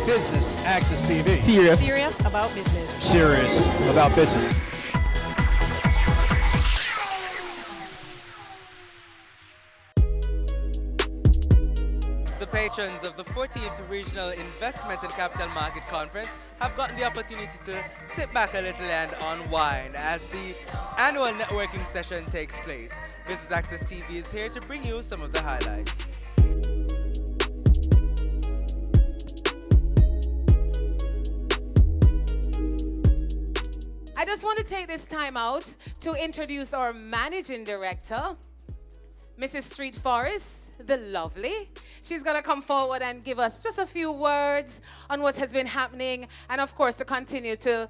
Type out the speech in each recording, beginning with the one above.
Business Access TV. Serious about business. Serious about business. The patrons of the 14th Regional Investment and Capital Market Conference have gotten the opportunity to sit back a little and unwind as the annual networking session takes place. Business Access TV is here to bring you some of the highlights. I just want to take this time out to introduce our managing director, Mrs. Street Forest, the lovely. She's going to come forward and give us just a few words on what has been happening, and of course to continue to,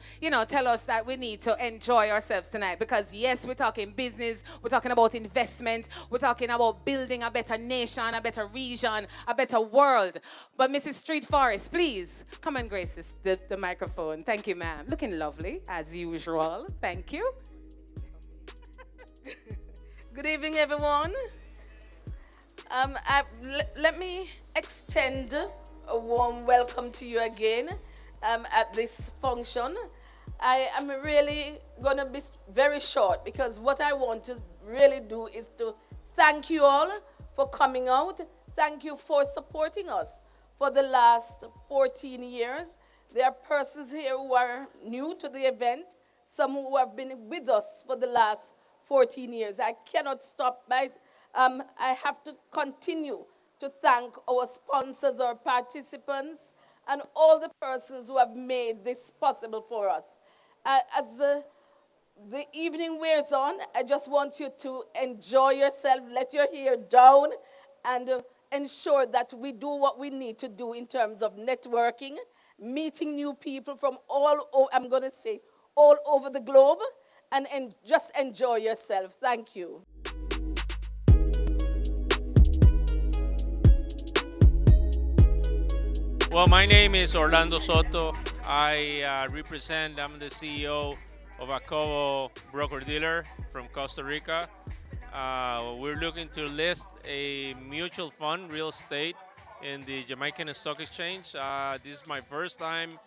tell us that we need to enjoy ourselves tonight, because yes, we're talking business, we're talking about investment, we're talking about building a better nation, a better region, a better world. But Mrs. Street Forest, please come and grace the microphone. Thank you, ma'am. Looking lovely as usual. Thank you. Good evening, everyone. Let me extend a warm welcome to you again at this function. I am really going to be very short, because what I want to really do is to thank you all for coming out. Thank you for supporting us for the last 14 years. There are persons here who are new to the event, some who have been with us for the last 14 years. I cannot stop I have to continue to thank our sponsors, our participants, and all the persons who have made this possible for us. As the evening wears on, I just want you to enjoy yourself, let your hair down, and ensure that we do what we need to do in terms of networking, meeting new people from all over the globe, and just enjoy yourself. Thank you. Well, my name is Orlando Soto. I'm the CEO of Acobo Broker-Dealer from Costa Rica. We're looking to list a mutual fund, real estate, in the Jamaican Stock Exchange. This is my first time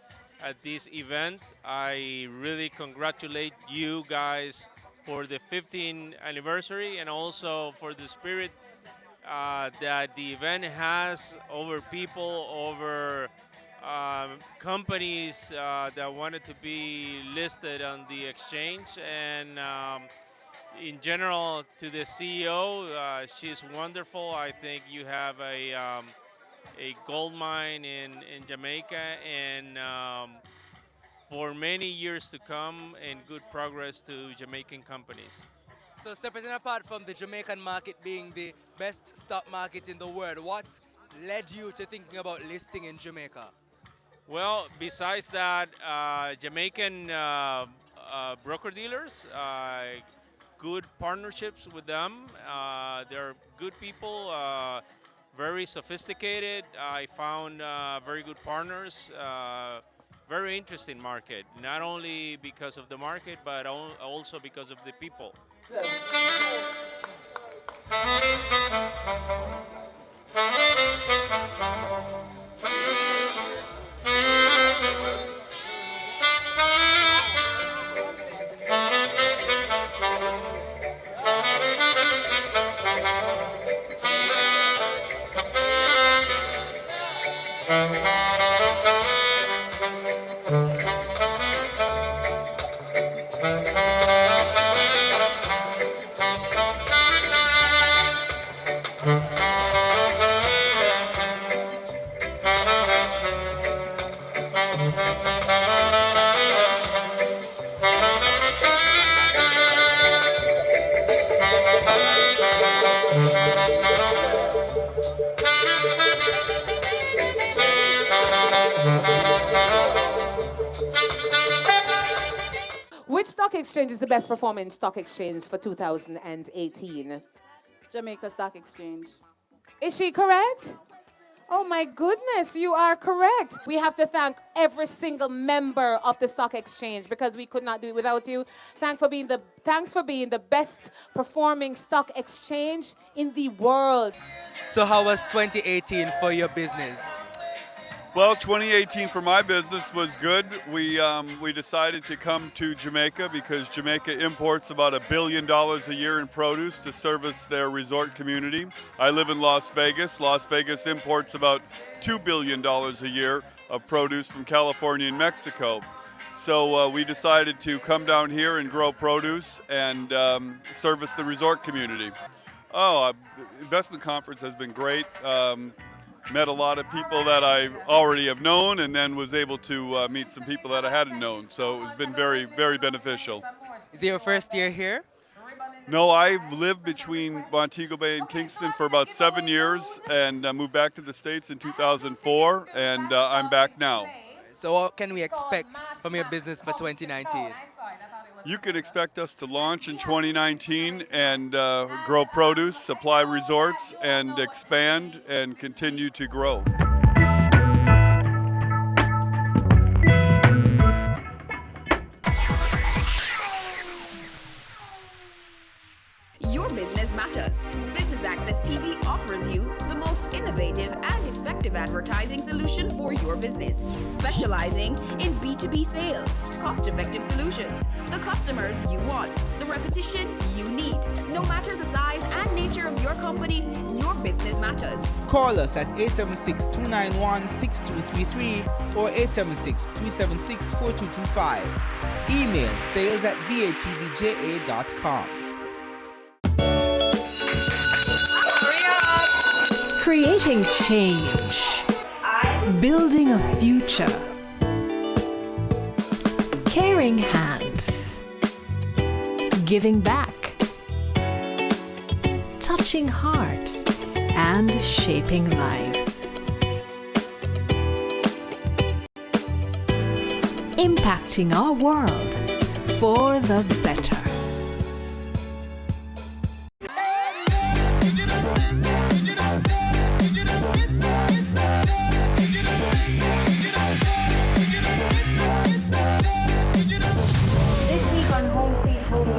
at this event. I really congratulate you guys for the 15th anniversary, and also for the spirit that the event has over people, over companies that wanted to be listed on the exchange. And in general, to the CEO, she's wonderful. I think you have a gold mine in Jamaica, and for many years to come, and good progress to Jamaican companies. So separate and apart from the Jamaican market being the best stock market in the world, what led you to thinking about listing in Jamaica? Well, besides that, Jamaican broker-dealers, good partnerships with them. They're good people, very sophisticated. I found very good partners. Very interesting market, not only because of the market, but also because of the people. Which stock exchange is the best performing stock exchange for 2018? Jamaica Stock Exchange. Is she correct? Oh my goodness, you are correct. We have to thank every single member of the stock exchange, because we could not do it without you. Thanks for being the best performing stock exchange in the world. So how was 2018 for your business? Well, 2018 for my business was good. We decided to come to Jamaica because Jamaica imports about $1 billion a year in produce to service their resort community. I live in Las Vegas. Las Vegas imports about $2 billion a year of produce from California and Mexico. So we decided to come down here and grow produce and service the resort community. The investment conference has been great. Met a lot of people that I already have known, and then was able to meet some people that I hadn't known. So it's been very, very beneficial. Is it your first year here? No, I've lived between Montego Bay and Kingston for about 7 years, and moved back to the States in 2004, and I'm back now. So what can we expect from your business for 2019? You can expect us to launch in 2019 and grow produce, supply resorts, and expand and continue to grow. Your business matters. Business Access TV offers you the most innovative and effective advertising solution for your business, specializing in B2B sales, cost-effective solutions, the customers you want, the repetition you need. No matter the size and nature of your company, your business matters. Call us at 876-291-6233 or 876-376-4225. Email sales@batvja.com. Creating change, building a future, caring hands, giving back, touching hearts, and shaping lives. Impacting our world for the better.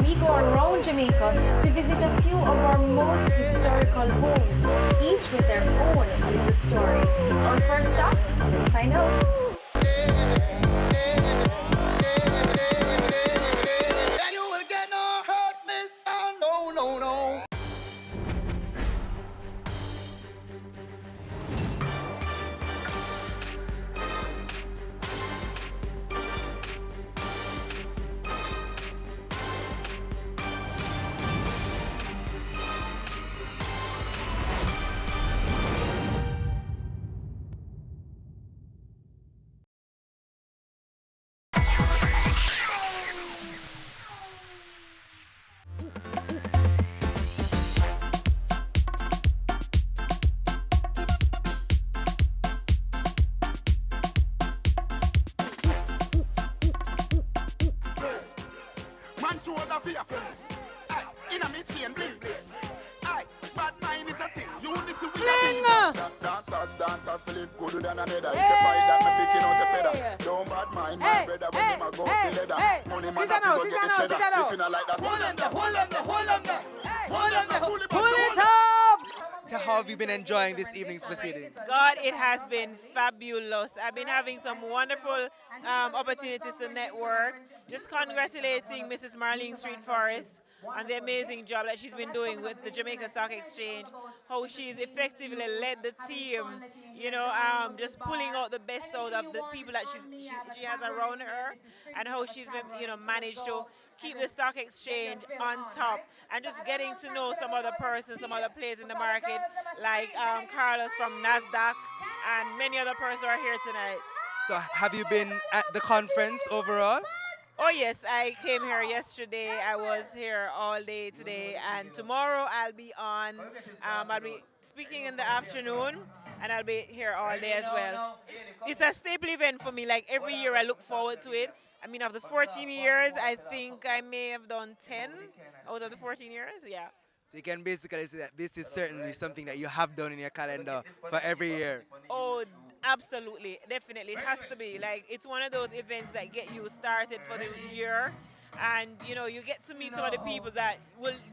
We go around Jamaica to visit a few of our most historical homes, each with their own little story. Our first stop, let's find out. Dancers believe good than another. If you fight that, me picking out your feather. Don't bad mind, my brother, when him a go the leather. Money man up, go get the cheddar. If you not like that, hold them there, hold them there, hold them there. Hold them there, pull it up. How have you been enjoying this evening's proceedings? God, it has been fabulous. I've been having some wonderful opportunities to network. Just congratulating Mrs. Marlene Street Forest on the amazing job that she's been doing with the Jamaica Stock Exchange, how she's effectively led the team, you know, just pulling out the best out of the people that she has around her, and how she's been, you know, managed to keep the stock exchange on top, and just getting to know some other persons, some other players in the market, like Carlos from NASDAQ, and many other persons are here tonight. So have you been at the conference overall? Oh yes, I came here yesterday. I was here all day today, and tomorrow I'll be on. I'll be speaking in the afternoon, and I'll be here all day as well. It's a staple event for me. Like every year, I look forward to it. I mean, of the 14 years, I think I may have done 10 out of the 14 years. Yeah. So you can basically say that this is certainly something that you have done in your calendar for every year. Oh, absolutely, definitely. It has to be. Like, it's one of those events that get you started for the year. and you get to meet some of the people that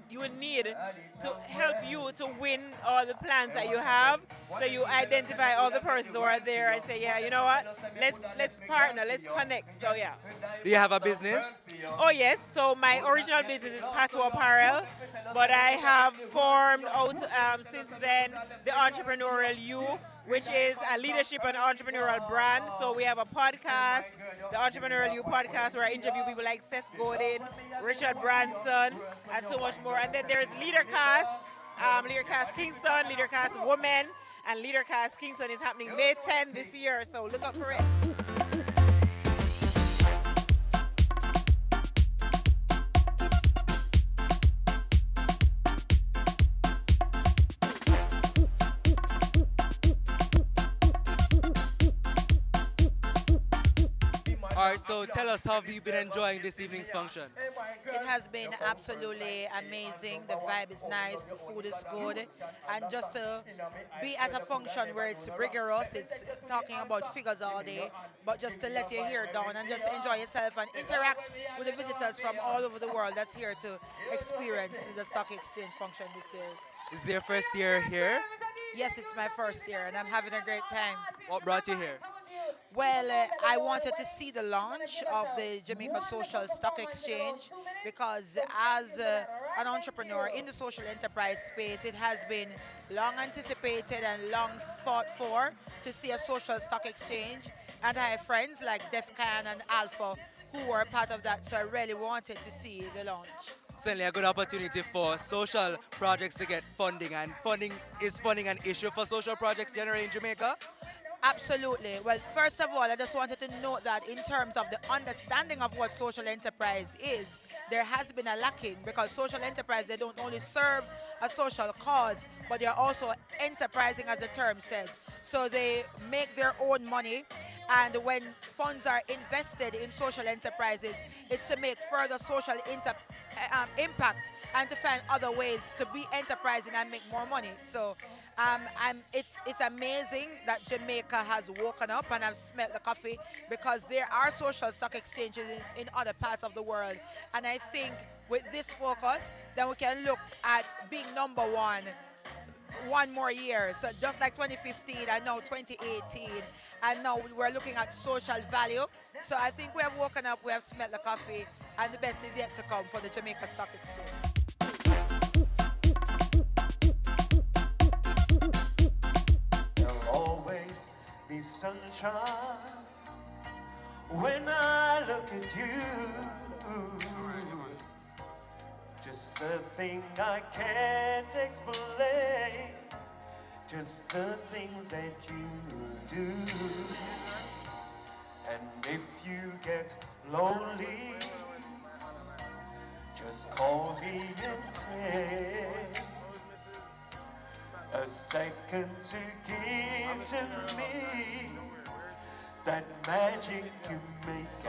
you will need to help you to win all the plans that you have. So you identify all the persons who are there and say, yeah, you know what, let's partner, let's connect. So yeah. Do you have a business? Oh yes, so my original business is Pato Apparel, but I have formed out since then the Entrepreneurial You, which is a leadership and entrepreneurial brand. So we have a podcast, the Entrepreneurial You podcast, where I interview people like Seth Godin, Richard Branson, and so much more. And then there's LeaderCast, LeaderCast Kingston, LeaderCast Women, and LeaderCast Kingston is happening May 10 this year, so look out for it. All right, so tell us, how have you been enjoying this evening's function? It has been absolutely amazing. The vibe is nice, the food is good, and just to be at a function where it's rigorous, it's talking about figures all day, but just to let your hair down and just enjoy yourself and interact with the visitors from all over the world that's here to experience the stock exchange function this year. Is it your first year here? Yes, it's my first year, and I'm having a great time. What brought you here? Well, I wanted to see the launch of the Jamaica Social Stock Exchange because as an entrepreneur in the social enterprise space, it has been long anticipated and long thought for to see a social stock exchange. And I have friends like DEFCON and Alpha who were part of that, so I really wanted to see the launch. Certainly a good opportunity for social projects to get funding, and is funding an issue for social projects generally in Jamaica? Absolutely. Well, first of all, I just wanted to note that in terms of the understanding of what social enterprise is, there has been a lacking because social enterprise, they don't only serve a social cause, but they're also enterprising, as the term says. So they make their own money, and when funds are invested in social enterprises, it's to make further social impact and to find other ways to be enterprising and make more money. So it's amazing that Jamaica has woken up and have smelled the coffee, because there are social stock exchanges in other parts of the world. And I think with this focus, then we can look at being number one more year. So just like 2015 and now 2018. And now we're looking at social value. So I think we have woken up, we have smelled the coffee, and the best is yet to come for the Jamaica Stock Exchange. The sunshine when I look at you, just a thing I can't explain, just the things that you do. And if you get lonely, just call me and take a second to give to me that magic you make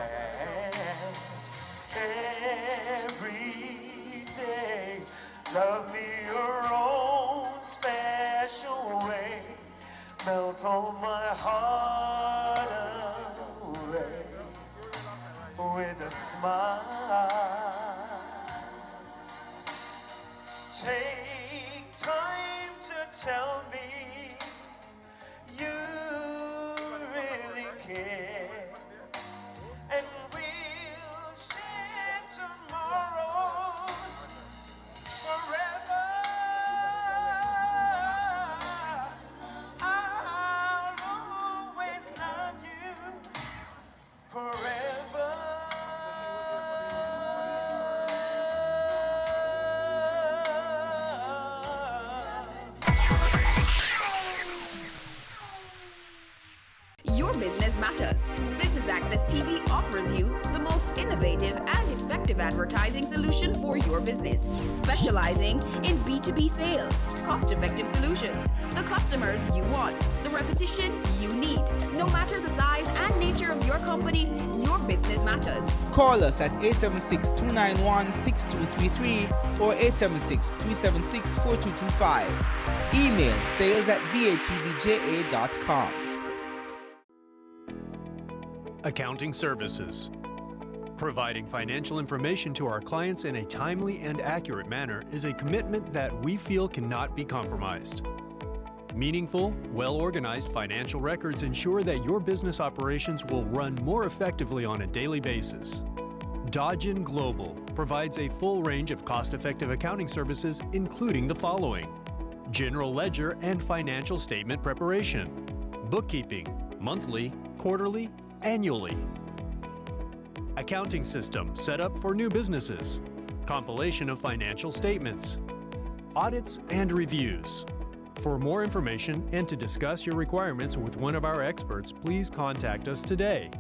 every day. Love me your own special way. Melt all my heart away with a smile. Take time to tell me you really care, and we'll share tomorrows forever. I'll always love you forever. Your business matters. Business Access TV offers you the most innovative and effective advertising solution for your business, specializing in B2B sales, cost-effective solutions, the customers you want, the repetition you need. No matter the size and nature of your company, your business matters. Call us at 876-291-6233 or 876-376-4225. Email sales@batvja.com. Accounting services, Providing financial information to our clients in a timely and accurate manner is a commitment that we feel cannot be compromised. Meaningful, well-organized financial records ensure that your business operations will run more effectively on a daily basis. Dodgen Global provides a full range of cost-effective accounting services, including the following: general ledger and financial statement preparation, bookkeeping, monthly, quarterly, annually, accounting system set up for new businesses, compilation of financial statements, audits and reviews. For more information and to discuss your requirements with one of our experts, please contact us today.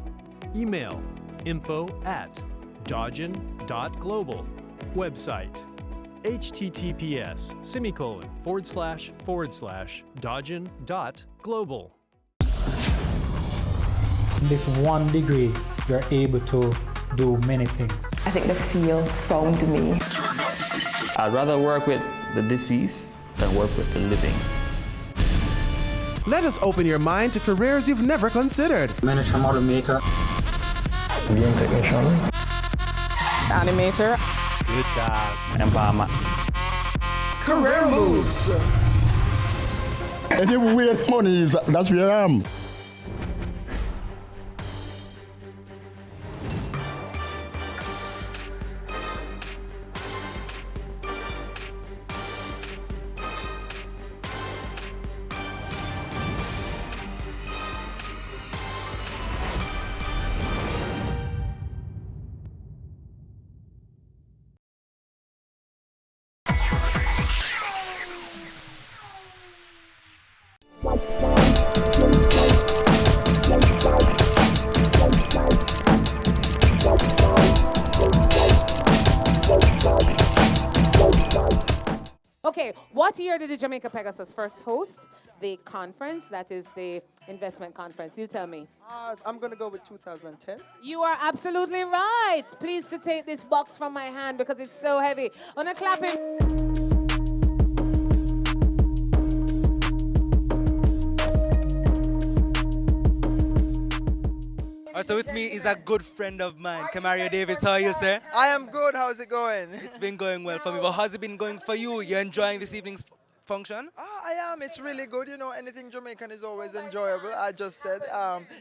Email info@dodgen.global. Website https://dodgen.global. In this 1 degree, you're able to do many things. I think the field found me. I'd rather work with the deceased than work with the living. Let us open your mind to careers you've never considered. Miniature model maker. Game technician. Animator. Good job. Empowerment. Career moves. Anywhere money is, that's where I am. Okay, what year did the Jamaica Pegasus first host the conference? That is the investment conference. You tell me. I'm going to go with 2010. You are absolutely right. Please to take this box from my hand because it's so heavy. On a clapping. Also with me is a good friend of mine, Kamario Davis. How are you, sir? I am good. How's it going? It's been going well for me, but how's it been going for you? You're enjoying this evening's function? I am. It's really good. You know, anything Jamaican is always enjoyable. I just said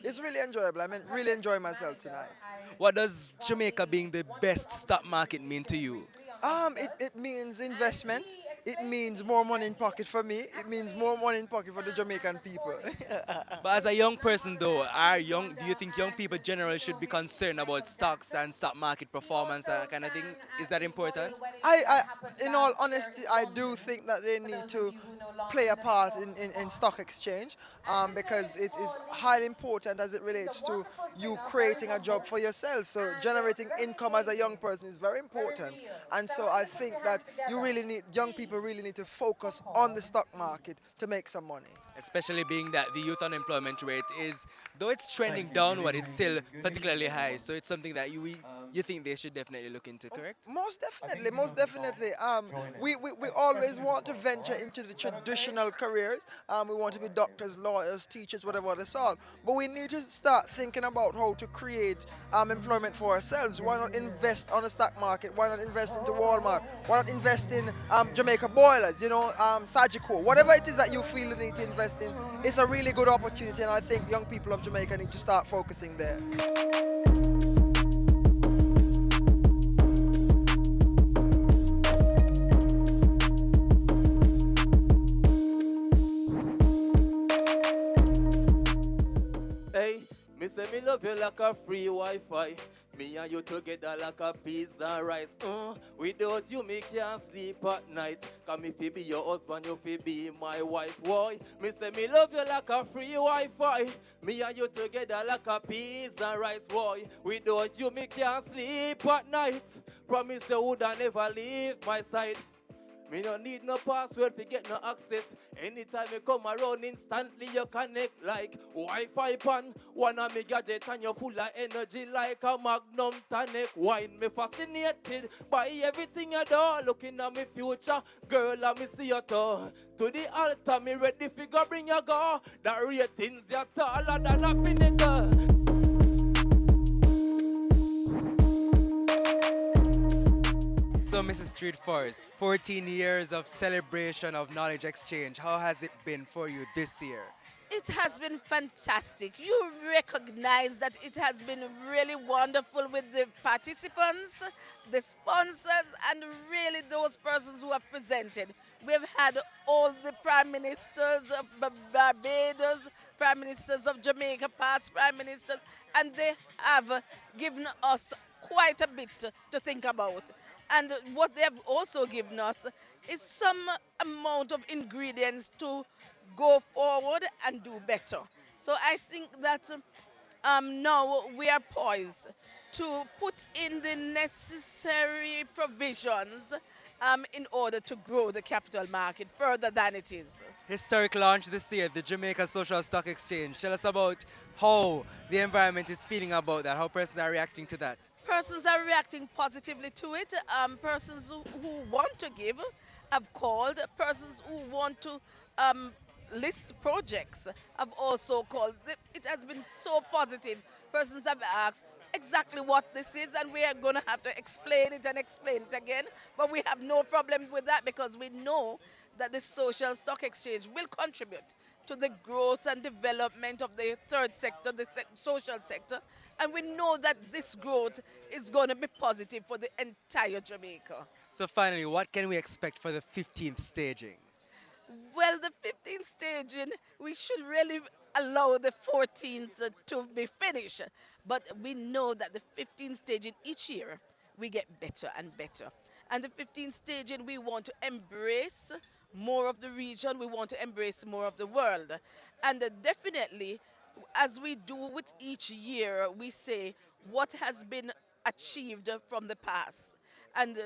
it's really enjoyable. I mean, really enjoying myself tonight. What does Jamaica being the best stock market mean to you? It means investment. It means more money in pocket for me. It means more money in pocket for the Jamaican people. But as a young person though, do you think young people generally should be concerned about stocks and stock market performance, that kind of thing? Is that important? In all honesty, I do think that they need to play a part in stock exchange because it is highly important as it relates to you creating a job for yourself. So generating income as a young person is very important. And so I think that young people really need to focus on the stock market to make some money. Especially being that the youth unemployment rate is, though it's trending downward, it's still particularly high. So it's something that you think they should definitely look into, correct? Most definitely, most definitely. We always want to venture into the traditional careers. We want to be doctors, lawyers, teachers, whatever the sort. But we need to start thinking about how to create employment for ourselves. Why not invest on the stock market? Why not invest into Walmart? Why not invest in Jamaica Boilers, Sagicor, whatever it is that you feel you need to invest in, it's a really good opportunity, and I think young people of Jamaica need to start focusing there. Hey, me say me love you like a free Wi-Fi. Me and you together like a pizza and rice. Without you, me can't sleep at night. Cause me fi be your husband, you fi be my wife. Why? Me say me love you like a free Wi-Fi. Me and you together like a pizza and rice. Why? Without you, me can't sleep at night. Promise you woulda never leave my side. Me no need no password to get no access. Anytime you come around, instantly you connect like Wi-Fi pan. One of me gadget and you're full of energy like a Magnum tonic wine. Me fascinated by everything you do. Looking at me future, girl, let me see you too. To the altar, me ready figure bring you go. The ratings you're taller than a pinnacle. Street Forest, 14 years of celebration of knowledge exchange. How has it been for you this year? It has been fantastic. You recognize that it has been really wonderful with the participants, the sponsors, and really those persons who have presented. We've had all the prime ministers of Barbados, prime ministers of Jamaica, past prime ministers, and they have given us quite a bit to think about. And what they have also given us is some amount of ingredients to go forward and do better. So I think that now we are poised to put in the necessary provisions in order to grow the capital market further than it is. Historic launch this year, the Jamaica Social Stock Exchange. Tell us about how the environment is feeling about that, how persons are reacting to that. Persons are reacting positively to it. Persons who want to give have called. Persons who want to list projects have also called. It has been so positive. Persons have asked exactly what this is, and we are going to have to explain it and explain it again. But we have no problem with that because we know that the social stock exchange will contribute to the growth and development of the third sector, the social sector. And we know that this growth is going to be positive for the entire Jamaica. So finally, what can we expect for the 15th staging? Well, the 15th staging, we should really allow the 14th to be finished. But we know that the 15th staging each year, we get better and better. And the 15th staging, we want to embrace more of the region. We want to embrace more of the world. And definitely, as we do with each year, we say what has been achieved from the past. And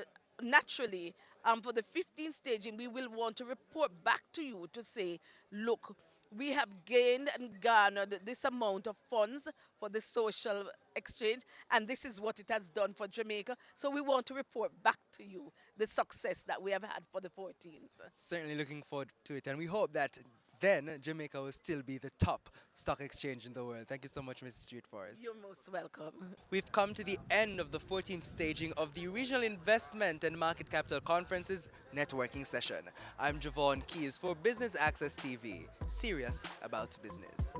naturally, for the 15th staging, we will want to report back to you to say, look, we have gained and garnered this amount of funds for the social exchange, and this is what it has done for Jamaica. So we want to report back to you the success that we have had for the 14th. Certainly looking forward to it, and we hope that then Jamaica will still be the top stock exchange in the world. Thank you so much, Mrs. Street Forest. You're most welcome. We've come to the end of the 14th staging of the Regional Investment and Market Capital Conference's networking session. I'm Javon Keys for Business Access TV, serious about business.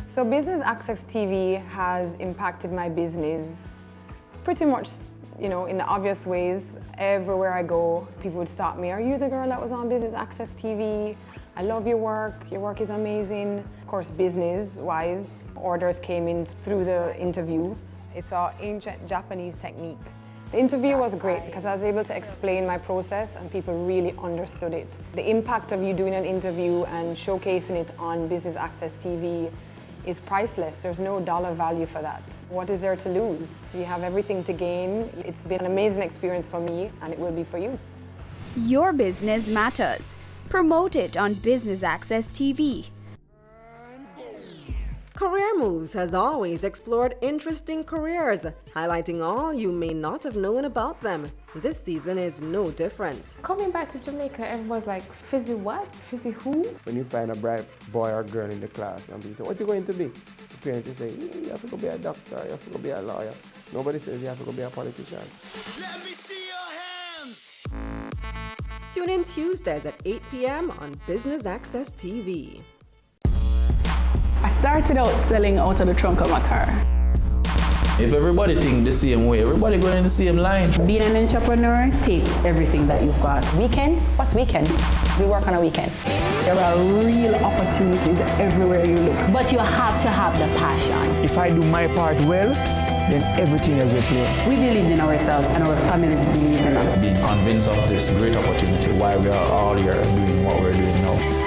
So Business Access TV has impacted my business pretty much, in the obvious ways. Everywhere I go, people would stop me. Are you the girl that was on Business Access TV? I love your work is amazing. Of course, business-wise, orders came in through the interview. It's an ancient Japanese technique. The interview was great because I was able to explain my process and people really understood it. The impact of you doing an interview and showcasing it on Business Access TV is priceless. There's no dollar value for that. What is there to lose? You have everything to gain. It's been an amazing experience for me, and it will be for you. Your business matters. Promote it on Business Access TV. Career Moves has always explored interesting careers, highlighting all you may not have known about them. This season is no different. Coming back to Jamaica, everyone's like, Fizzy what? Fizzy who? When you find a bright boy or girl in the class and people say, what are you going to be? The parents will say, you have to go be a doctor, you have to go be a lawyer. Nobody says you have to go be a politician. Let me see your hands! Tune in Tuesdays at 8 p.m. on Business Access TV. I started out selling out of the trunk of my car. If everybody think the same way, everybody going in the same line. Being an entrepreneur takes everything that you've got. Weekends? What's weekends? We work on a weekend. There are real opportunities everywhere you look. But you have to have the passion. If I do my part well, then everything is okay. We believed in ourselves and our families believed in us. Being convinced of this great opportunity, why we are all here doing what we're doing now.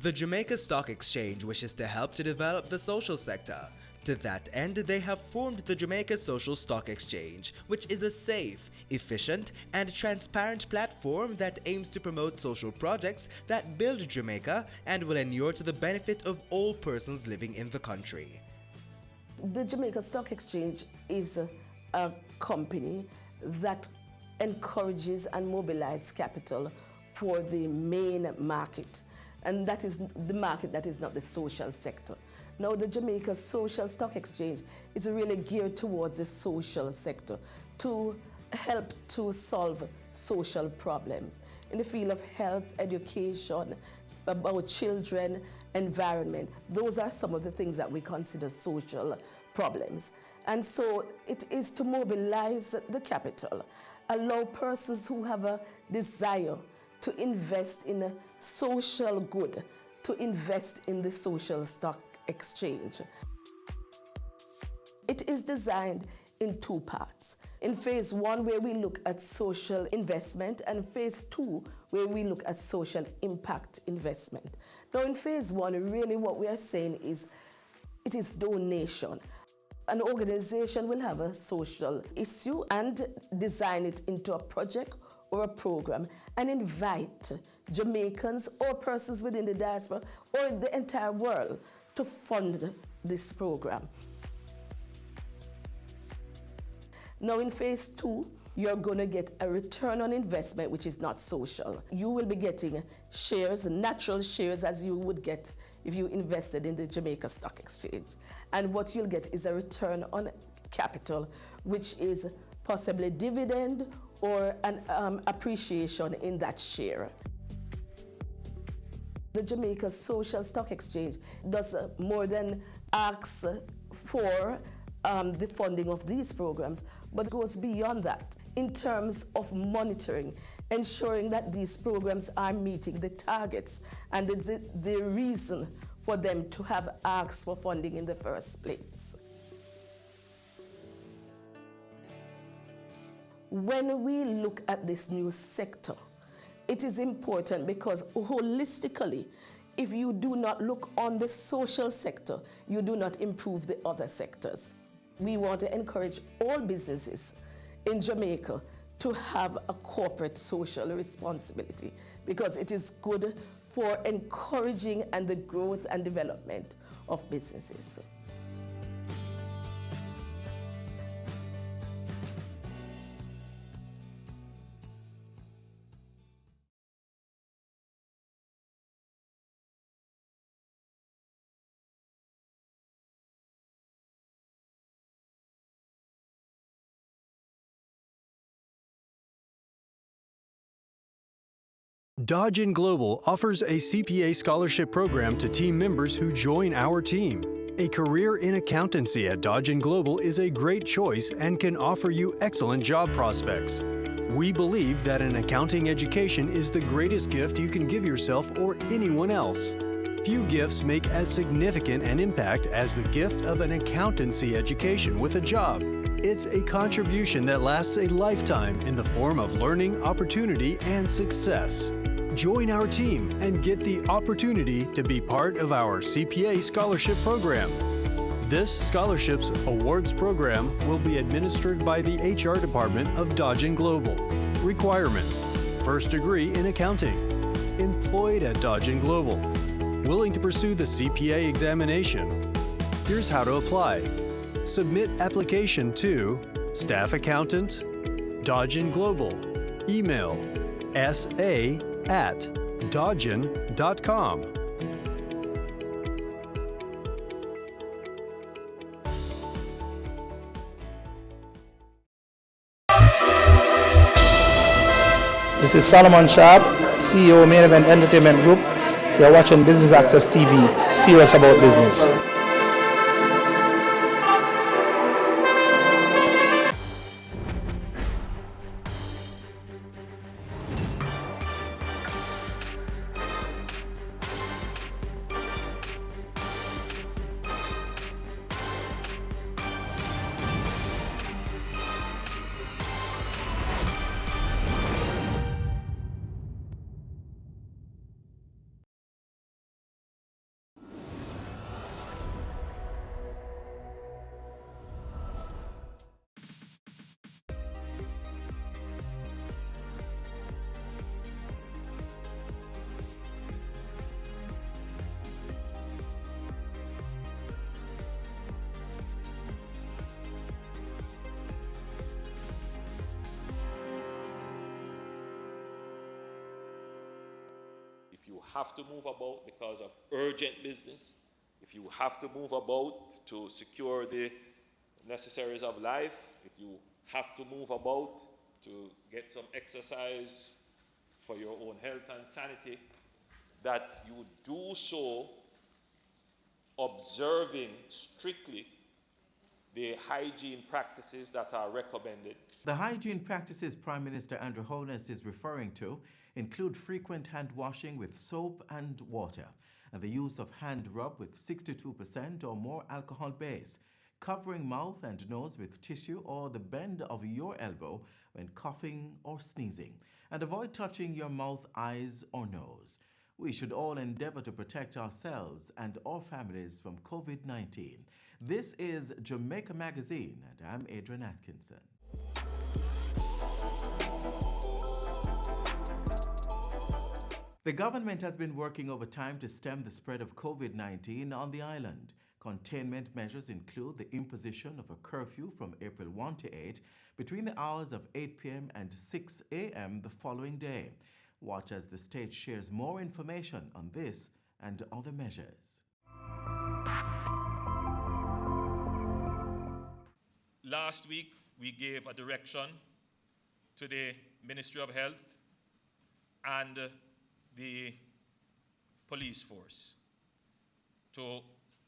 The Jamaica Stock Exchange wishes to help to develop the social sector. To that end, they have formed the Jamaica Social Stock Exchange, which is a safe, efficient, and transparent platform that aims to promote social projects that build Jamaica and will inure to the benefit of all persons living in the country. The Jamaica Stock Exchange is a company that encourages and mobilizes capital for the main market, and that is the market that is not the social sector. Now, the Jamaica Social Stock Exchange is really geared towards the social sector to help to solve social problems in the field of health, education, about children, environment. Those are some of the things that we consider social problems. And so it is to mobilize the capital, allow persons who have a desire to invest in a social good, to invest in the social stock exchange. It is designed in two parts. In phase 1, where we look at social investment, and phase 2, where we look at social impact investment. Now, in phase 1, really what we are saying is it is donation. An organization will have a social issue and design it into a project or a program and invite Jamaicans or persons within the diaspora or the entire world to fund this program. Now, in phase 2, you're going to get a return on investment, which is not social. You will be getting shares, natural shares, as you would get if you invested in the Jamaica Stock Exchange. And what you'll get is a return on capital, which is possibly dividend or an appreciation in that share. The Jamaica Social Stock Exchange does more than ask for the funding of these programs, but goes beyond that in terms of monitoring, ensuring that these programs are meeting the targets and the reason for them to have asked for funding in the first place. When we look at this new sector, it is important because holistically, if you do not look on the social sector, you do not improve the other sectors. We want to encourage all businesses in Jamaica to have a corporate social responsibility because it is good for encouraging and the growth and development of businesses. Dodge & Global offers a CPA scholarship program to team members who join our team. A career in accountancy at Dodge & Global is a great choice and can offer you excellent job prospects. We believe that an accounting education is the greatest gift you can give yourself or anyone else. Few gifts make as significant an impact as the gift of an accountancy education with a job. It's a contribution that lasts a lifetime in the form of learning, opportunity, and success. Join our team and get the opportunity to be part of our CPA scholarship program. This scholarships awards program will be administered by the HR department of Dodge & Global. Requirements: first degree in accounting, employed at Dodge & Global, willing to pursue the CPA examination. Here's how to apply. Submit application to Staff Accountant, Dodge & Global. Email sa@dodgen.com. This is Solomon Sharp, CEO Main Event Entertainment Group. You're watching Business Access TV, serious about business. if you have to move about because of urgent business, if you have to move about to secure the necessaries of life, if you have to move about to get some exercise for your own health and sanity, that you do so observing strictly the hygiene practices that are recommended. The hygiene practices Prime Minister Andrew Holness is referring to include frequent hand washing with soap and water, and the use of hand rub with 62% or more alcohol base, covering mouth and nose with tissue or the bend of your elbow when coughing or sneezing, and avoid touching your mouth, eyes or nose. We should all endeavor to protect ourselves and our families from COVID-19. This is Jamaica Magazine, and I'm Adrian Atkinson. The government has been working overtime to stem the spread of COVID-19 on the island. Containment measures include the imposition of a curfew from April 1 to 8 between the hours of 8 p.m. and 6 a.m. the following day. Watch as the state shares more information on this and other measures. Last week, we gave a direction to the Ministry of Health and the police force to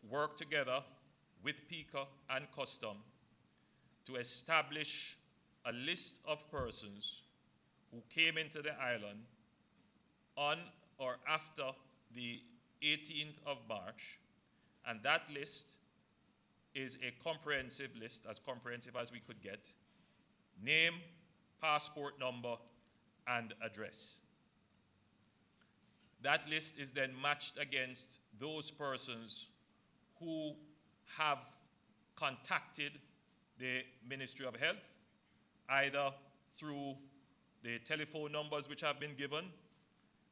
work together with PICA and Custom to establish a list of persons who came into the island on or after the 18th of March, and that list is a comprehensive list, as comprehensive as we could get: name, passport number, and address. That list is then matched against those persons who have contacted the Ministry of Health, either through the telephone numbers which have been given,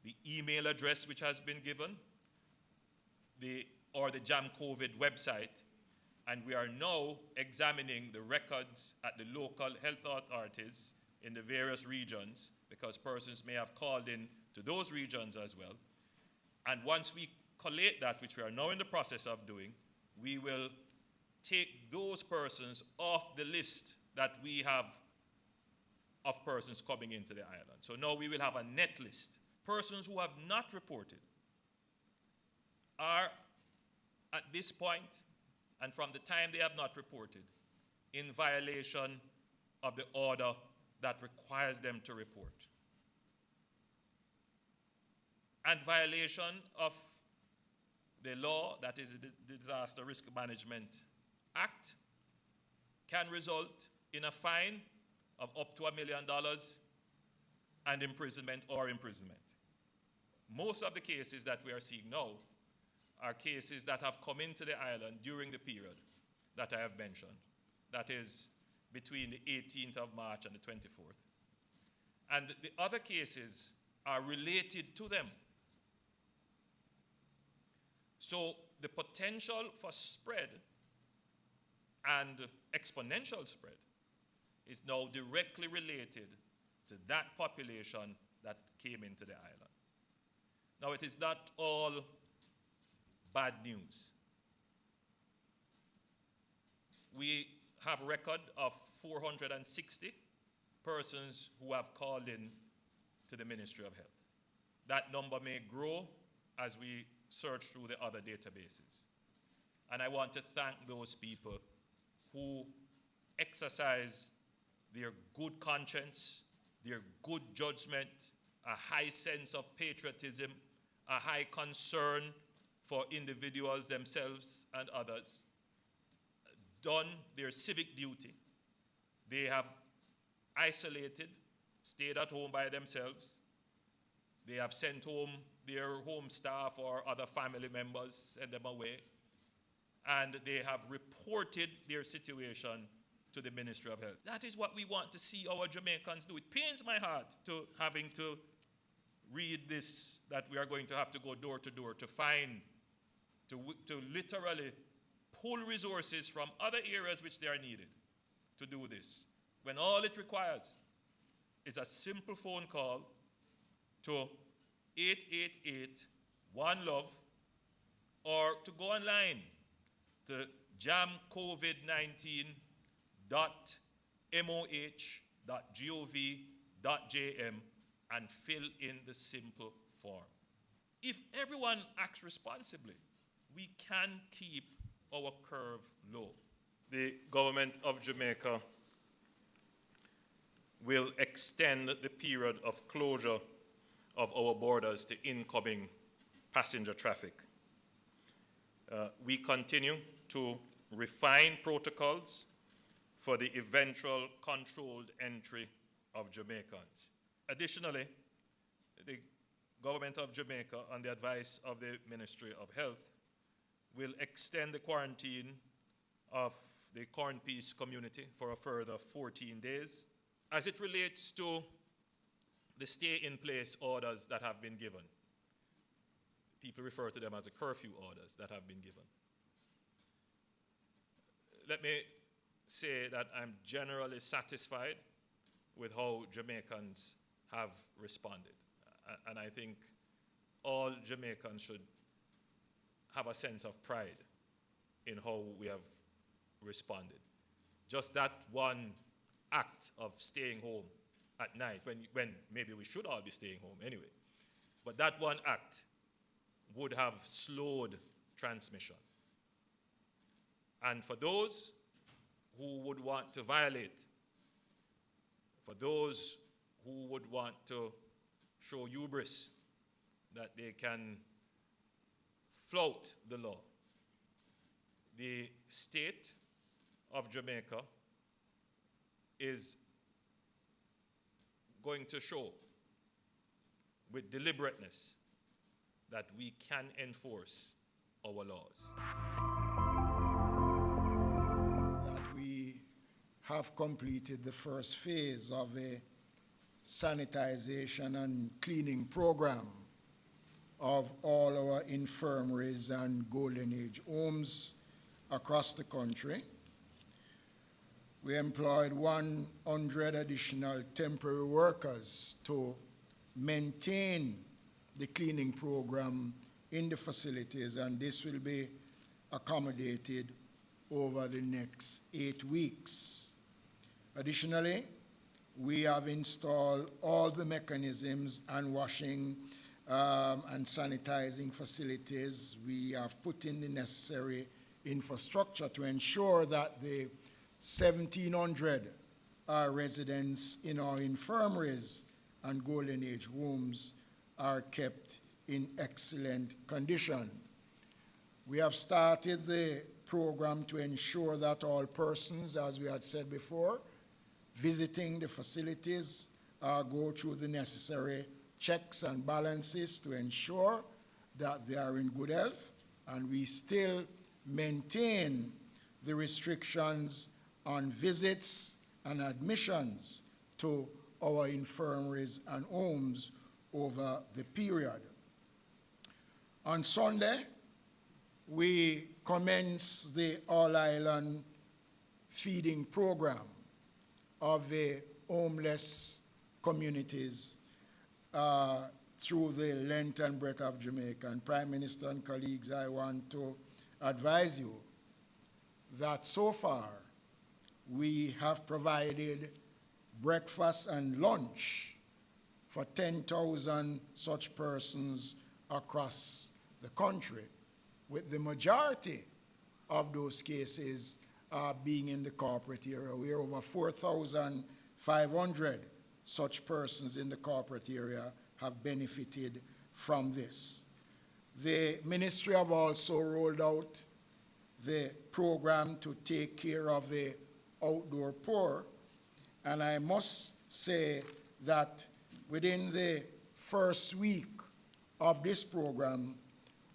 the email address which has been given, or the Jam COVID website. And we are now examining the records at the local health authorities in the various regions, because persons may have called in to those regions as well. And once we collate that, which we are now in the process of doing, we will take those persons off the list that we have of persons coming into the island. So now we will have a net list. Persons who have not reported are, at this point, and from the time they have not reported, in violation of the order that requires them to report, and violation of the law, that is the Disaster Risk Management Act, can result in a fine of up to $1 million and imprisonment or imprisonment. Most of the cases that we are seeing now are cases that have come into the island during the period that I have mentioned, that is between the 18th of March and the 24th. And the other cases are related to them. So the potential for spread and exponential spread is now directly related to that population that came into the island. Now, it is not all bad news. We have a record of 460 persons who have called in to the Ministry of Health. That number may grow as we search through the other databases. And I want to thank those people who exercise their good conscience, their good judgment, a high sense of patriotism, a high concern for individuals themselves and others, done their civic duty. They have isolated, stayed at home by themselves. They have sent home their home staff or other family members, sent them away. And they have reported their situation to the Ministry of Health. That is what we want to see our Jamaicans do. It pains my heart to having to read this, that we are going to have to go door to door to find, to literally pull resources from other areas which they are needed to do this, when all it requires is a simple phone call to 888 One Love, or to go online to jamcovid19.moh.gov.jm and fill in the simple form. If everyone acts responsibly, we can keep our curve low. The government of Jamaica will extend the period of closure of our borders to incoming passenger traffic. We continue to refine protocols for the eventual controlled entry of Jamaicans. Additionally, the government of Jamaica, on the advice of the Ministry of Health, will extend the quarantine of the Corn Peace community for a further 14 days as it relates to the stay-in-place orders that have been given. People refer to them as the curfew orders that have been given. Let me say that I'm generally satisfied with how Jamaicans have responded. And I think all Jamaicans should have a sense of pride in how we have responded. Just that one act of staying home at night, when maybe we should all be staying home anyway, but that one act would have slowed transmission. And for those who would want to violate, for those who would want to show hubris that they can flout the law, the state of Jamaica is going to show with deliberateness that we can enforce our laws. That we have completed the first phase of a sanitization and cleaning program of all our infirmaries and golden age homes across the country. We employed 100 additional temporary workers to maintain the cleaning program in the facilities, and this will be accommodated over the next 8 weeks. Additionally, we have installed all the mechanisms and washing and sanitizing facilities. We have put in the necessary infrastructure to ensure that the 1,700 residents in our infirmaries and golden age homes are kept in excellent condition. We have started the program to ensure that all persons, as we had said before, visiting the facilities go through the necessary checks and balances to ensure that they are in good health, and we still maintain the restrictions on visits and admissions to our infirmaries and homes over the period. On Sunday, we commenced the all-island feeding program of the homeless communities through the length and breadth of Jamaica. And Prime Minister and colleagues, I want to advise you that so far we have provided breakfast and lunch for 10,000 such persons across the country, with the majority of those cases being in the corporate area. We are over 4,500 such persons in the corporate area have benefited from this. The ministry have also rolled out the program to take care of the outdoor poor, and I must say that within the first week of this program,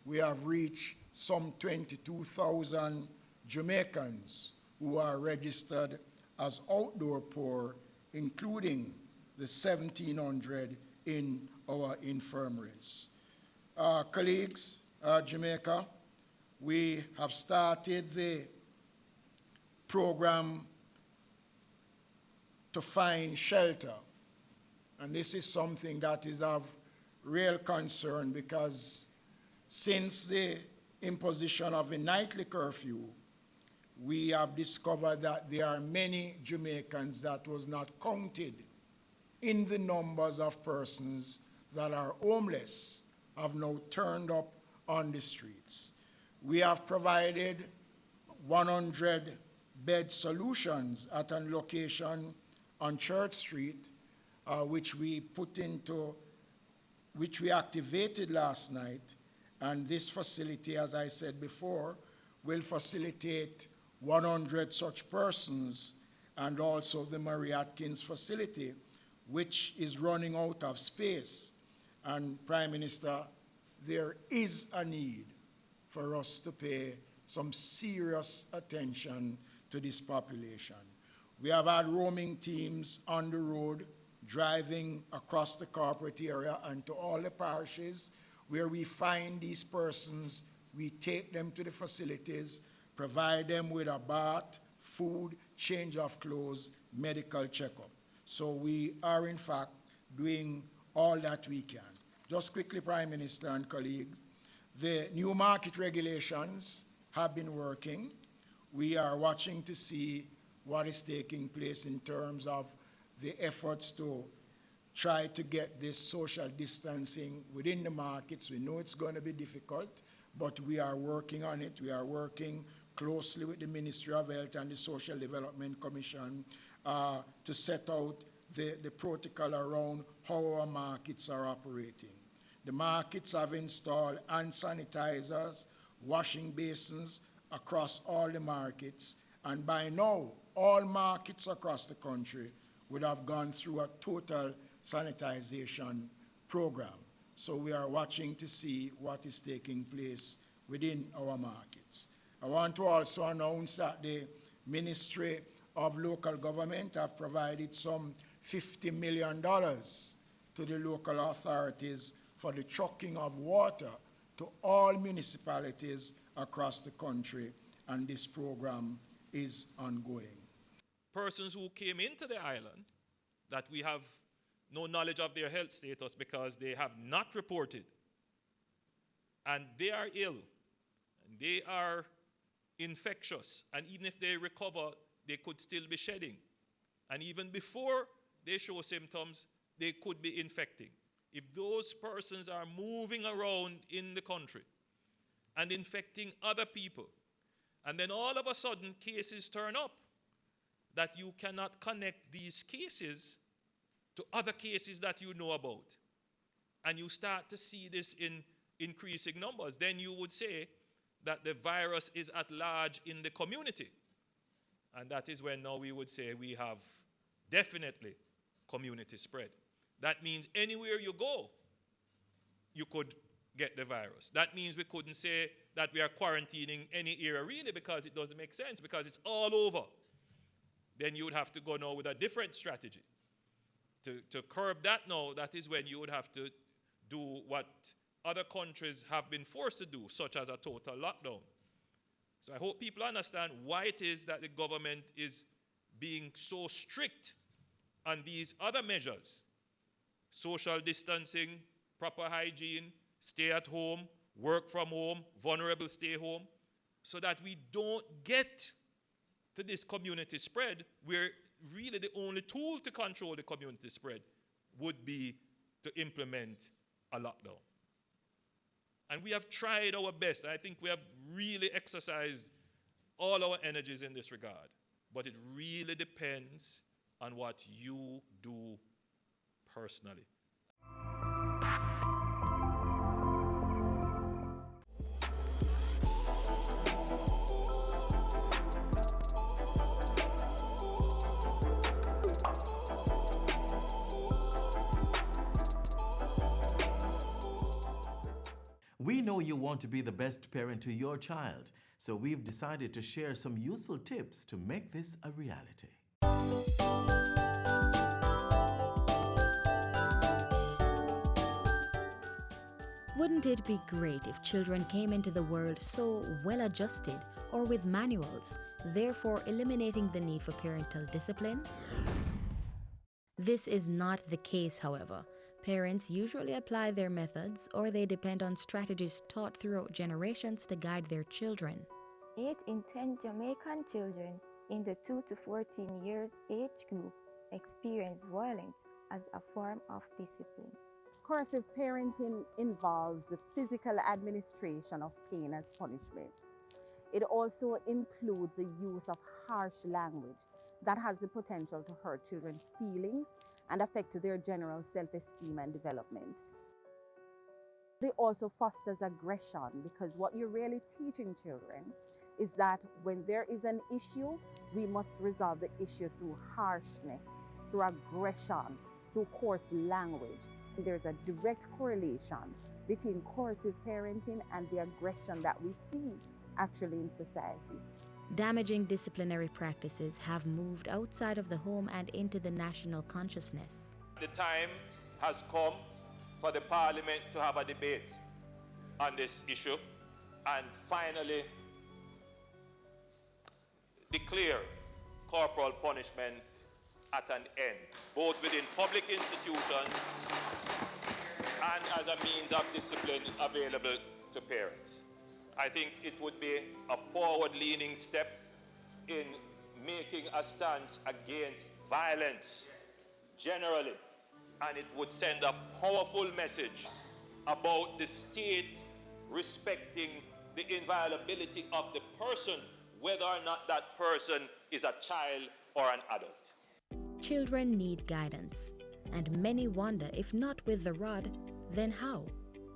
we have reached some 22,000 Jamaicans who are registered as outdoor poor, including the 1,700 in our infirmaries. Colleagues, Jamaica, we have started the program to find shelter. And this is something that is of real concern because since the imposition of a nightly curfew, we have discovered that there are many Jamaicans that was not counted in the numbers of persons that are homeless have now turned up on the streets. We have provided 100 bed solutions at a location on Church Street, which we activated last night. And this facility, as I said before, will facilitate 100 such persons, and also the Mary Atkins facility, which is running out of space. And Prime Minister, there is a need for us to pay some serious attention to this population. We have had roaming teams on the road driving across the corporate area and to all the parishes where we find these persons. We take them to the facilities, provide them with a bath, food, change of clothes, medical checkup. So we are in fact doing all that we can. Just quickly, Prime Minister and colleagues, the new market regulations have been working. We are watching to see what is taking place in terms of the efforts to try to get this social distancing within the markets. We know it's going to be difficult, but we are working on it. We are working closely with the Ministry of Health and the Social Development Commission to set out the protocol around how our markets are operating. The markets have installed hand sanitizers, washing basins across all the markets, and by now, all markets across the country would have gone through a total sanitization program. So we are watching to see what is taking place within our markets. I want to also announce that the Ministry of Local Government have provided some $50 million to the local authorities for the trucking of water to all municipalities across the country, and this program is ongoing. Persons who came into the island that we have no knowledge of their health status because they have not reported, and they are ill, and they are infectious, and even if they recover, they could still be shedding. And even before they show symptoms, they could be infecting. If those persons are moving around in the country and infecting other people, and then all of a sudden cases turn up, that you cannot connect these cases to other cases that you know about, and you start to see this in increasing numbers, then you would say that the virus is at large in the community. And that is when now we would say we have definitely community spread. That means anywhere you go, you could get the virus. That means we couldn't say that we are quarantining any area really, because it doesn't make sense, because it's all over. Then you would have to go now with a different strategy. To curb that now, that is when you would have to do what other countries have been forced to do, such as a total lockdown. So I hope people understand why it is that the government is being so strict on these other measures: social distancing, proper hygiene, stay at home, work from home, vulnerable stay home, so that we don't get to this community spread, where really the only tool to control the community spread would be to implement a lockdown. And we have tried our best. I think we have really exercised all our energies in this regard. But it really depends on what you do personally. We know you want to be the best parent to your child, so we've decided to share some useful tips to make this a reality. Wouldn't it be great if children came into the world so well adjusted or with manuals, therefore eliminating the need for parental discipline? This is not the case, however. Parents usually apply their methods or they depend on strategies taught throughout generations to guide their children. 8 in 10 Jamaican children in the 2 to 14 years age group experience violence as a form of discipline. Coercive parenting involves the physical administration of pain as punishment. It also includes the use of harsh language that has the potential to hurt children's feelings and affect their general self-esteem and development. It also fosters aggression because what you're really teaching children is that when there is an issue, we must resolve the issue through harshness, through aggression, through coarse language. There's a direct correlation between coercive parenting and the aggression that we see actually in society. Damaging disciplinary practices have moved outside of the home and into the national consciousness. The time has come for the Parliament to have a debate on this issue and finally declare corporal punishment at an end, both within public institutions and as a means of discipline available to parents. I think it would be a forward-leaning step in making a stance against violence generally, and it would send a powerful message about the state respecting the inviolability of the person, whether or not that person is a child or an adult. Children need guidance, and many wonder if not with the rod, then how?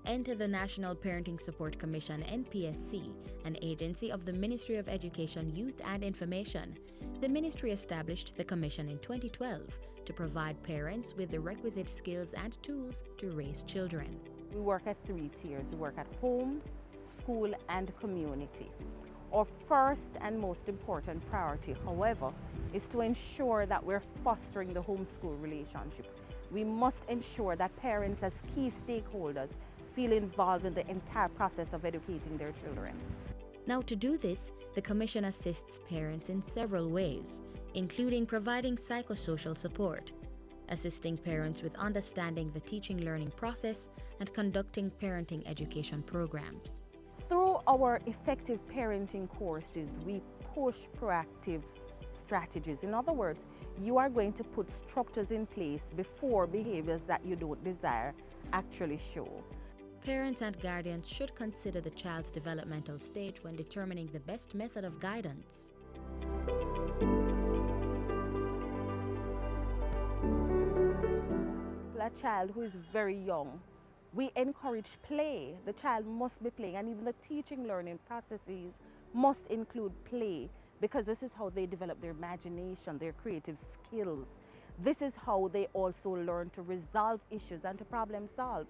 Enter the National Parenting Support Commission, NPSC, an agency of the Ministry of Education, Youth and Information. The ministry established the commission in 2012 to provide parents with the requisite skills and tools to raise children. We work at 3 tiers. We work at home, school, and community. Our first and most important priority, however, is to ensure that we're fostering the home-school relationship. We must ensure that parents as key stakeholders feel involved in the entire process of educating their children. Now, to do this, the Commission assists parents in several ways, including providing psychosocial support, assisting parents with understanding the teaching-learning process, and conducting parenting education programs. Through our effective parenting courses, we push proactive strategies. In other words, you are going to put structures in place before behaviors that you don't desire actually show. Parents and guardians should consider the child's developmental stage when determining the best method of guidance. A child who is very young, we encourage play. The child must be playing, and even the teaching learning processes must include play, because this is how they develop their imagination, their creative skills. This is how they also learn to resolve issues and to problem solve.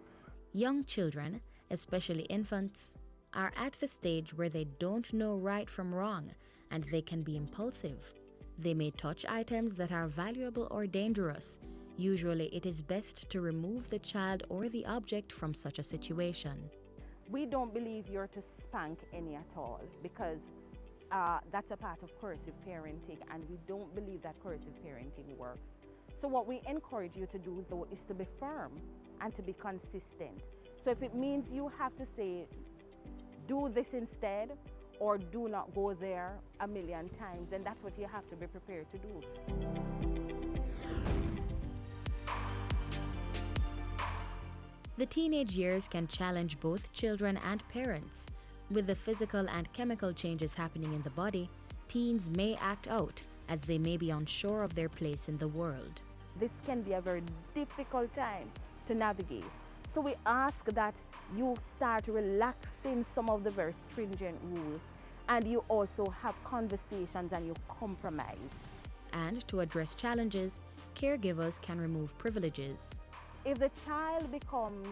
Young children, especially infants, are at the stage where they don't know right from wrong, and they can be impulsive. They may touch items that are valuable or dangerous. Usually, it is best to remove the child or the object from such a situation. We don't believe you're to spank any at all, because that's a part of coercive parenting, and we don't believe that coercive parenting works. So what we encourage you to do, though, is to be firm and to be consistent. So if it means you have to say, do this instead, or do not go there a million times, then that's what you have to be prepared to do. The teenage years can challenge both children and parents. With the physical and chemical changes happening in the body, teens may act out as they may be unsure of their place in the world. This can be a very difficult time to navigate. So we ask that you start relaxing some of the very stringent rules, and you also have conversations and you compromise. And to address challenges, caregivers can remove privileges. If the child becomes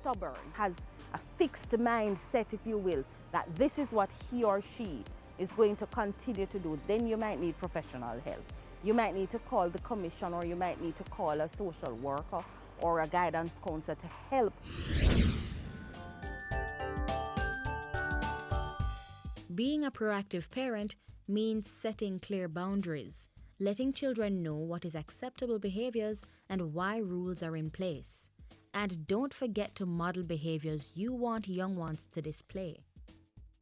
stubborn, has a fixed mindset, if you will, that this is what he or she is going to continue to do, then you might need professional help. You might need to call the commission, or you might need to call a social worker or a guidance counselor to help. Being a proactive parent means setting clear boundaries, letting children know what is acceptable behaviors and why rules are in place. And don't forget to model behaviors you want young ones to display.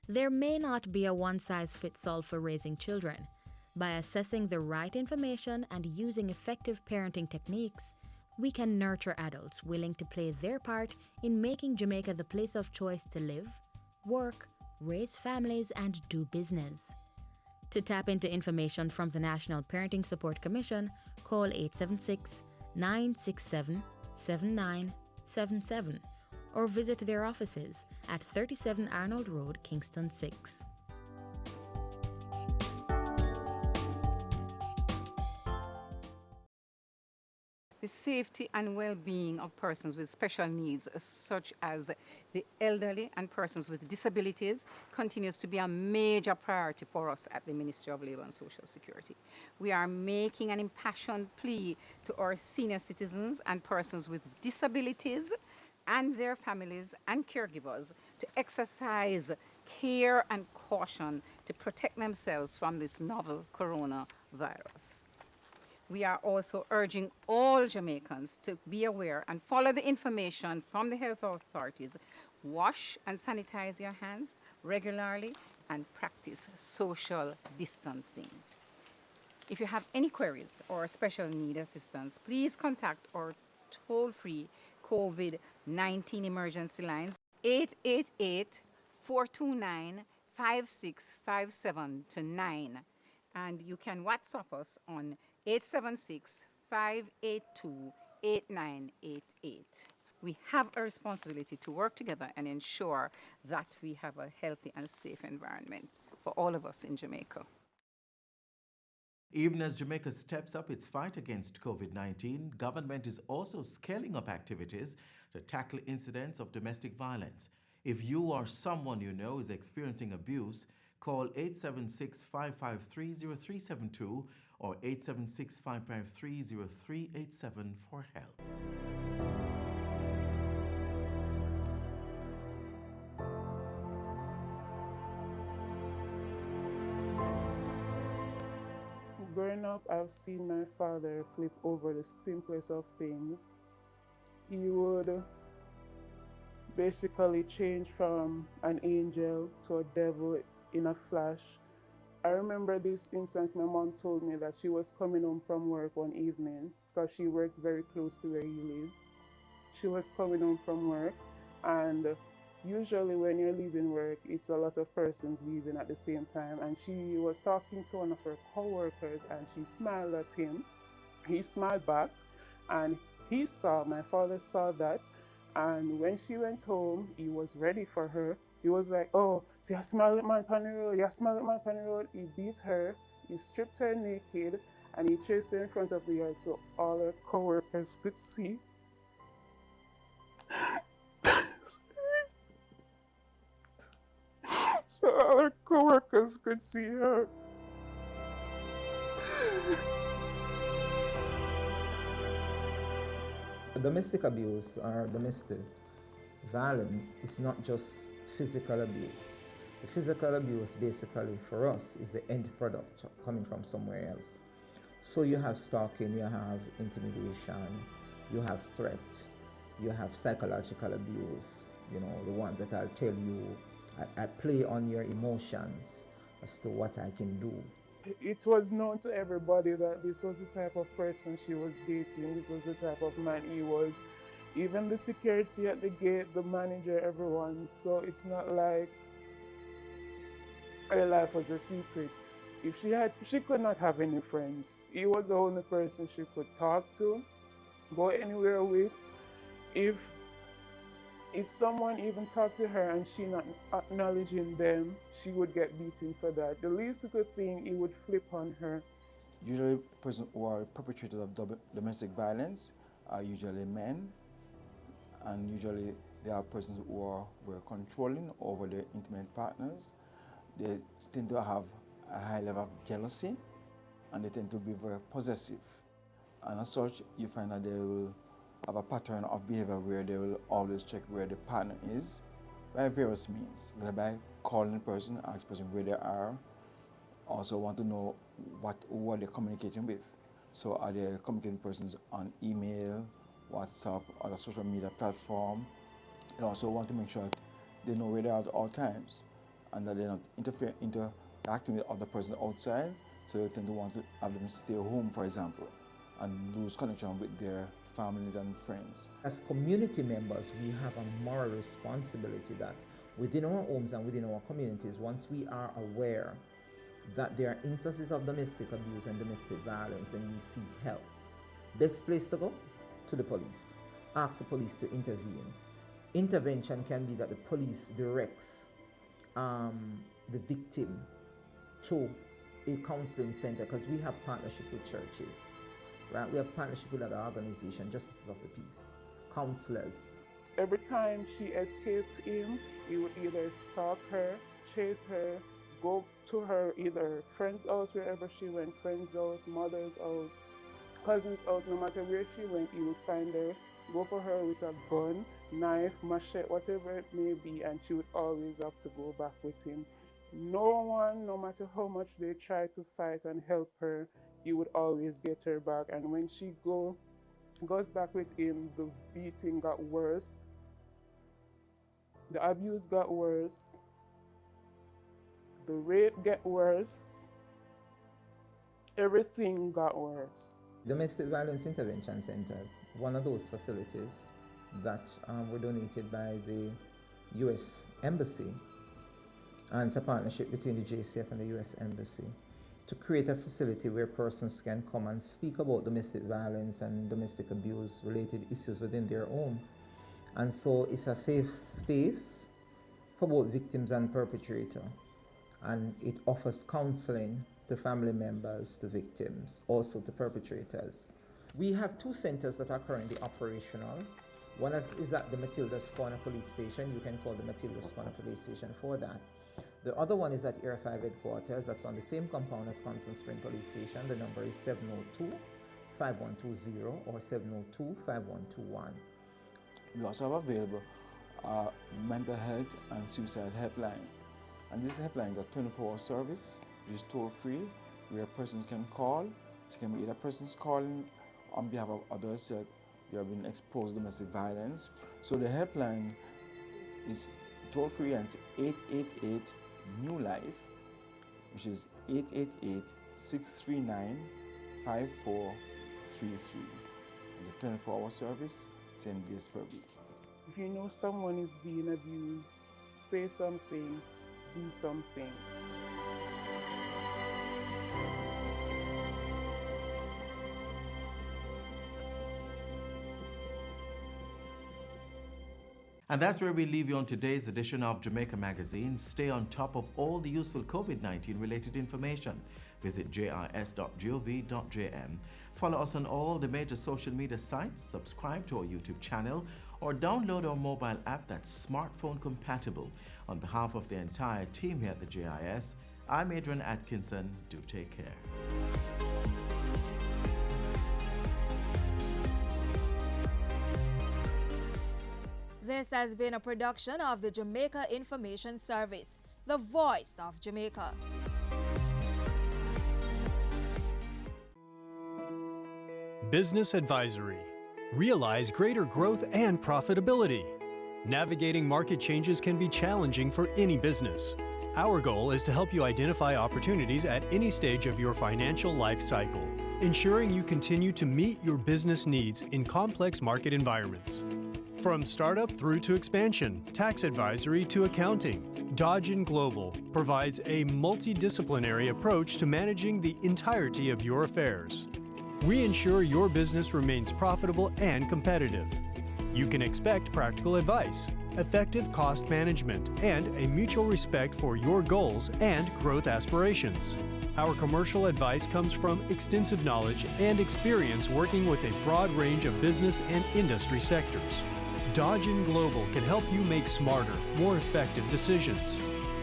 There may not be a one-size-fits-all for raising children. By assessing the right information and using effective parenting techniques, we can nurture adults willing to play their part in making Jamaica the place of choice to live, work, raise families, and do business. To tap into information from the National Parenting Support Commission, call 876-967-7977 or visit their offices at 37 Arnold Road, Kingston 6. The safety and well-being of persons with special needs, such as the elderly and persons with disabilities, continues to be a major priority for us at the Ministry of Labour and Social Security. We are making an impassioned plea to our senior citizens and persons with disabilities and their families and caregivers to exercise care and caution to protect themselves from this novel coronavirus. We are also urging all Jamaicans to be aware and follow the information from the health authorities. Wash and sanitize your hands regularly and practice social distancing. If you have any queries or special need assistance, please contact our toll-free COVID-19 emergency lines 888-429-5657 to 9. And you can WhatsApp us on 876-582-8988. We have a responsibility to work together and ensure that we have a healthy and safe environment for all of us in Jamaica. Even as Jamaica steps up its fight against COVID-19, government is also scaling up activities to tackle incidents of domestic violence. If you or someone you know is experiencing abuse, call 876-553-0372 or 876-553-0387 for help. Growing up, I've seen my father flip over the simplest of things. He would basically change from an angel to a devil in a flash. I remember this instance. My mom told me that she was coming home from work one evening because she worked very close to where he lived. She was coming home from work, and usually when you're leaving work, it's a lot of persons leaving at the same time, and she was talking to one of her co-workers and she smiled at him. He smiled back, and my father saw that, and when she went home, he was ready for her. He was like, "Oh, see, I smile at my pan the road, you smile at my pan the road." He beat her, he stripped her naked, and he chased her in front of the yard so all her co-workers could see. So all her co-workers could see her. Domestic abuse or domestic violence is not just physical abuse. The physical abuse basically for us is the end product coming from somewhere else. So you have stalking, you have intimidation, you have threat, you have psychological abuse, the ones that I'll tell you, I play on your emotions as to what I can do. It was known to everybody that this was the type of person she was dating, this was the type of man he was. Even the security at the gate, the manager, everyone. So it's not like her life was a secret. She could not have any friends. He was the only person she could talk to, go anywhere with. If someone even talked to her and she not acknowledging them, she would get beaten for that. The least good thing, he would flip on her. Usually, persons who are perpetrators of domestic violence are usually men, and usually they are persons who were controlling over their intimate partners. They tend to have a high level of jealousy, and they tend to be very possessive. And as such, you find that they will have a pattern of behavior where they will always check where the partner is by various means, whether by calling the person, ask the person where they are, also want to know who are they communicating with. So are they communicating persons on email, WhatsApp, other social media platform? They also want to make sure that they know where they are at all times and that they're not interacting with other persons outside, so they tend to want to have them stay home, for example, and lose connection with their families and friends. As community members, we have a moral responsibility that within our homes and within our communities, once we are aware that there are instances of domestic abuse and domestic violence and we seek help, best place to go? To the police. Ask the police to intervene. Intervention can be that the police directs the victim to a counseling center, because we have partnership with churches, right? We have partnership with other organizations, Justices of the Peace, counselors. Every time she escaped him, he would either stalk her, chase her, go to her either friend's house, wherever she went, friend's house, mother's house, cousin's house, no matter where she went, he would find her, go for her with a gun, knife, machete, whatever it may be, and she would always have to go back with him. No one, no matter how much they try to fight and help her, he would always get her back. And when she goes back with him, the beating got worse, the abuse got worse, the rape got worse, everything got worse. Domestic Violence Intervention Centers, one of those facilities that were donated by the U.S. Embassy, and it's a partnership between the JCF and the U.S. Embassy, to create a facility where persons can come and speak about domestic violence and domestic abuse related issues within their home. And so it's a safe space for both victims and perpetrator. And it offers counseling to family members, to victims, also to perpetrators. We have two centers that are currently operational. One is at the Matilda's Corner Police Station. You can call the Matilda's Corner Police Station for that. The other one is at Air 5 headquarters. That's on the same compound as Constant Spring Police Station. The number is 702-5120 or 702-5121. We also have available mental health and suicide helpline. And this helpline is a 24-hour service, which is toll-free, where persons can call. So it can be either persons calling on behalf of others that they have been exposed to domestic violence. So the helpline is toll-free, and it's 888 New Life, which is 888-639-5433. The 24-hour service, 7 days per week. If you know someone is being abused, say something, do something. And that's where we leave you on today's edition of Jamaica Magazine. Stay on top of all the useful COVID-19 related information. Visit jis.gov.jm. Follow us on all the major social media sites, subscribe to our YouTube channel, or download our mobile app that's smartphone compatible. On behalf of the entire team here at the JIS, I'm Adrian Atkinson. Do take care. This has been a production of the Jamaica Information Service, the voice of Jamaica. Business Advisory. Realize greater growth and profitability. Navigating market changes can be challenging for any business. Our goal is to help you identify opportunities at any stage of your financial life cycle, ensuring you continue to meet your business needs in complex market environments. From startup through to expansion, tax advisory to accounting, Dodge & Global provides a multidisciplinary approach to managing the entirety of your affairs. We ensure your business remains profitable and competitive. You can expect practical advice, effective cost management, and a mutual respect for your goals and growth aspirations. Our commercial advice comes from extensive knowledge and experience working with a broad range of business and industry sectors. Dodge & Global can help you make smarter, more effective decisions.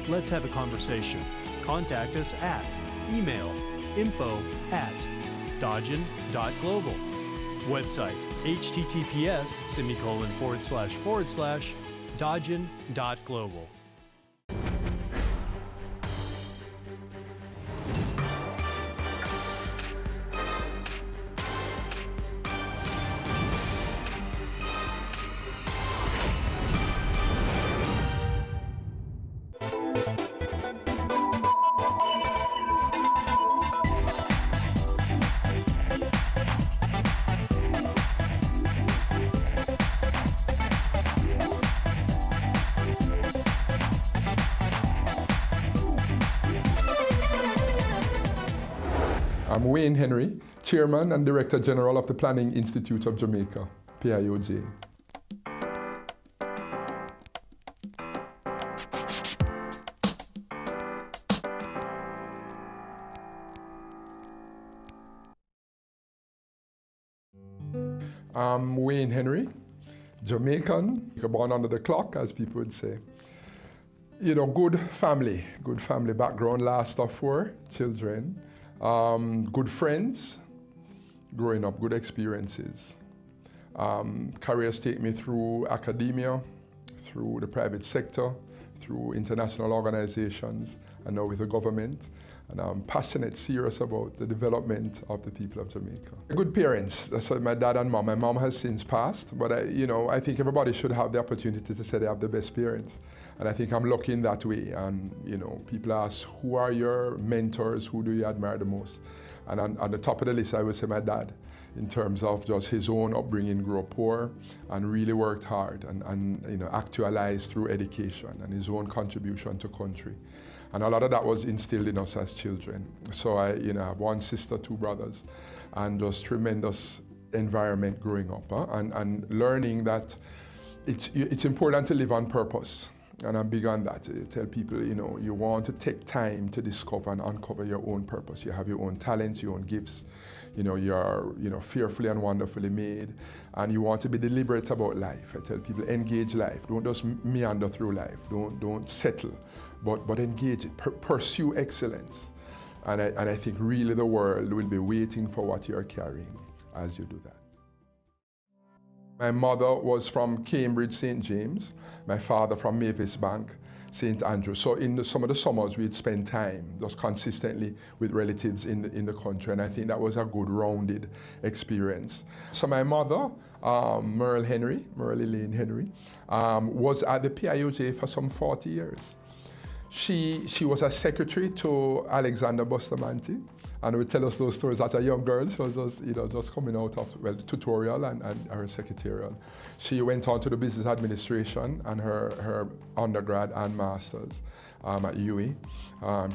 Let's have a conversation. Contact us at email info@dodgen.global. Website https://dodgen.global. I'm Wayne Henry, Chairman and Director General of the Planning Institute of Jamaica, PIOJ. I'm Wayne Henry, Jamaican, born under the clock, as people would say. You know, good family background, last of 4 children, good friends, growing up, good experiences. Careers take me through academia, through the private sector, through international organizations, and now with the government. And I'm passionate, serious about the development of the people of Jamaica. Good parents, that's my dad and mom. My mom has since passed, but I think everybody should have the opportunity to say they have the best parents. And I think I'm lucky in that way. And people ask, who are your mentors? Who do you admire the most? And on the top of the list, I would say my dad, in terms of just his own upbringing, grew up poor and really worked hard and actualized through education and his own contribution to country. And a lot of that was instilled in us as children. So I have 1 sister, 2 brothers, and just tremendous environment growing up, and learning that it's important to live on purpose. And I'm big on that. I tell people, you want to take time to discover and uncover your own purpose. You have your own talents, your own gifts. You're fearfully and wonderfully made, and you want to be deliberate about life. I tell people, engage life. Don't just meander through life. Don't settle, but engage it. Pursue excellence. And I think really the world will be waiting for what you're carrying as you do that. My mother was from Cambridge, St. James. My father from Mavis Bank, St. Andrew. So in some of the summers, we'd spend time just consistently with relatives in the country. And I think that was a good rounded experience. So my mother, Merle Elaine Henry, was at the PIOJ for some 40 years. She was a secretary to Alexander Bustamante, and would tell us those stories as a young girl. She was just coming out of tutorial and her secretarial. She went on to the business administration and her undergrad and masters at UWI.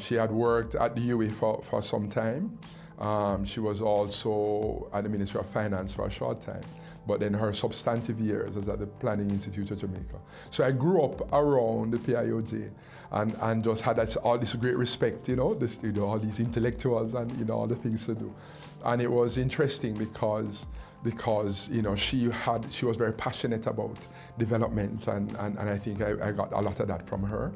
She had worked at the UWI for some time. She was also at the Ministry of Finance for a short time, but then her substantive years was at the Planning Institute of Jamaica. So I grew up around the PIOJ and just had all this great respect, all these intellectuals and all the things to do. And it was interesting because she was very passionate about development, and I think I got a lot of that from her.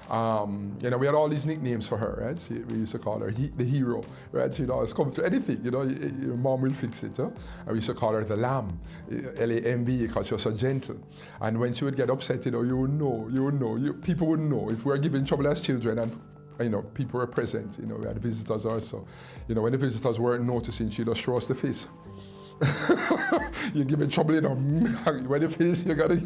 We had all these nicknames for her, right? We used to call her the hero, right? She'd always come through anything, your mom will fix it. And we used to call her the lamb, L-A-M-B, because she was so gentle. And when she would get upset, people would know. If we were giving trouble as children and people were present, we had visitors also. When the visitors weren't noticing, she'd just throw us the face. You give me trouble, when you finish, you gotta.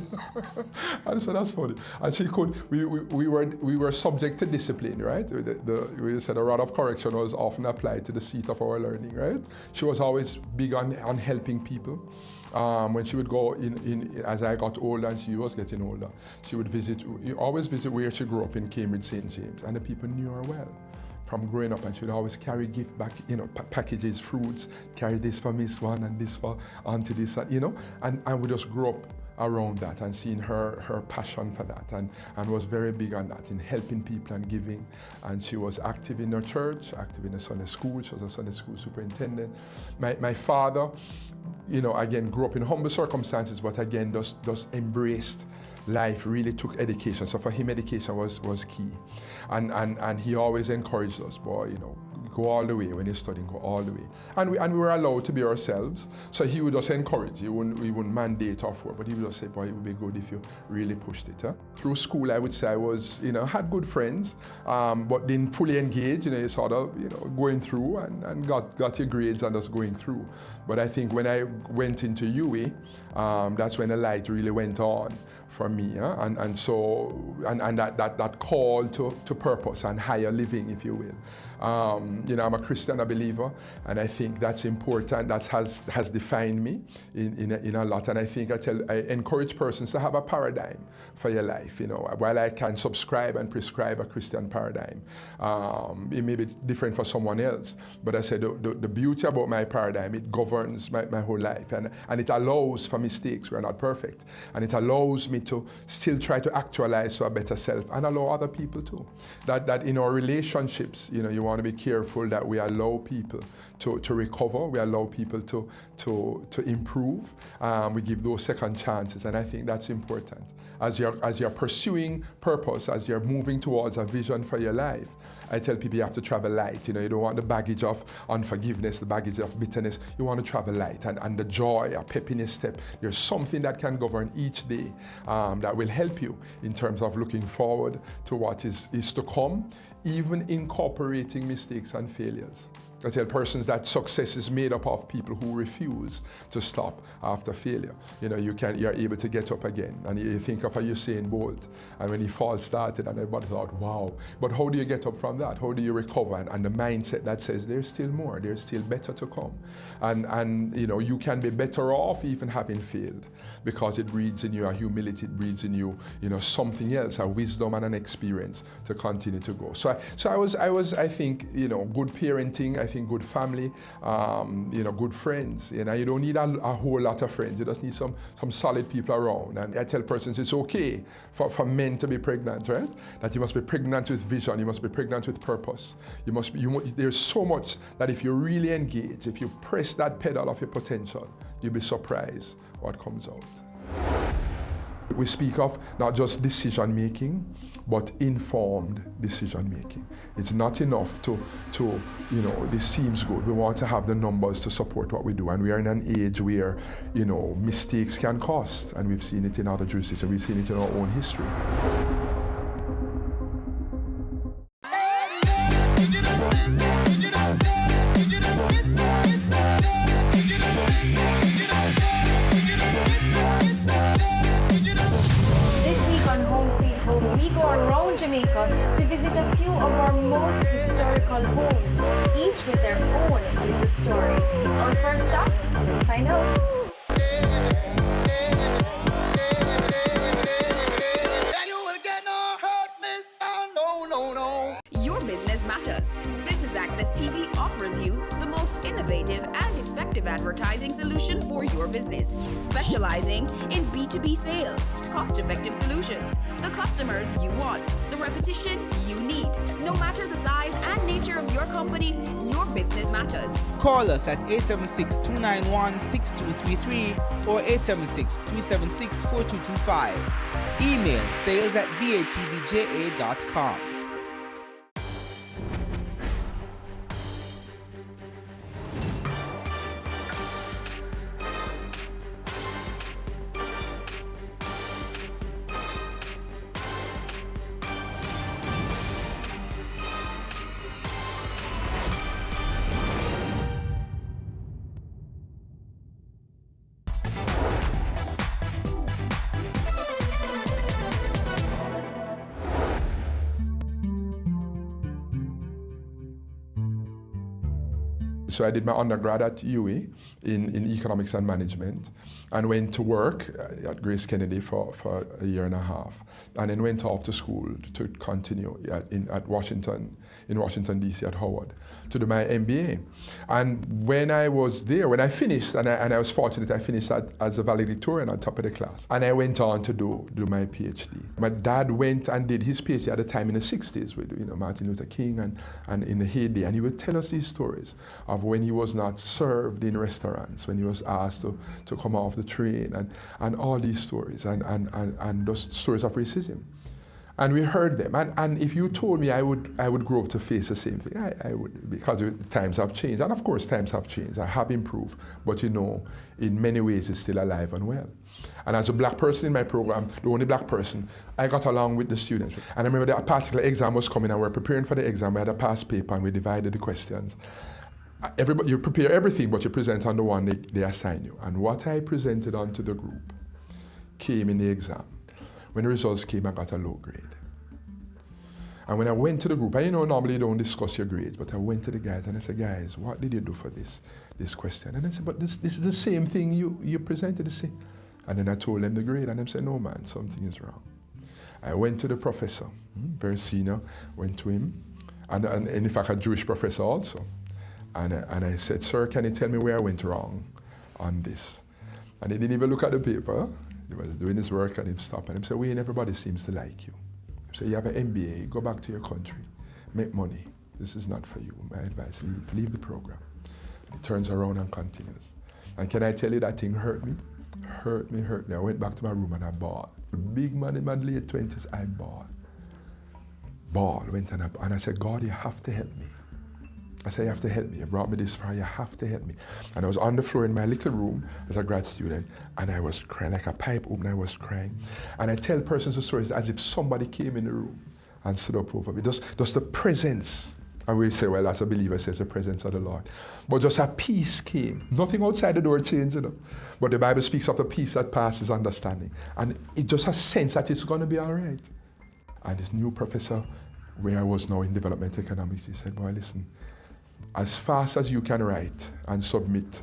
And so that's funny. And she could. We were subject to discipline, right? We said a rod of correction was often applied to the seat of our learning, right? She was always big on helping people. When she would go as I got older and she was getting older, she would always visit where she grew up in Cambridge, St. James, and the people knew her well from growing up, and she would always carry gift back, packages, fruits, carry this for Miss One and this for Auntie this, and we just grew up around that and seeing her passion for that, and was very big on that, in helping people and giving. And she was active in her church, active in the Sunday school. She was a Sunday school superintendent. My father, again, grew up in humble circumstances, but again, just embraced life, really took education. So for him, education was key. And he always encouraged us, boy, go all the way when you're studying, go all the way. And we were allowed to be ourselves. So he would just encourage. He wouldn't mandate or force, but he would just say, boy, it would be good if you really pushed it. Through school, I would say I was, had good friends, but didn't fully engage, sort of, going through and got your grades and just going through. But I think when I went into UWI, that's when the light really went on for me, and so that call to purpose and higher living, if you will. I'm a Christian, a believer, and I think that's important. That has defined me in a lot. And I think I encourage persons to have a paradigm for your life. While I can subscribe and prescribe a Christian paradigm, it may be different for someone else. But I said the beauty about my paradigm, it governs my whole life, and it allows for mistakes. We're not perfect, and it allows me to still try to actualize to a better self and allow other people too. That in our relationships, you want to be careful that we allow people to recover, we allow people to improve, we give those second chances, and I think that's important. As you're pursuing purpose, as you're moving towards a vision for your life, I tell people you have to travel light. You don't want the baggage of unforgiveness, the baggage of bitterness. You want to travel light, and the joy, a pep in your step. There's something that can govern each day that will help you in terms of looking forward to what is to come, even incorporating mistakes and failures. I tell persons that success is made up of people who refuse to stop after failure. You're able to get up again. And you think of a Usain Bolt, and when he fall started, and everybody thought, wow. But how do you get up from that? How do you recover? And the mindset that says there's still more, there's still better to come. And you can be better off even having failed, because it breeds in you a humility, it breeds in you, something else, a wisdom and an experience to continue to go. So I think, good parenting, I think good family, good friends. You don't need a whole lot of friends. You just need some solid people around. And I tell persons it's okay for men to be pregnant, right? That you must be pregnant with vision. You must be pregnant with purpose. There's so much that if you really engage, if you press that pedal of your potential, you'll be surprised what comes out. We speak of not just decision making, but informed decision making. It's not enough to this seems good. We want to have the numbers to support what we do. And we are in an age where, mistakes can cost. And we've seen it in other jurisdictions. We've seen it in our own history. We go around Jamaica to visit a few of our most historical homes, each with their own little story. Our first stop, let's find out. Your business matters. Business Access TV offers you the most innovative and effective advertising solution for your business, specializing in B2B sales, cost-effective solutions, the customers you want, the repetition you need. No matter the size and nature of your company, your business matters. Call us at 876-291-6233 or 876-376-4225. Email sales@batvja.com. So I did my undergrad at UWI in economics and management, and went to work at Grace Kennedy for a year and a half, and then went off to school to continue in Washington DC at Howard to do my MBA. And when I was there, when I finished, and I was fortunate, I finished as a valedictorian on top of the class, and I went on to do my PhD. My dad went and did his PhD at the time in the 60s with Martin Luther King and in the heyday, and he would tell us these stories of when he was not served in restaurants, when he was asked to come off the train, and all these stories, and those stories of racism. And we heard them, and if you told me I would grow up to face the same thing, I would, because times have changed, and of course times have changed. I have improved, but in many ways it's still alive and well. And as a black person in my program, the only black person, I got along with the students. And I remember that a particular exam was coming, and we were preparing for the exam. We had a past paper, and we divided the questions. Everybody, you prepare everything, but you present on the one they assign you. And what I presented onto the group came in the exam. When the results came, I got a low grade. And when I went to the group, normally you don't discuss your grades, but I went to the guys and I said, guys, what did you do for this question? And they said, but this is the same thing you presented the same. And then I told them the grade, and they said, no man, something is wrong. I went to the professor, very senior, went to him, and in fact a Jewish professor also. And I said, sir, can you tell me where I went wrong on this? And he didn't even look at the paper. He was doing his work and he stopped and he said, Wayne, everybody seems to like you. He said, you have an MBA, go back to your country, make money. This is not for you. My advice, leave the program. And he turns around and continues. And can I tell you, that thing hurt me? Hurt me. I went back to my room and I bawled. A big man in my late 20s, I bawled. Went and I said, God, you have to help me. I said, you have to help me. You brought me this far, you have to help me. And I was on the floor in my little room as a grad student, and I was crying, like a pipe open, I was crying. And I tell persons the stories as if somebody came in the room and stood up over me. Just the presence. And we say, well, as a believer, says the presence of the Lord. But just a peace came. Nothing outside the door changed, But the Bible speaks of a peace that passes understanding. And it just has sense that it's going to be all right. And this new professor, where I was now in development economics, he said, boy, listen, as fast as you can write and submit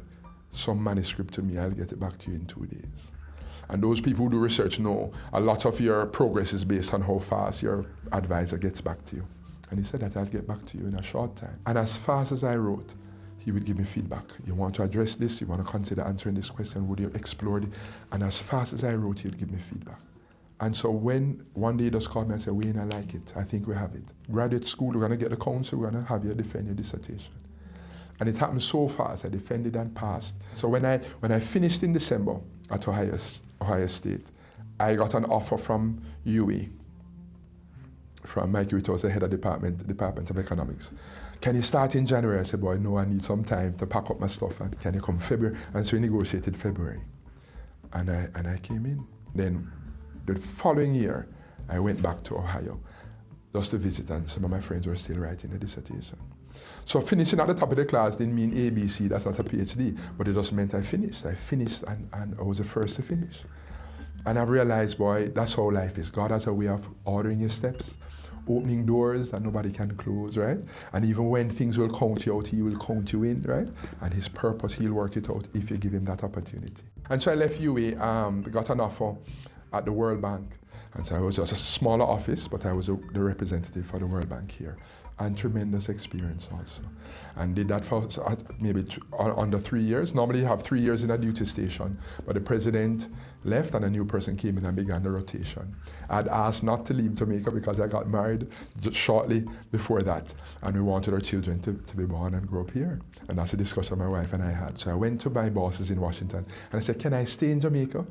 some manuscript to me, I'll get it back to you in 2 days. And those people who do research know a lot of your progress is based on how fast your advisor gets back to you. And he said that I'll get back to you in a short time. And as fast as I wrote, he would give me feedback. You want to address this? You want to consider answering this question? Would you explore it? And as fast as I wrote, he would give me feedback. And so when one day he just called me and said, Wayne, I like it. I think we have it. Graduate school, we're going to get the counsel, we're going to have you defend your dissertation. And it happened so fast, I defended and passed. So when I finished in December at Ohio State, I got an offer from UE, from Mike Hewitt, was the head of Department of Economics. Can you start in January? I said, boy, no, I need some time to pack up my stuff. And can you come February? And so we negotiated February. And I came in. Then the following year, I went back to Ohio just to visit, and some of my friends were still writing a dissertation. So finishing at the top of the class didn't mean ABC, that's not a PhD, but it just meant I finished. I finished and I was the first to finish. And I've realized, boy, that's how life is. God has a way of ordering your steps, opening doors that nobody can close, right? And even when things will count you out, he will count you in, right? And his purpose, he'll work it out if you give him that opportunity. And so I left UA, got an offer at the World Bank. And so I was just a smaller office, but I was the representative for the World Bank here. And tremendous experience also. And did that for maybe under 3 years. Normally you have 3 years in a duty station, but the president left and a new person came in and began the rotation. I'd asked not to leave Jamaica because I got married just shortly before that, and we wanted our children to be born and grow up here. And that's a discussion my wife and I had. So I went to my bosses in Washington and I said, can I stay in Jamaica?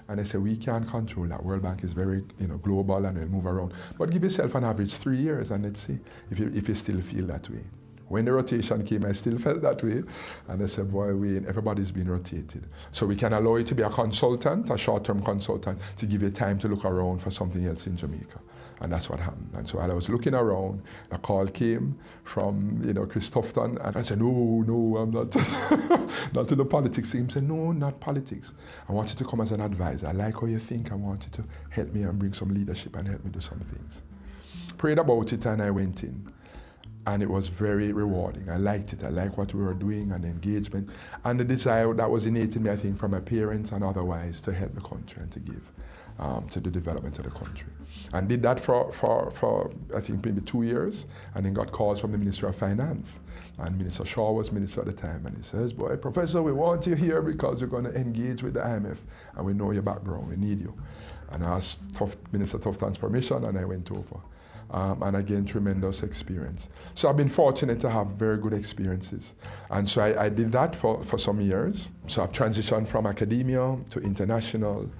And they said, we can't control that. World Bank is very global and it'll move around. But give yourself an average 3 years and let's see if you still feel that way. When the rotation came, I still felt that way. And I said, boy, everybody's been rotated. So we can allow you to be a consultant, a short-term consultant, to give you time to look around for something else in Jamaica. And that's what happened. And so while I was looking around, a call came from Chris Tufton, and I said, no, I'm not, not in the politics. He said, no, not politics. I want you to come as an advisor. I like how you think. I want you to help me and bring some leadership and help me do some things. Prayed about it and I went in. And it was very rewarding. I liked it. I liked what we were doing and the engagement and the desire that was innate in me, I think, from my parents and otherwise to help the country and to give to the development of the country. And did that for I think maybe 2 years, and then got calls from the Ministry of Finance. And Minister Shaw was minister at the time, and he says, boy, Professor, we want you here because you're going to engage with the IMF, and we know your background, we need you. And I asked Minister Tufton's permission, and I went over. And again, tremendous experience. So I've been fortunate to have very good experiences. And so I did that for some years. So I've transitioned from academia to international,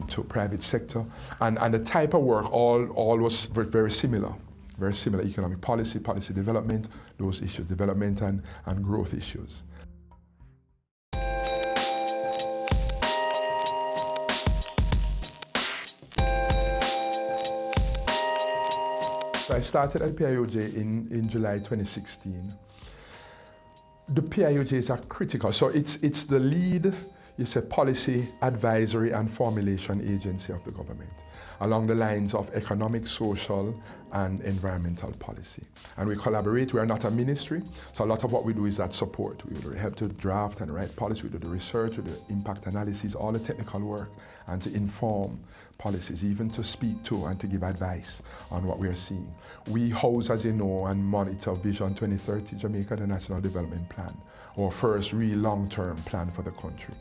to private sector. And the type of work all was very similar. Very similar: economic policy, policy development, those issues, development and growth issues. So I started at PIOJ in July 2016. The PIOJs are critical. So it's the lead you say, policy, advisory and formulation agency of the government, along the lines of economic, social, and environmental policy. And we collaborate. We are not a ministry, so a lot of what we do is that support. We help to draft and write policy, we do the research, we do the impact analysis, all the technical work, and to inform policies, even to speak to and to give advice on what we are seeing. We house, as you know, and monitor Vision 2030 Jamaica, the National Development Plan, our first real long-term plan for the country.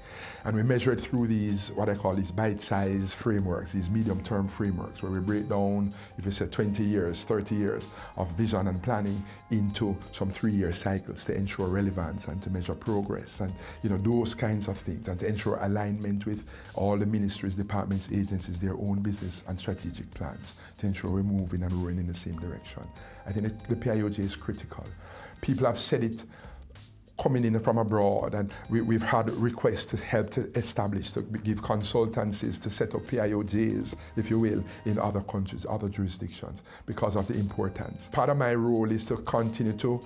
And we measure it through these, what I call these bite-sized frameworks, these medium-term frameworks, where we break down, if you say 20 years, 30 years of vision and planning into some 3-year cycles to ensure relevance and to measure progress and, you know, those kinds of things, and to ensure alignment with all the ministries, departments, agencies, their own business and strategic plans to ensure we're moving and rowing in the same direction. I think the PIOJ is critical. People have said it coming in from abroad, and we've had requests to help to establish, to give consultancies, to set up PIOJs, if you will, in other countries, other jurisdictions, because of the importance. Part of my role is to continue to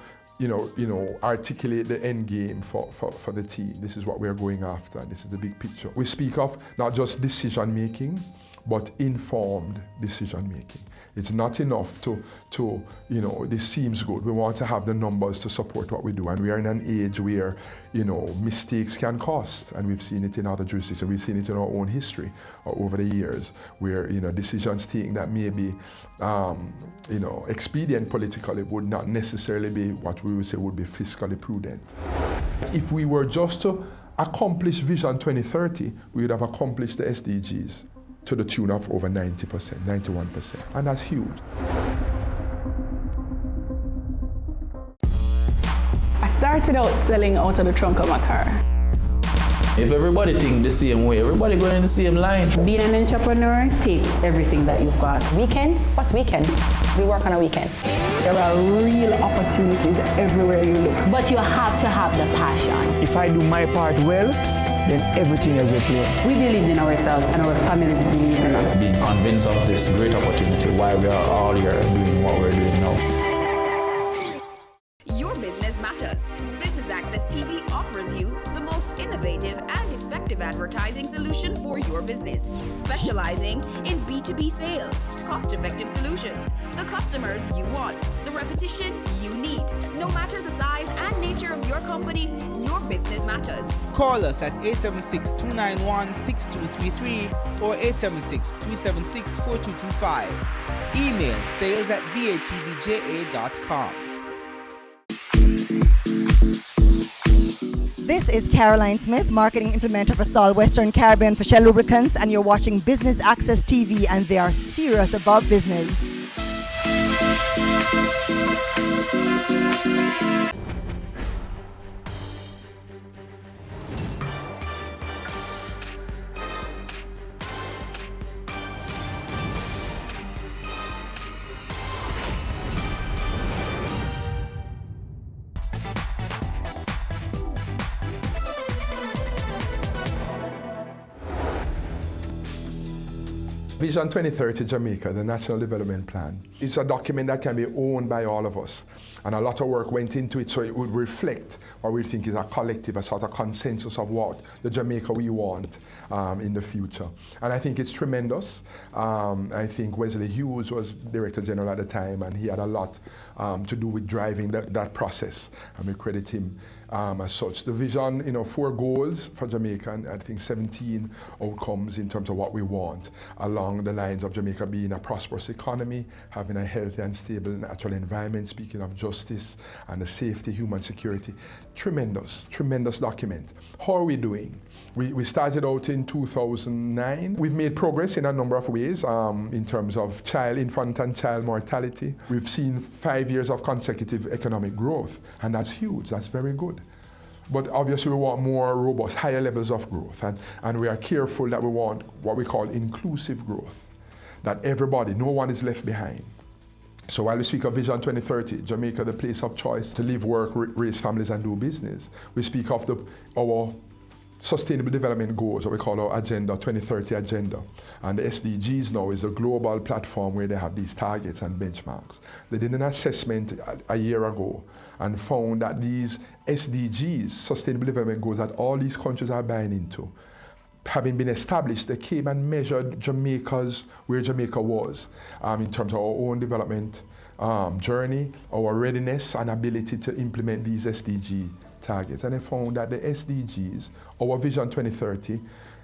articulate the end game for the team. This is what we're going after, and this is the big picture. We speak of not just decision making, but informed decision making. It's not enough to this seems good. We want to have the numbers to support what we do. And we are in an age where, mistakes can cost. And we've seen it in other jurisdictions. We've seen it in our own history over the years, where, decisions taken that may be, expedient politically would not necessarily be what we would say would be fiscally prudent. If we were just to accomplish Vision 2030, we would have accomplished the SDGs to the tune of over 90%, 91%, and that's huge. I started out selling out of the trunk of my car. If everybody think the same way, everybody going in the same line. Being an entrepreneur takes everything that you've got. Weekends? What's weekends? We work on a weekend. There are real opportunities everywhere you look. But you have to have the passion. If I do my part well, then everything is okay. We believed in ourselves and our families believed in us. Being convinced of this great opportunity, why we are all here doing what we're doing now. Your business matters. Business Access TV offers you the most innovative and effective advertising solution for your business, specializing in B2B sales, cost-effective solutions, the customers you want, the repetition you need. No matter the size and nature of your company, your business matters. Call us at 876-291-6233 or 876-376-4225. Email sales@batvja.com. This is Caroline Smith, marketing implementer for Sol Western Caribbean for Shell Lubricants, and you're watching Business Access TV, and they are serious about business. Vision 2030 Jamaica, the National Development Plan, it's a document that can be owned by all of us. And a lot of work went into it so it would reflect what we think is a collective, a sort of consensus of what the Jamaica we want in the future. And I think it's tremendous. I think Wesley Hughes was Director General at the time, and he had a lot to do with driving that process, and we credit him as such. The vision, 4 goals for Jamaica, and I think 17 outcomes in terms of what we want, along the lines of Jamaica being a prosperous economy, having a healthy and stable natural environment, speaking of justice and the safety, human security. Tremendous, tremendous document. How are we doing? We started out in 2009. We've made progress in a number of ways in terms of infant and child mortality. We've seen 5 years of consecutive economic growth, and that's huge, that's very good. But obviously we want more robust, higher levels of growth, and we are careful that we want what we call inclusive growth, that everybody, no one is left behind. So while we speak of Vision 2030, Jamaica, the place of choice to live, work, raise families and do business, we speak of our Sustainable Development Goals, what we call our Agenda 2030 Agenda. And the SDGs now is a global platform where they have these targets and benchmarks. They did an assessment a year ago and found that these SDGs, Sustainable Development Goals, that all these countries are buying into, having been established, they came and measured where Jamaica was in terms of our own development journey, our readiness and ability to implement these SDG targets. And they found that the SDGs, our Vision 2030,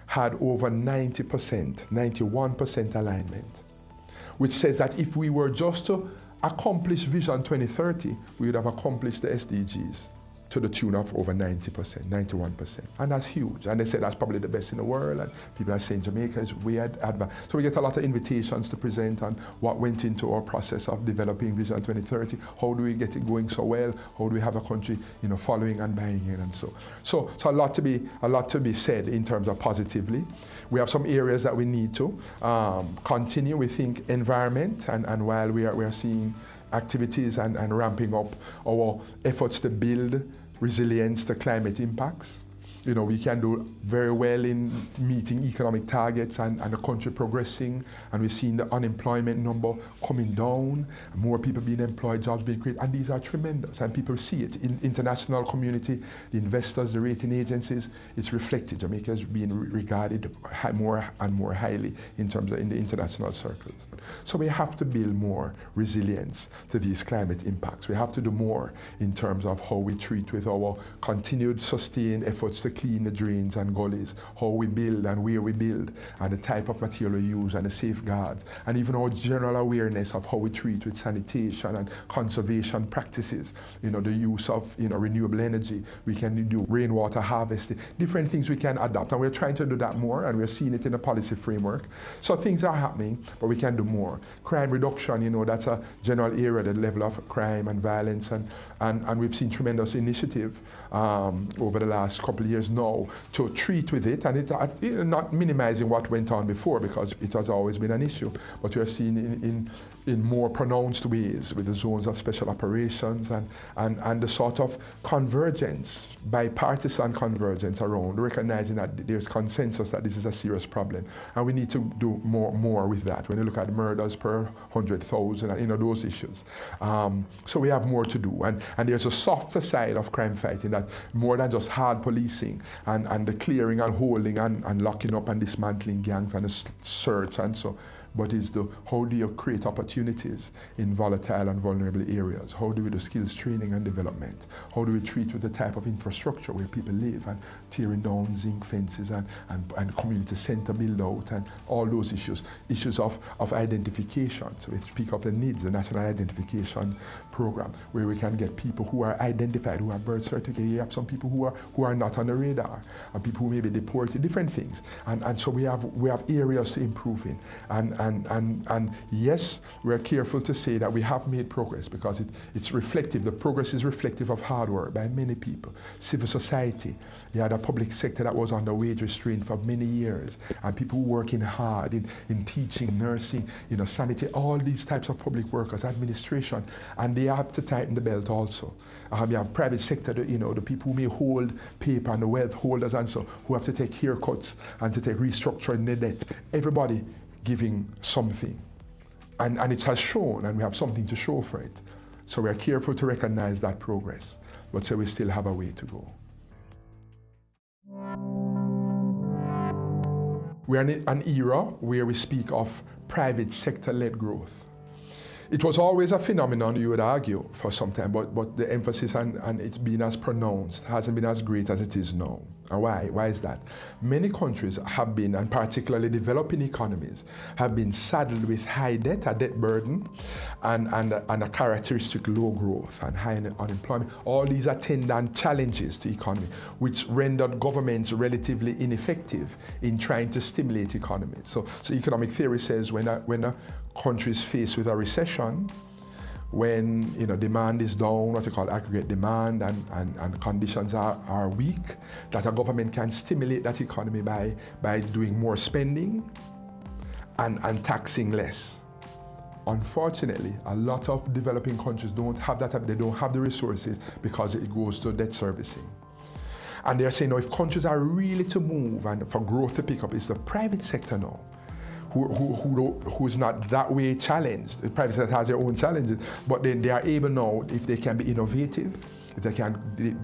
had over 90%, 91% alignment, which says that if we were just to accomplish Vision 2030, we would have accomplished the SDGs to the tune of over 90%, 91%. And that's huge. And they said that's probably the best in the world. And people are saying Jamaica is way advanced. So we get a lot of invitations to present on what went into our process of developing Vision 2030. How do we get it going so well? How do we have a country, following and buying in and so. So a lot to be said in terms of positively. We have some areas that we need to continue. We think environment, and while we are seeing activities and ramping up our efforts to build resilience to climate impacts. We can do very well in meeting economic targets and the country progressing, and we're seeing the unemployment number coming down, more people being employed, jobs being created, and these are tremendous, and people see it. In international community, the investors, the rating agencies, it's reflected. Jamaica is being regarded more and more highly in terms of in the international circles. So we have to build more resilience to these climate impacts. We have to do more in terms of how we treat with our continued sustained efforts to clean the drains and gullies, how we build and where we build, and the type of material we use and the safeguards, and even our general awareness of how we treat with sanitation and conservation practices, the use of renewable energy. We can do rainwater harvesting, different things we can adapt, and we're trying to do that more, and we're seeing it in the policy framework. So things are happening, but we can do more. Crime reduction, that's a general area, the level of crime and violence, and we've seen tremendous initiative over the last couple of years now to treat with it, and it not minimizing what went on before, because it has always been an issue, but we are seeing in more pronounced ways with the zones of special operations and the sort of convergence, bipartisan convergence around recognizing that there's consensus that this is a serious problem, and we need to do more with that. When you look at murders per 100,000, those issues. So we have more to do, and there's a softer side of crime fighting, that more than just hard policing and the clearing and holding and locking up and dismantling gangs and the search and so. But is how do you create opportunities in volatile and vulnerable areas? How do we do skills training and development? How do we treat with the type of infrastructure where people live, and tearing down zinc fences and community center build out, and all those issues of identification. So we speak of the NIDS, the National Identification Program, where we can get people who are identified, who have birth certificates. You have some people who are not on the radar, and people who may be deported, different things. And so we have areas to improve in. And yes, we're careful to say that we have made progress, because it's reflective. The progress is reflective of hard work by many people. Civil society, you had a public sector that was under wage restraint for many years, and people working hard in teaching, nursing, sanitary, all these types of public workers, administration, and they have to tighten the belt also. You have private sector, the people who may hold paper, and the wealth holders and so, who have to take haircuts and to take restructuring their debt. Everybody giving something, and it has shown, and we have something to show for it. So we are careful to recognize that progress, but say we still have a way to go. We are in an era where we speak of private sector-led growth. It was always a phenomenon, you would argue, for some time, but the emphasis on it being as pronounced hasn't been as great as it is now. And why? Why is that? Many countries have been, and particularly developing economies, have been saddled with high debt, a debt burden, and a characteristic low growth and high unemployment. All these attendant challenges to economy, which rendered governments relatively ineffective in trying to stimulate economies. So economic theory says when a country is faced with a recession, when demand is down, what we call aggregate demand, and conditions are weak, that a government can stimulate that economy by doing more spending and taxing less. Unfortunately, a lot of developing countries don't have that. They don't have the resources because it goes to debt servicing. And they're saying, no, if countries are really to move and for growth to pick up, it's the private sector now who's not that way challenged. The private sector has their own challenges, but then they are able now, if they can be innovative, if they can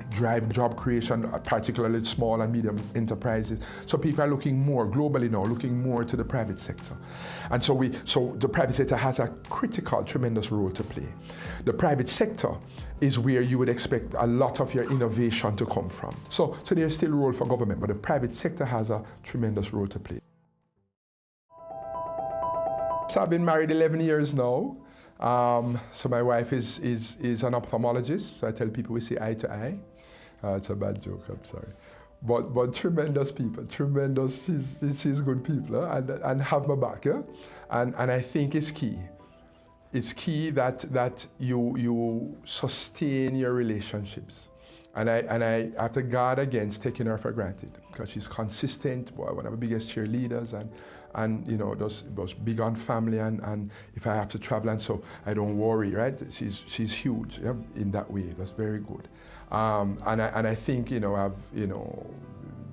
drive job creation, particularly small and medium enterprises. So people are looking more globally now, looking more to the private sector. And so the private sector has a critical, tremendous role to play. The private sector is where you would expect a lot of your innovation to come from. So there's still a role for government, but the private sector has a tremendous role to play. So I've been married 11 years now. So my wife is an ophthalmologist. So I tell people we see eye to eye. It's a bad joke, I'm sorry. But tremendous people, tremendous, she's good people, and have my back, yeah? And I think it's key. It's key that you sustain your relationships. And I have to guard against taking her for granted, because she's consistent, one of the biggest cheerleaders, and you know, those big on family, and if I have to travel, and so I don't worry, right? She's huge, yeah, in that way. That's very good. And I think, you know, I've, you know,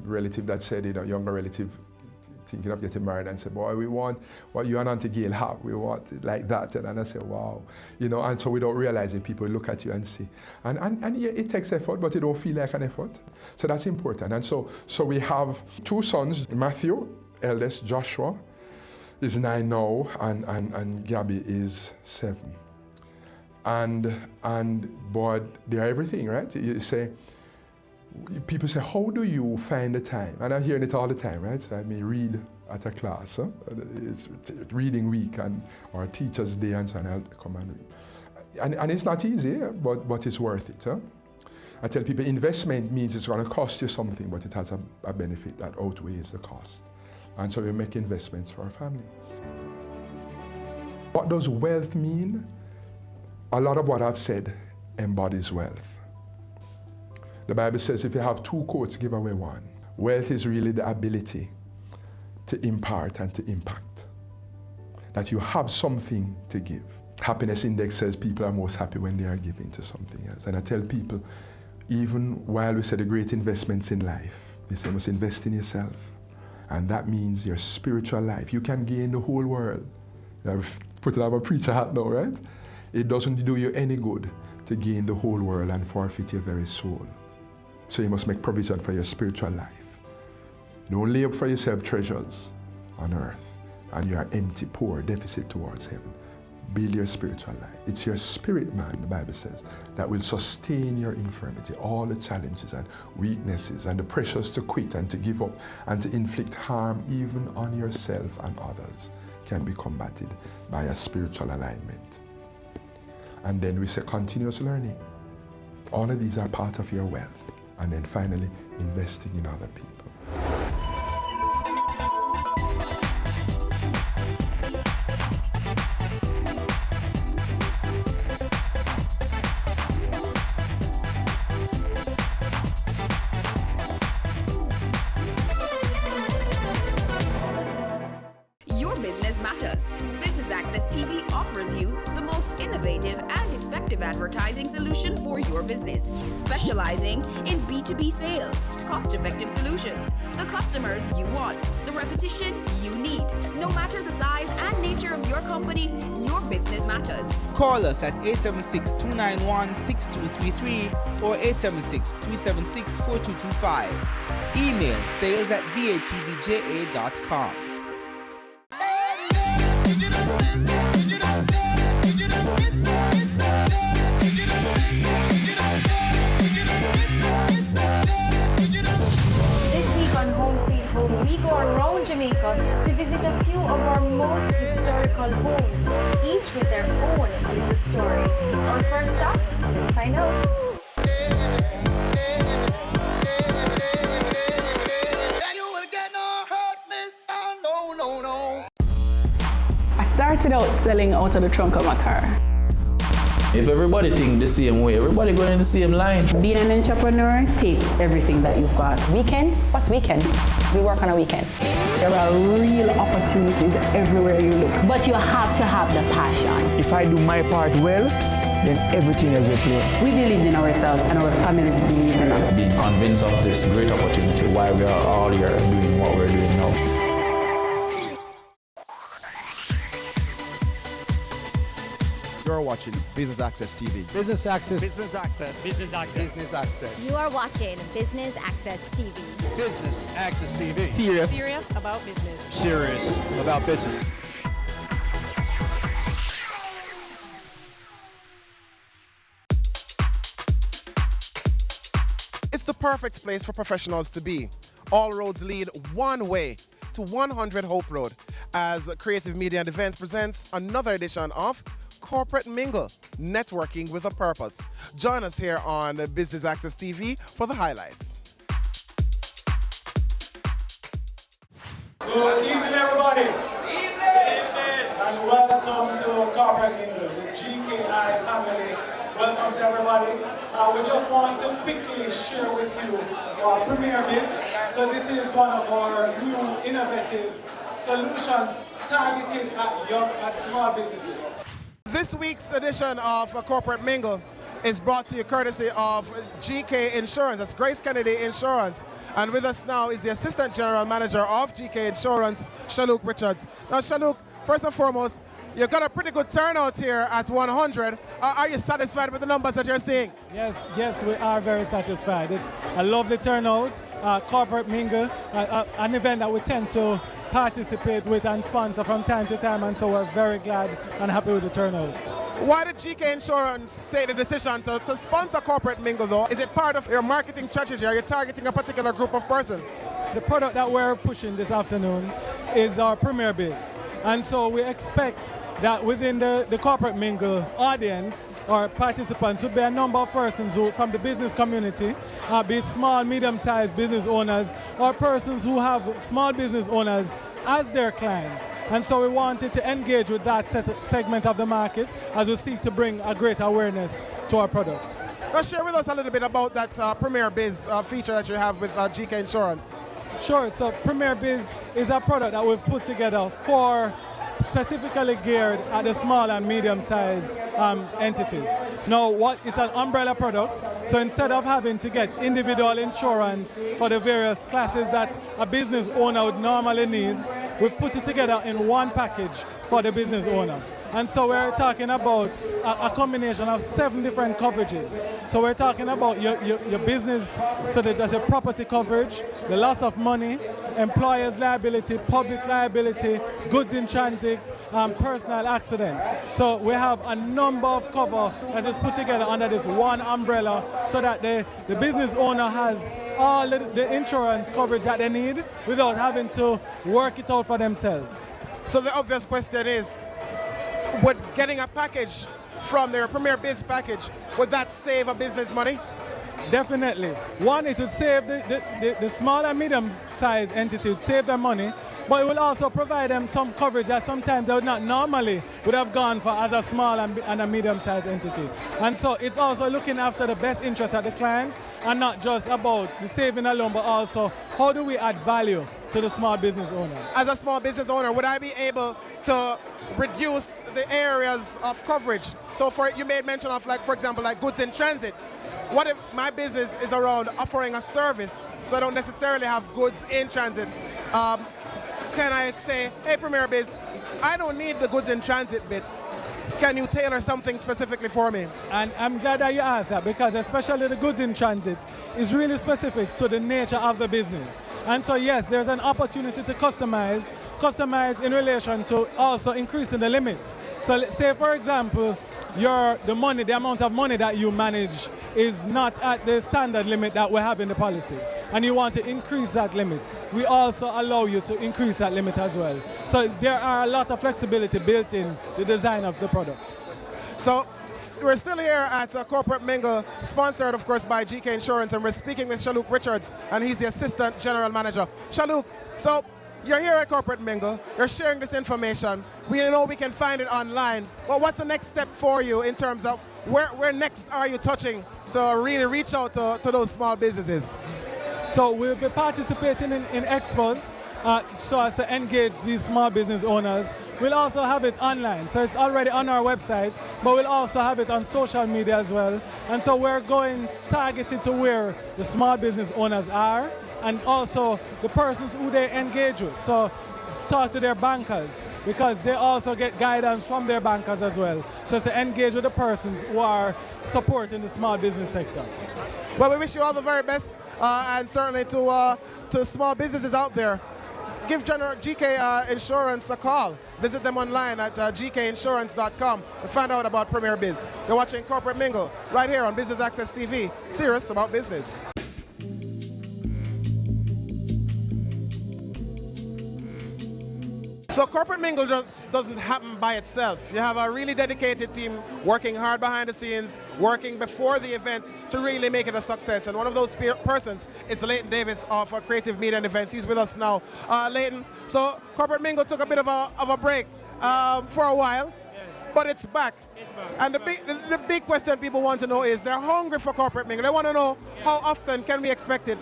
relative that said, you know, younger relative thinking of getting married and said, boy, we want what you and Auntie Gail have. We want it like that. And I said, wow. You know, and so without realizing, people look at you and see. And yeah, it takes effort, but it don't feel like an effort. So that's important. And so we have 2 sons, Matthew, eldest Joshua, is 9 now, and Gabby is 7. And boy, they're everything, right? You say, people say, how do you find the time? And I'm hearing it all the time, right? So I may read at a class, huh? It's reading week or Teacher's Day, and so on, I'll come and read. And it's not easy, but it's worth it. Huh? I tell people, investment means it's going to cost you something, but it has a benefit that outweighs the cost. And so we make investments for our family. What does wealth mean? A lot of what I've said embodies wealth. The Bible says if you have 2 coats, give away 1. Wealth is really the ability to impart and to impact. That you have something to give. Happiness index says people are most happy when they are giving to something else. And I tell people, even while we say the great investments in life, they say you must invest in yourself. And that means your spiritual life. You can gain the whole world. I've put on a preacher hat now, right? It doesn't do you any good to gain the whole world and forfeit your very soul. So you must make provision for your spiritual life. Don't lay up for yourself treasures on earth and you are empty, poor, deficit towards heaven. Build your spiritual life. It's your spirit, man, the Bible says, that will sustain your infirmity, all the challenges and weaknesses and the pressures to quit and to give up and to inflict harm even on yourself and others can be combated by a spiritual alignment. And then we say continuous learning. All of these are part of your wealth. And then finally, investing in other people. Your business matters. Business Access TV offers you the most innovative and effective advertising solution for your business, specializing in B2B sales, cost-effective solutions, the customers you want, the repetition you need. No matter the size and nature of your company, your business matters. Call us at 876-291-6233 or 876-376-4225. Email sales@batvja.com. This week on Home Sweet Home, we go around Jamaica to visit a few of our most historical homes, each with their own little story. Our first stop, let's find out. I started out selling out of the trunk of my car. If everybody think the same way, everybody going in the same line. Being an entrepreneur takes everything that you've got. Weekends? What's weekends? We work on a weekend. There are real opportunities everywhere you look. But you have to have the passion. If I do my part well, then everything else will play. We believed in ourselves and our families believed in us. Being convinced of this great opportunity, why we are all here doing what we're doing now. You're watching Business Access TV. Business Access. Business Access. Business Access. Business Access. You are watching Business Access TV. Business Access TV. Serious about business. Serious about business. It's the perfect place for professionals to be. All roads lead one way to 100 Hope Road as Creative Media and Events presents another edition of Corporate Mingle, networking with a purpose. Join us here on Business Access TV for the highlights. Good evening, everybody. And welcome to Corporate Mingle, the GKI family. Welcome to everybody. We just want to quickly share with you our Premier Biz. So this is one of our new innovative solutions targeted at small businesses. This week's edition of Corporate Mingle is brought to you courtesy of GK Insurance. That's Grace Kennedy Insurance. And with us now is the Assistant General Manager of GK Insurance, Shaluk Richards. Now, Shaluk, first and foremost, you've got a pretty good turnout here at 100. Are you satisfied with the numbers that you're seeing? Yes, we are very satisfied. It's a lovely turnout, Corporate Mingle, an event that we tend to participate with and sponsor from time to time, and so we're very glad and happy with the turnout. Why did GK Insurance take the decision to sponsor Corporate Mingle though? Is it part of your marketing strategy? Are you targeting a particular group of persons? The product that we're pushing this afternoon is our Premier Biz, and so we expect that within the Corporate Mingle audience or participants would be a number of persons who, from the business community, be small, medium-sized business owners or persons who have small business owners as their clients. And so we wanted to engage with that segment of the market as we seek to bring a greater awareness to our product. Now share with us a little bit about that Premier Biz feature that you have with GK Insurance. Sure, so Premier Biz is a product that we've put together for specifically geared at the small and medium-sized entities. Now, it's an umbrella product, so instead of having to get individual insurance for the various classes that a business owner would normally needs, we've put it together in one package for the business owner. And so we're talking about a combination of 7 different coverages. So we're talking about your business, so that there's a property coverage, the loss of money, employer's liability, public liability, goods in transit, personal accident. So we have a number of cover that is put together under this one umbrella so that the business owner has all the insurance coverage that they need without having to work it out for themselves. So the obvious question is, would getting a package from their Premier Biz package, would that save a business money? Definitely. One, it would save the small and medium-sized entity, would save them money, but it will also provide them some coverage that sometimes they would not normally would have gone for as a small and a medium-sized entity. And so it's also looking after the best interest of the client and not just about the saving alone, but also how do we add value to the small business owner. As a small business owner, would I be able to reduce the areas of coverage? So you made mention of, like, for example, like goods in transit. What if my business is around offering a service, so I don't necessarily have goods in transit? Can I say, hey, Premier Biz, I don't need the goods in transit bit. Can you tailor something specifically for me? And I'm glad that you asked that, because especially the goods in transit is really specific to the nature of the business. And so yes, there's an opportunity to customize in relation to also increasing the limits. So say, for example, the amount of money that you manage is not at the standard limit that we have in the policy, and you want to increase that limit. We also allow you to increase that limit as well. So there are a lot of flexibility built in the design of the product. So we're still here at Corporate Mingle, sponsored of course by GK Insurance, and we're speaking with Shaluk Richards, and he's the Assistant General Manager. Shaluk, so you're here at Corporate Mingle, you're sharing this information. We know we can find it online, but what's the next step for you in terms of where next are you touching to really reach out to those small businesses? So we'll be participating in expos so as to engage these small business owners. we'll also have it online. So it's already on our website, but we'll also have it on social media as well. And so we're going targeted to where the small business owners are and also the persons who they engage with. So talk to their bankers because they also get guidance from their bankers as well. So it's to engage with the persons who are supporting the small business sector. Well, we wish you all the very best and certainly to small businesses out there. Give GK Insurance a call. Visit them online at gkinsurance.com to find out about Premier Biz. You're watching Corporate Mingle right here on Business Access TV, serious about business. So Corporate Mingle just doesn't happen by itself. You have a really dedicated team working hard behind the scenes, working before the event to really make it a success. And one of those persons is Leighton Davis of Creative Media and Events. He's with us now. Leighton, so Corporate Mingle took a bit of a break for a while, but it's back. And the big question people want to know is they're hungry for Corporate Mingle. They want to know how often can we expect it?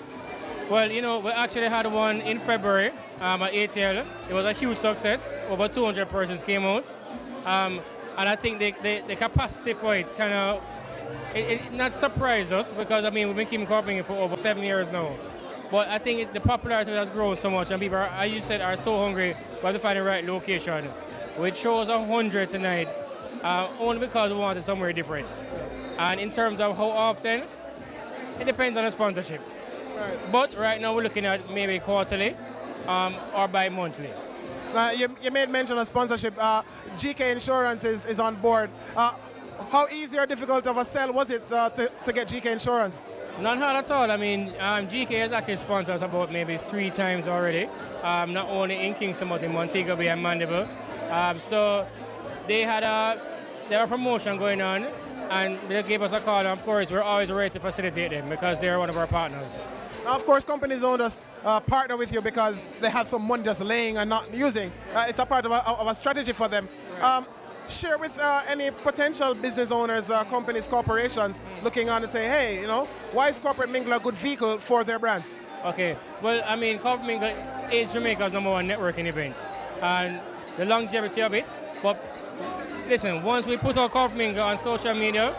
Well, you know, we actually had one in February at ATL. It was a huge success. Over 200 persons came out. And I think the capacity for it kind of, it not surprised us because, I mean, we've been keeping Corporate Mingle for over 7 years now. But I think the popularity has grown so much and people, as you said, are so hungry. We have to find the right location. We chose 100 tonight only because we wanted somewhere different. And in terms of how often, it depends on the sponsorship. Right. But right now we're looking at maybe quarterly or bi-monthly. You made mention of sponsorship. GK Insurance is on board. How easy or difficult of a sell was it to get GK Insurance? Not hard at all. I mean, GK has actually sponsored us about maybe 3 times already. Not only in Kingston but in Montego Bay and Mandeville. So they had a promotion going on and they gave us a call. And of course, we're always ready to facilitate them because they're one of our partners. Now, of course, companies don't just partner with you because they have some money just laying and not using. It's a part of a strategy for them. Right. Share with any potential business owners, companies, corporations looking on and say, hey, you know, why is Corporate Mingle a good vehicle for their brands? Okay, well, I mean, Corporate Mingle is Jamaica's #1 networking event. And the longevity of it. But listen, once we put our Corporate Mingle on social media,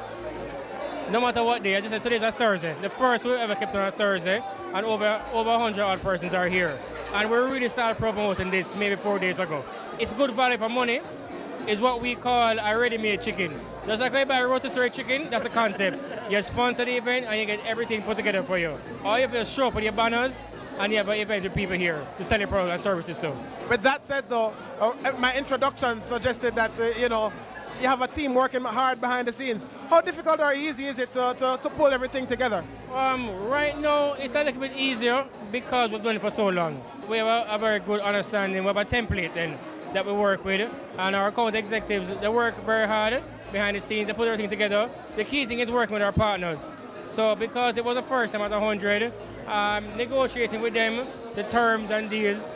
no matter what day, I just said today's a Thursday. The first we ever kept on a Thursday, and over 100 odd persons are here. And we really started promoting this maybe 4 days ago. It's good value for money. It's what we call a ready-made chicken. Just like when you buy a rotisserie chicken, that's the concept. You sponsor the event and you get everything put together for you. Or you just show up with your banners and you have an event with people here to sell your products and services too. With that said though, my introduction suggested that, you know, you have a team working hard behind the scenes. How difficult or easy is it to pull everything together? Right now, it's a little bit easier because we've done it for so long. We have a very good understanding. We have a template then that we work with. And our account executives, they work very hard behind the scenes. They put everything together. The key thing is working with our partners. So because it was the first time at 100, negotiating with them, the terms and deals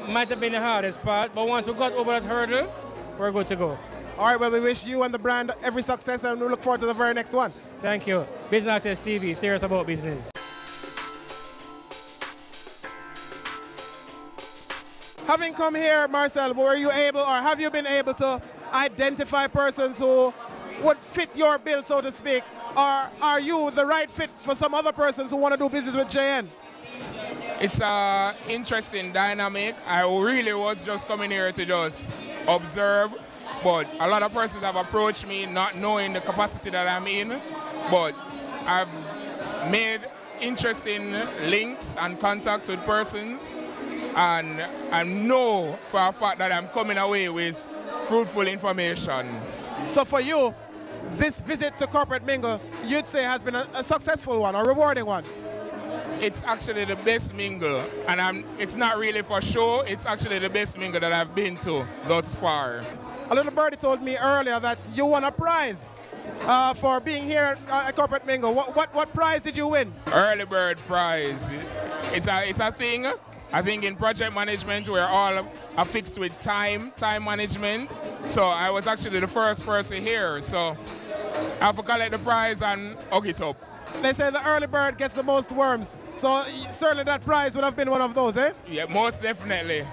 might have been the hardest part. But once we got over that hurdle, we're good to go. All right, well, we wish you and the brand every success and we look forward to the very next one. Thank you. Business Access TV, serious about business. Having come here, Marcel, were you able or have you been able to identify persons who would fit your bill, so to speak? Or are you the right fit for some other persons who want to do business with JN? It's an interesting dynamic. I really was just coming here to just observe. But a lot of persons have approached me not knowing the capacity that I'm in. But I've made interesting links and contacts with persons. And I know for a fact that I'm coming away with fruitful information. So for you, this visit to Corporate Mingle, you'd say has been a successful one, a rewarding one? It's actually the best mingle. And it's not really for show, it's actually the best mingle that I've been to thus far. A little birdie told me earlier that you won a prize for being here at Corporate Mingle. What prize did you win? Early bird prize. It's a thing. I think in project management we're all affixed with time management. So I was actually the first person here. So I have to collect the prize and hug it up. They say the early bird gets the most worms. So certainly that prize would have been one of those, eh? Yeah, most definitely.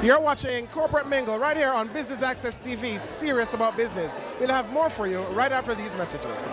You're watching Corporate Mingle right here on Business Access TV, serious about business. We'll have more for you right after these messages.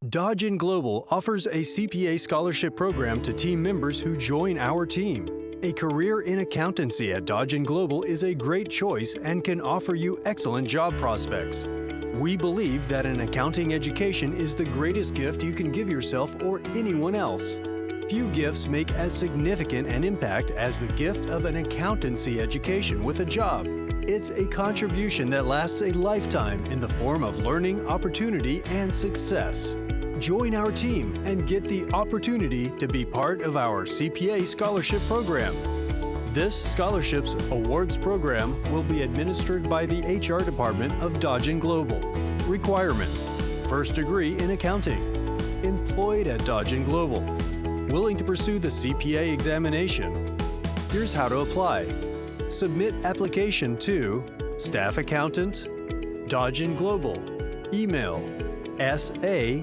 Dodgen Global offers a CPA scholarship program to team members who join our team. A career in accountancy at Dodgen Global is a great choice and can offer you excellent job prospects. We believe that an accounting education is the greatest gift you can give yourself or anyone else. Few gifts make as significant an impact as the gift of an accountancy education with a job. It's a contribution that lasts a lifetime in the form of learning, opportunity, and success. Join our team and get the opportunity to be part of our CPA scholarship program. This scholarships awards program will be administered by the HR department of Dodgen Global. Requirements: first degree in accounting, employed at Dodgen Global, willing to pursue the CPA examination. Here's how to apply. Submit application to Staff Accountant, Dodgen Global. Email sa@dodgen.com.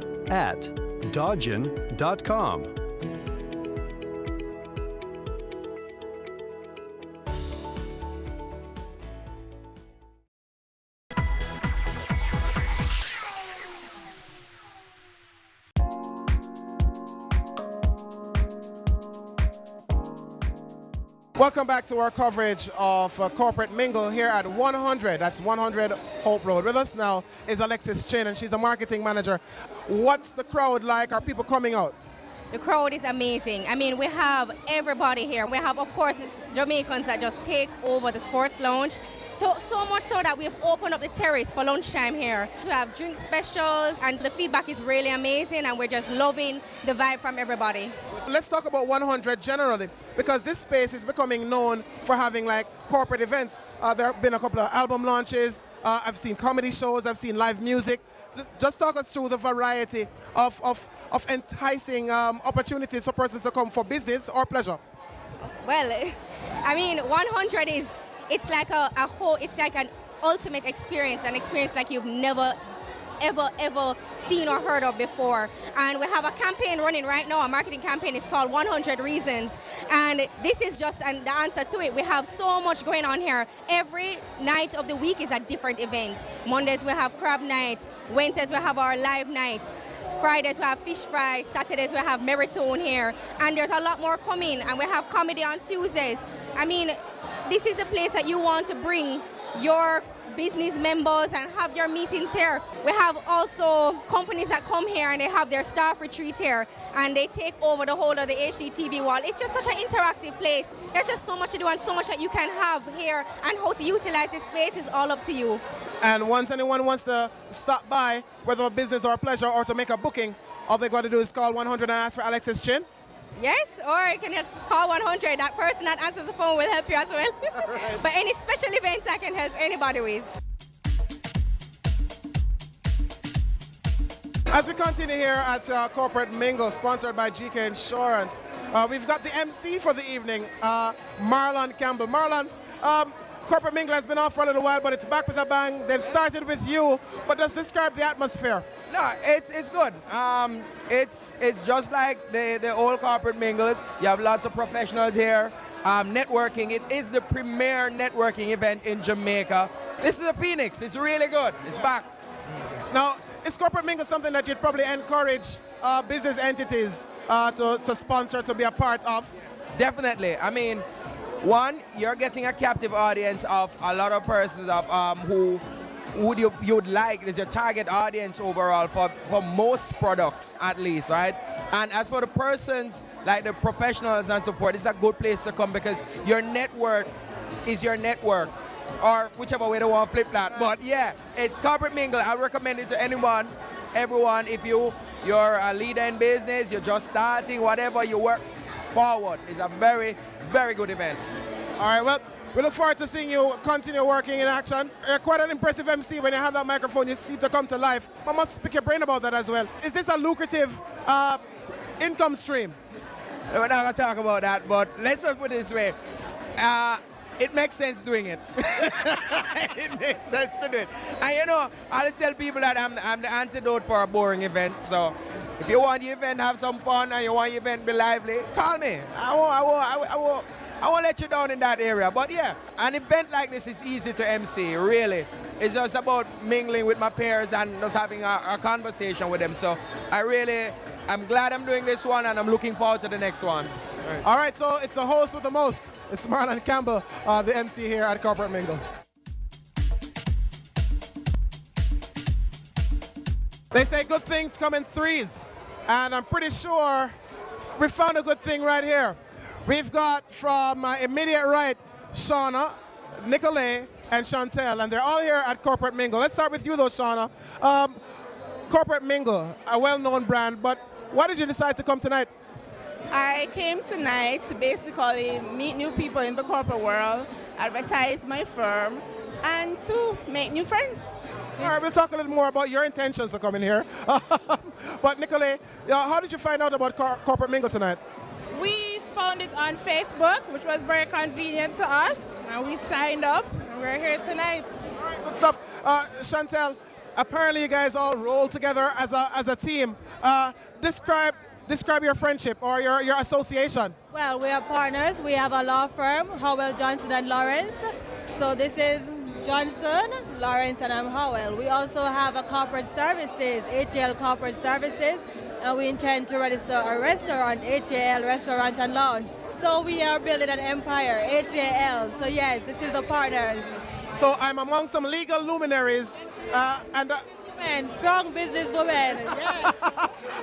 Welcome back to our coverage of Corporate Mingle here at 100. That's 100 Hope Road. With us now is Alexis Chin, and she's a marketing manager. What's the crowd like? Are people coming out? The crowd is amazing. I mean, we have everybody here. We have, of course, Jamaicans that just take over the sports lounge. So much so that we've opened up the terrace for lunchtime here. We have drink specials, and the feedback is really amazing, and we're just loving the vibe from everybody. Let's talk about 100 generally, because this space is becoming known for having like corporate events. There have been a couple of album launches. I've seen comedy shows. I've seen live music. Just talk us through the variety of enticing opportunities for persons to come for business or pleasure. Well, I mean, 100 is, it's like it's like an ultimate experience, an experience like you've never ever seen or heard of before. And we have a campaign running right now, a marketing campaign. It's called 100 Reasons, and this is just the answer to it. We have so much going on here. Every night of the week is a different event. Mondays we have crab night, Wednesdays we have our live night, Fridays we have fish fry, Saturdays we have Meritone here, and there's a lot more coming, and we have comedy on Tuesdays. I mean, this is the place that you want to bring your business members and have your meetings here. We have also companies that come here and they have their staff retreat here, and they take over the whole of the HDTV wall. It's just such an interactive place. There's just so much to do and so much that you can have here, and how to utilize this space is all up to you. And once anyone wants to stop by, whether a business or a pleasure or to make a booking, all they got to do is call 100 and ask for Alexis Chin. Yes, or you can just call 100. That person that answers the phone will help you as well. Right. But any special events I can help anybody with. As we continue here at Corporate Mingle, sponsored by GK Insurance, we've got the MC for the evening, Marlon Campbell. Marlon, Corporate Mingle has been off for a little while, but it's back with a bang. They've started with you, but just describe the atmosphere. No, it's good. It's just like the old Corporate Mingles. You have lots of professionals here. Networking, it is the premier networking event in Jamaica. This is a Phoenix. It's really good. It's back. Now, is Corporate Mingle something that you'd probably encourage business entities to sponsor, to be a part of? Definitely. I mean, one, you're getting a captive audience of a lot of persons who you'd like is your target audience overall for most products, at least, right? And as for the persons like the professionals and so forth, it's a good place to come because your network is your network, or whichever way they want to flip that. But yeah, it's Corporate Mingle. I recommend it to anyone, everyone. If you're a leader in business, you're just starting, whatever, you work forward. It's a very, very good event. All right, well, we look forward to seeing you continue working in action. You're quite an impressive MC. When you have that microphone, you seem to come to life. I must pick your brain about that as well. Is this a lucrative income stream? We're not going to talk about that, but let's just put it this way. It makes sense doing it. It makes sense to do it. And you know, I always tell people that I'm the antidote for a boring event. So If you want the event to have some fun and you want the event to be lively, call me. I won't let you down in that area. But yeah, an event like this is easy to MC, really. It's just about mingling with my peers and just having a conversation with them. So I'm glad I'm doing this one and I'm looking forward to the next one. All right, so it's the host with the most. It's Marlon Campbell, the MC here at Corporate Mingle. They say good things come in threes, and I'm pretty sure we found a good thing right here. We've got from my immediate right, Shauna, Nicolay, and Chantel, and they're all here at Corporate Mingle. Let's start with you though, Shauna. Corporate Mingle, a well-known brand, but why did you decide to come tonight? I came tonight to basically meet new people in the corporate world, advertise my firm, and to make new friends. All right, we'll talk a little more about your intentions of coming here. But Nicolay, how did you find out about Corporate Mingle tonight? We found it on Facebook, which was very convenient to us, and we signed up, and we're here tonight. All right, good stuff. Chantel, apparently you guys all roll together as a team. Describe your friendship or your association. Well, we are partners. We have a law firm, Howell, Johnson and Lawrence. So this is Johnson, Lawrence, and I'm Howell. We also have a corporate services, HAL Corporate Services, and we intend to register a restaurant, HAL Restaurant and Lounge. So we are building an empire, HAL. So yes, this is the partners. So I'm among some legal luminaries and strong businesswomen. Yes.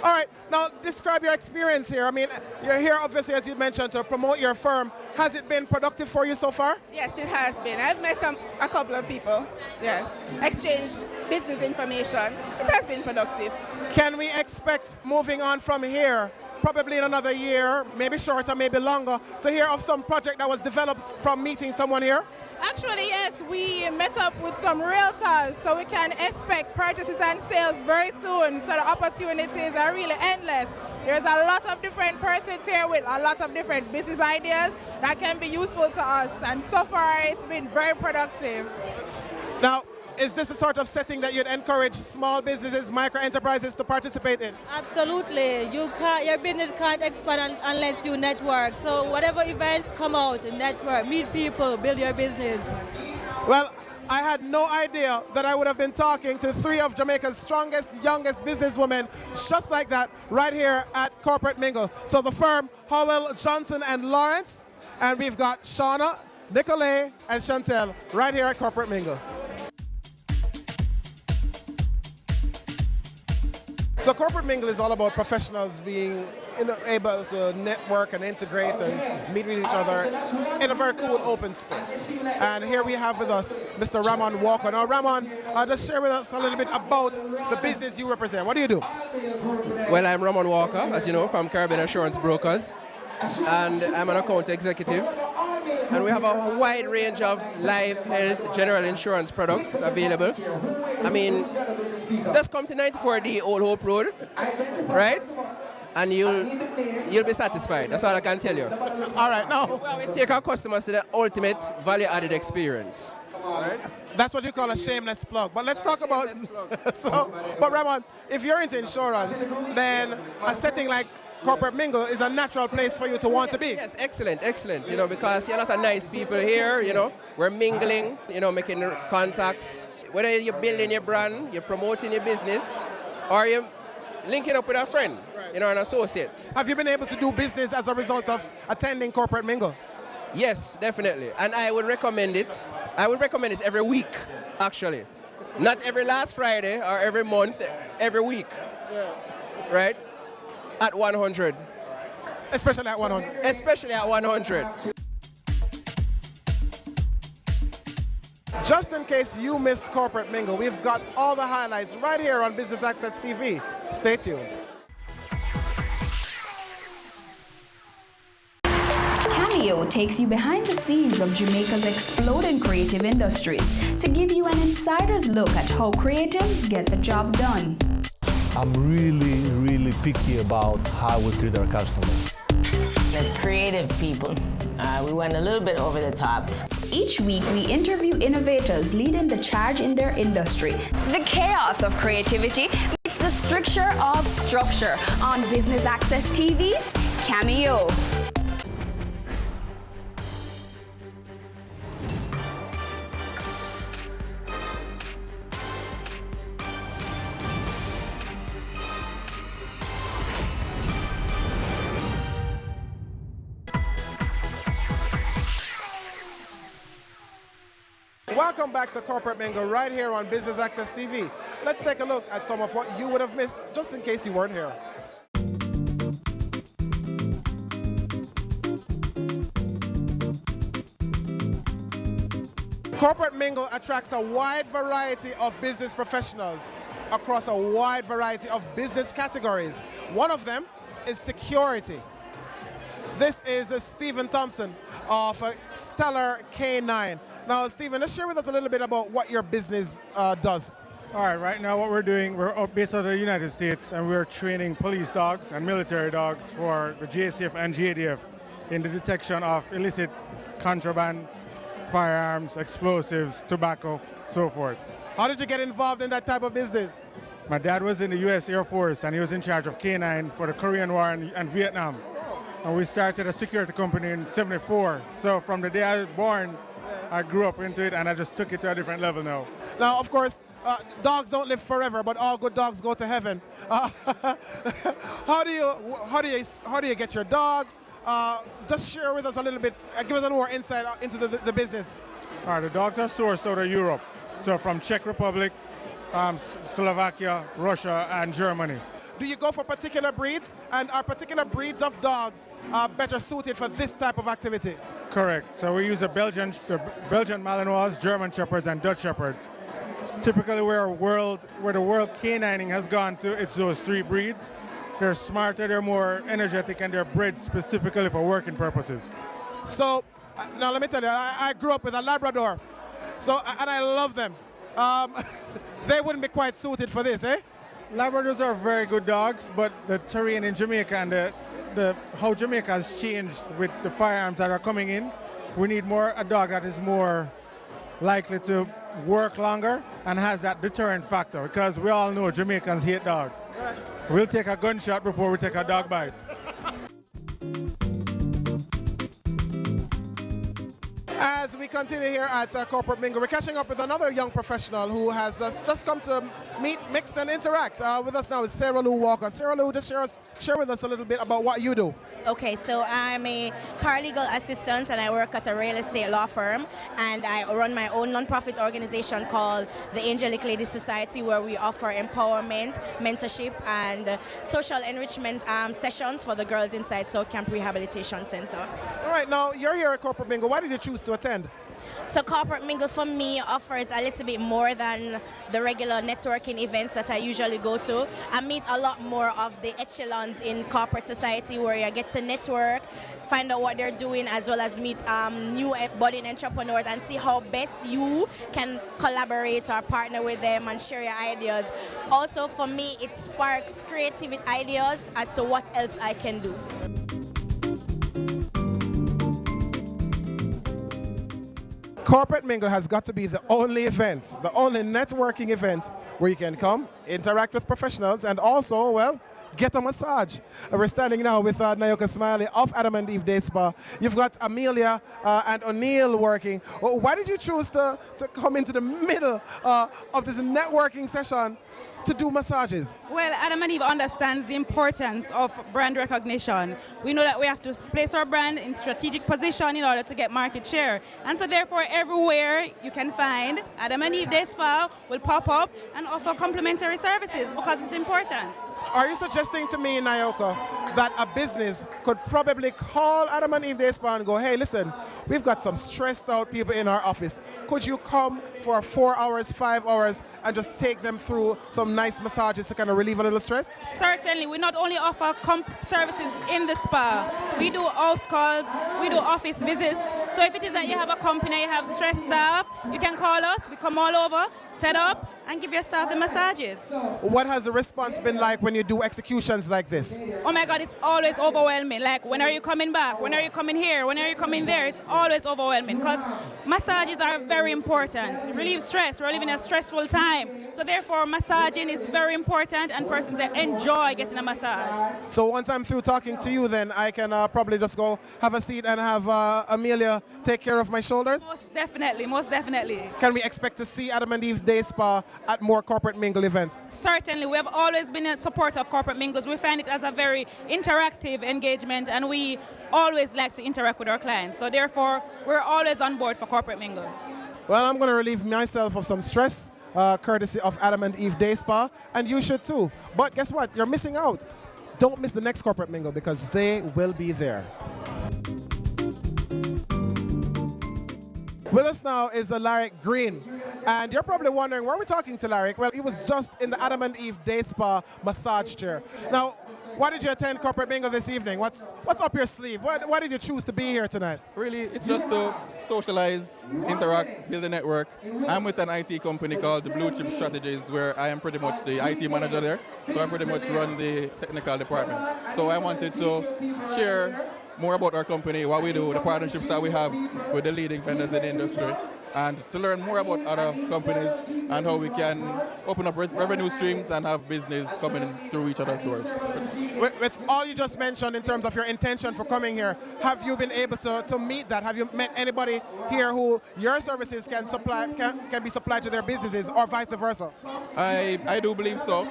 All right, now describe your experience here. I mean, you're here obviously, as you mentioned, to promote your firm. Has it been productive for you so far? Yes, it has been. I've met a couple of people. Yes, exchanged business information. It has been productive. Can we expect moving on from here, probably in another year, maybe shorter, maybe longer, to hear of some project that was developed from meeting someone here? Actually, yes, we met up with some realtors, so we can expect purchases and sales very soon. So the opportunities are really endless. There's a lot of different persons here with a lot of different business ideas that can be useful to us. And so far, it's been very productive. Now, is this a sort of setting that you'd encourage small businesses, micro enterprises to participate in? Absolutely. Your business can't expand unless you network. So whatever events come out, network, meet people, build your business. Well, I had no idea that I would have been talking to three of Jamaica's strongest, youngest businesswomen just like that right here at Corporate Mingle. So the firm, Howell, Johnson and Lawrence, and we've got Shauna, Nicolay, and Chantel right here at Corporate Mingle. So Corporate Mingle is all about professionals being able to network and integrate and meet with each other in a very cool open space. And here we have with us Mr. Ramon Walker. Now Ramon, just share with us a little bit about the business you represent. What do you do? Well, I'm Ramon Walker, as you know, from Caribbean Insurance Brokers, and I'm an account executive. And we have a wide range of life, health, general insurance products available. I mean, just come to 94D Old Hope Road, right? And you'll be satisfied. That's all I can tell you. All right, now. We always take our customers to the ultimate value-added experience. Right? That's what you call a shameless plug. But let's talk about... But Ramon, if you're into insurance, then a setting like Corporate Mingle is a natural place for you to want to be. Yes, excellent, excellent. You know, because you're a lot of nice people here, you know. We're mingling, you know, making contacts. Whether you're building your brand, you're promoting your business, or you're linking up with a friend, you know, an associate. Have you been able to do business as a result of attending Corporate Mingle? Yes, definitely. And I would recommend it. I would recommend it every week, actually. Not every last Friday or every month, every week. Yeah. Right? At 100. Especially at 100. Especially at 100. Just in case you missed Corporate Mingle, we've got all the highlights right here on Business Access TV. Stay tuned. Cameo takes you behind the scenes of Jamaica's exploding creative industries to give you an insider's look at how creatives get the job done. I'm really picky about how we treat our customers. As creative people, we went a little bit over the top. Each week, we interview innovators leading the charge in their industry. The chaos of creativity meets the the stricture of structure on Business Access TV's Cameo. Welcome back to Corporate Mingle right here on Business Access TV. Let's take a look at some of what you would have missed just in case you weren't here. Corporate Mingle attracts a wide variety of business professionals across a wide variety of business categories. One of them is security. This is Stephen Thompson of Stellar K9. Now, Stephen, let's share with us a little bit about what your business does. All right, right now what we're doing, we're based out of the United States, and we're training police dogs and military dogs for the JCF and JDF in the detection of illicit contraband, firearms, explosives, tobacco, so forth. How did you get involved in that type of business? My dad was in the U.S. Air Force, and he was in charge of K9 for the Korean War and Vietnam. And we started a security company in '74. So from the day I was born, I grew up into it, and I just took it to a different level now. Now, of course, dogs don't live forever, but all good dogs go to heaven. How do you get your dogs? Just share with us a little bit, give us a little more insight into the business. All right, the dogs are sourced out of Europe, so from Czech Republic, Slovakia, Russia, and Germany. Do you go for particular breeds, and are particular breeds of dogs better suited for this type of activity? Correct. So we use the Belgian Malinois, German Shepherds, and Dutch Shepherds. Typically where the world canining has gone to, it's those three breeds. They're smarter, they're more energetic, and they're bred specifically for working purposes. So, now let me tell you, I grew up with a Labrador, and I love them. They wouldn't be quite suited for this, eh? Labradors are very good dogs, but the terrain in Jamaica and how Jamaica has changed with the firearms that are coming in, we need a dog that is more likely to work longer and has that deterrent factor, because we all know Jamaicans hate dogs. We'll take a gunshot before we take a dog bite. As we continue here at Corporate Mingle, we're catching up with another young professional who has just come to meet, mix, and interact. With us now is Sarah Lou Walker. Sarah Lou, just share with us a little bit about what you do. Okay, so I'm a paralegal assistant, and I work at a real estate law firm, and I run my own nonprofit organization called the Angelic Ladies Society, where we offer empowerment, mentorship, and social enrichment sessions for the girls inside South Camp Rehabilitation Center. All right, now you're here at Corporate Mingle. Why did you choose to attend? So Corporate Mingle for me offers a little bit more than the regular networking events that I usually go to. I meet a lot more of the echelons in corporate society, where you get to network, find out what they're doing, as well as meet new budding entrepreneurs and see how best you can collaborate or partner with them and share your ideas. Also for me, it sparks creative ideas as to what else I can do. Corporate Mingle has got to be the only event, the only networking event where you can come, interact with professionals, and also, well, get a massage. We're standing now with Nayoka Smiley of Adam and Eve Day Spa. You've got Amelia and O'Neill working. Why did you choose to come into the middle of this networking session to do massages? Well, Adam and Eve understands the importance of brand recognition. We know that we have to place our brand in strategic position in order to get market share. And so therefore, everywhere you can find Adam and Eve Day Spa will pop up and offer complimentary services because it's important. Are you suggesting to me, Nayoka, that a business could probably call Adam and Eve Day Spa and go, hey, listen, we've got some stressed out people in our office. Could you come for 4 hours, 5 hours, and just take them through some nice massages to kind of relieve a little stress? Certainly. We not only offer services in the spa, we do house calls, we do office visits. So if it is that you have a company, you have stressed staff, you can call us, we come all over, set up, and give your staff the massages. What has the response been like when you do executions like this? Oh my God, it's always overwhelming. Like, when are you coming back? When are you coming here? When are you coming there? It's always overwhelming because massages are very important. It relieves stress. We're living a stressful time. So therefore, massaging is very important and persons that enjoy getting a massage. So once I'm through talking to you, then I can probably just go have a seat and have Amelia take care of my shoulders? Most definitely, most definitely. Can we expect to see Adam and Eve Day Spa at more corporate mingle events? Certainly, we have always been in support of corporate mingles. We find it as a very interactive engagement, and we always like to interact with our clients. So therefore, we're always on board for corporate mingle. Well, I'm going to relieve myself of some stress, courtesy of Adam and Eve Day Spa, and you should too. But guess what? You're missing out. Don't miss the next corporate mingle because they will be there. With us now is Larry Green. And you're probably wondering, where are we talking to Larry? Well, he was just in the Adam and Eve Day Spa massage chair. Now, why did you attend corporate mingle this evening? What's up your sleeve? Why did you choose to be here tonight? Really, it's just to socialize, interact, build a network. I'm with an IT company called the Blue Chip Strategies, where I am pretty much the IT manager there. So I pretty much run the technical department. So I wanted to share more about our company, what we do, the partnerships that we have with the leading vendors in the industry, and to learn more about other companies and how we can open up revenue streams and have business coming through each other's doors. With all you just mentioned in terms of your intention for coming here, have you been able to meet that? Have you met anybody here who your services can be supplied to their businesses or vice versa? I do believe so.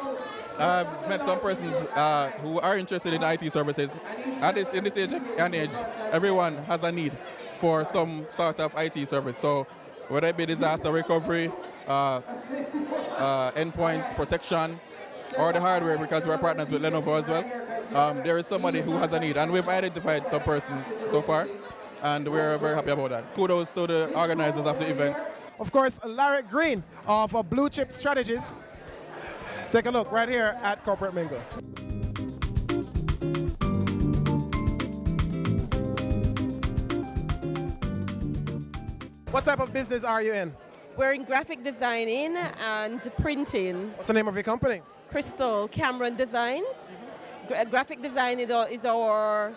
I've met some persons who are interested in IT services. In this age and age, everyone has a need for some sort of IT service. So whether it be disaster recovery, endpoint protection, or the hardware, because we're partners with Lenovo as well, there is somebody who has a need. And we've identified some persons so far, and we're very happy about that. Kudos to the organizers of the event. Of course, Larry Green of Blue Chip Strategies. Take a look right here at Corporate Mingle. What type of business are you in? We're in graphic designing and printing. What's the name of your company? Crystal Cameron Designs. Graphic design is our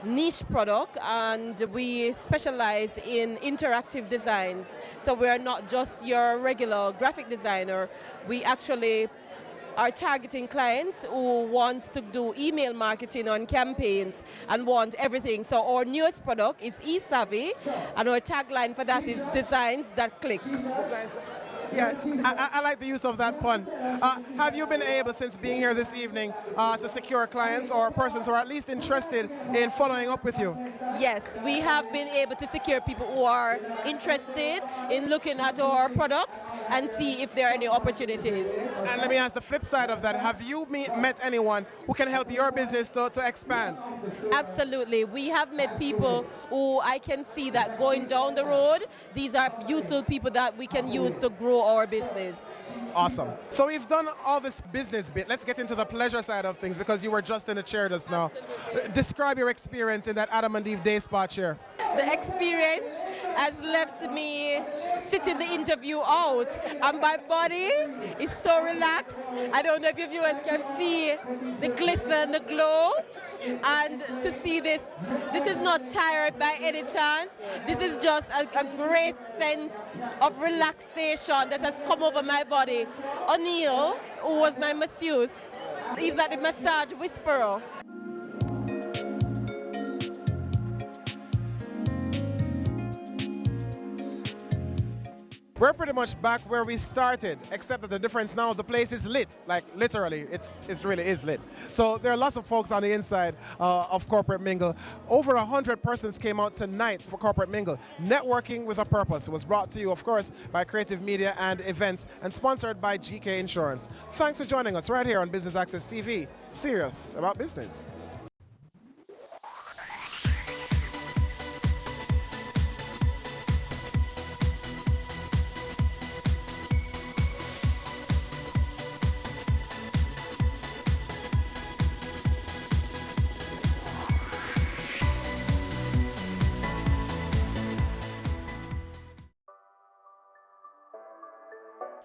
niche product, and we specialize in interactive designs. So we're not just your regular graphic designer. We actually are targeting clients who wants to do email marketing on campaigns and want everything. So our newest product is eSavvy, and our tagline for that is designs that click. Yeah, I like the use of that pun. Have you been able, since being here this evening, to secure clients or persons who are at least interested in following up with you? Yes, we have been able to secure people who are interested in looking at our products and see if there are any opportunities. And let me ask the flip side of that. Have you met anyone who can help your business to expand? Absolutely. We have met people who I can see that going down the road, these are useful people that we can use to grow our business. Awesome. So we've done all this business bit. Let's get into the pleasure side of things, because you were just in the chair just now. Describe your experience in that Adam and Eve Day Spa chair. The experience has left me sitting the interview out, and my body is so relaxed. I don't know if your viewers can see the glisten, the glow. And to see this is not tired by any chance. This is just a great sense of relaxation that has come over my body. O'Neill, who was my masseuse, he's like the massage whisperer. We're pretty much back where we started, except that the difference now, the place is lit. Like, literally, it really is lit. So there are lots of folks on the inside of Corporate Mingle. Over 100 persons came out tonight for Corporate Mingle. Networking with a purpose. It was brought to you, of course, by Creative Media and Events, and sponsored by GK Insurance. Thanks for joining us right here on Business Access TV. Serious about business.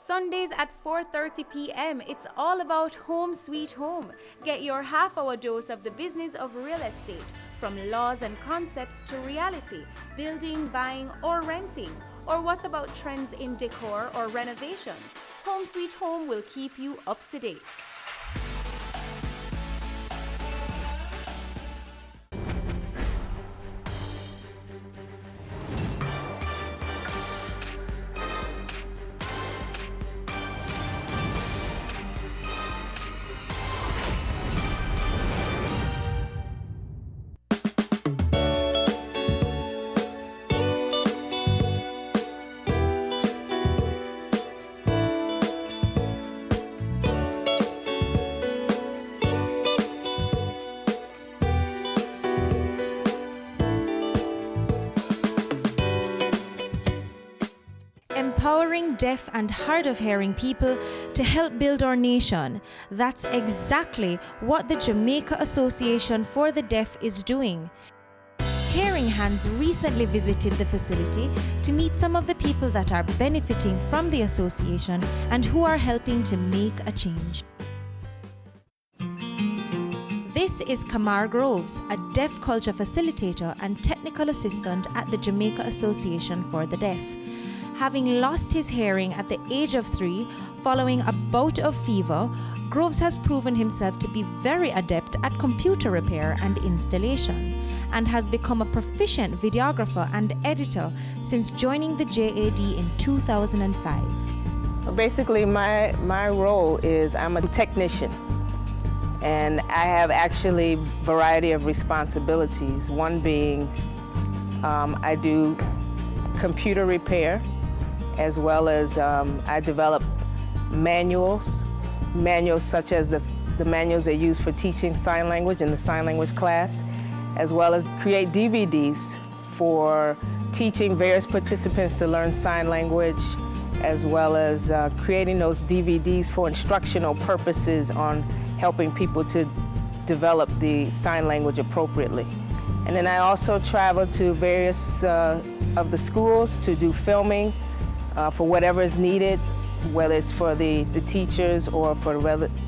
Sundays at 4:30 p.m. It's all about Home Sweet Home. Get your half-hour dose of the business of real estate, from laws and concepts to reality, building, buying, or renting. Or what about trends in decor or renovations? Home Sweet Home will keep you up to date. Empowering deaf and hard of hearing people to help build our nation. That's exactly what the Jamaica Association for the Deaf is doing. Caring Hands recently visited the facility to meet some of the people that are benefiting from the association and who are helping to make a change. This is Kamar Groves, a deaf culture facilitator and technical assistant at the Jamaica Association for the Deaf. Having lost his hearing at the age of 3 following a bout of fever, Groves has proven himself to be very adept at computer repair and installation, and has become a proficient videographer and editor since joining the JAD in 2005. Basically, my role is I'm a technician, and I have actually a variety of responsibilities. One being I do computer repair, as well as I develop manuals such as the manuals they use for teaching sign language in the sign language class, as well as create DVDs for teaching various participants to learn sign language, as well as creating those DVDs for instructional purposes on helping people to develop the sign language appropriately. And then I also travel to various of the schools to do filming for whatever is needed, whether it's for the teachers or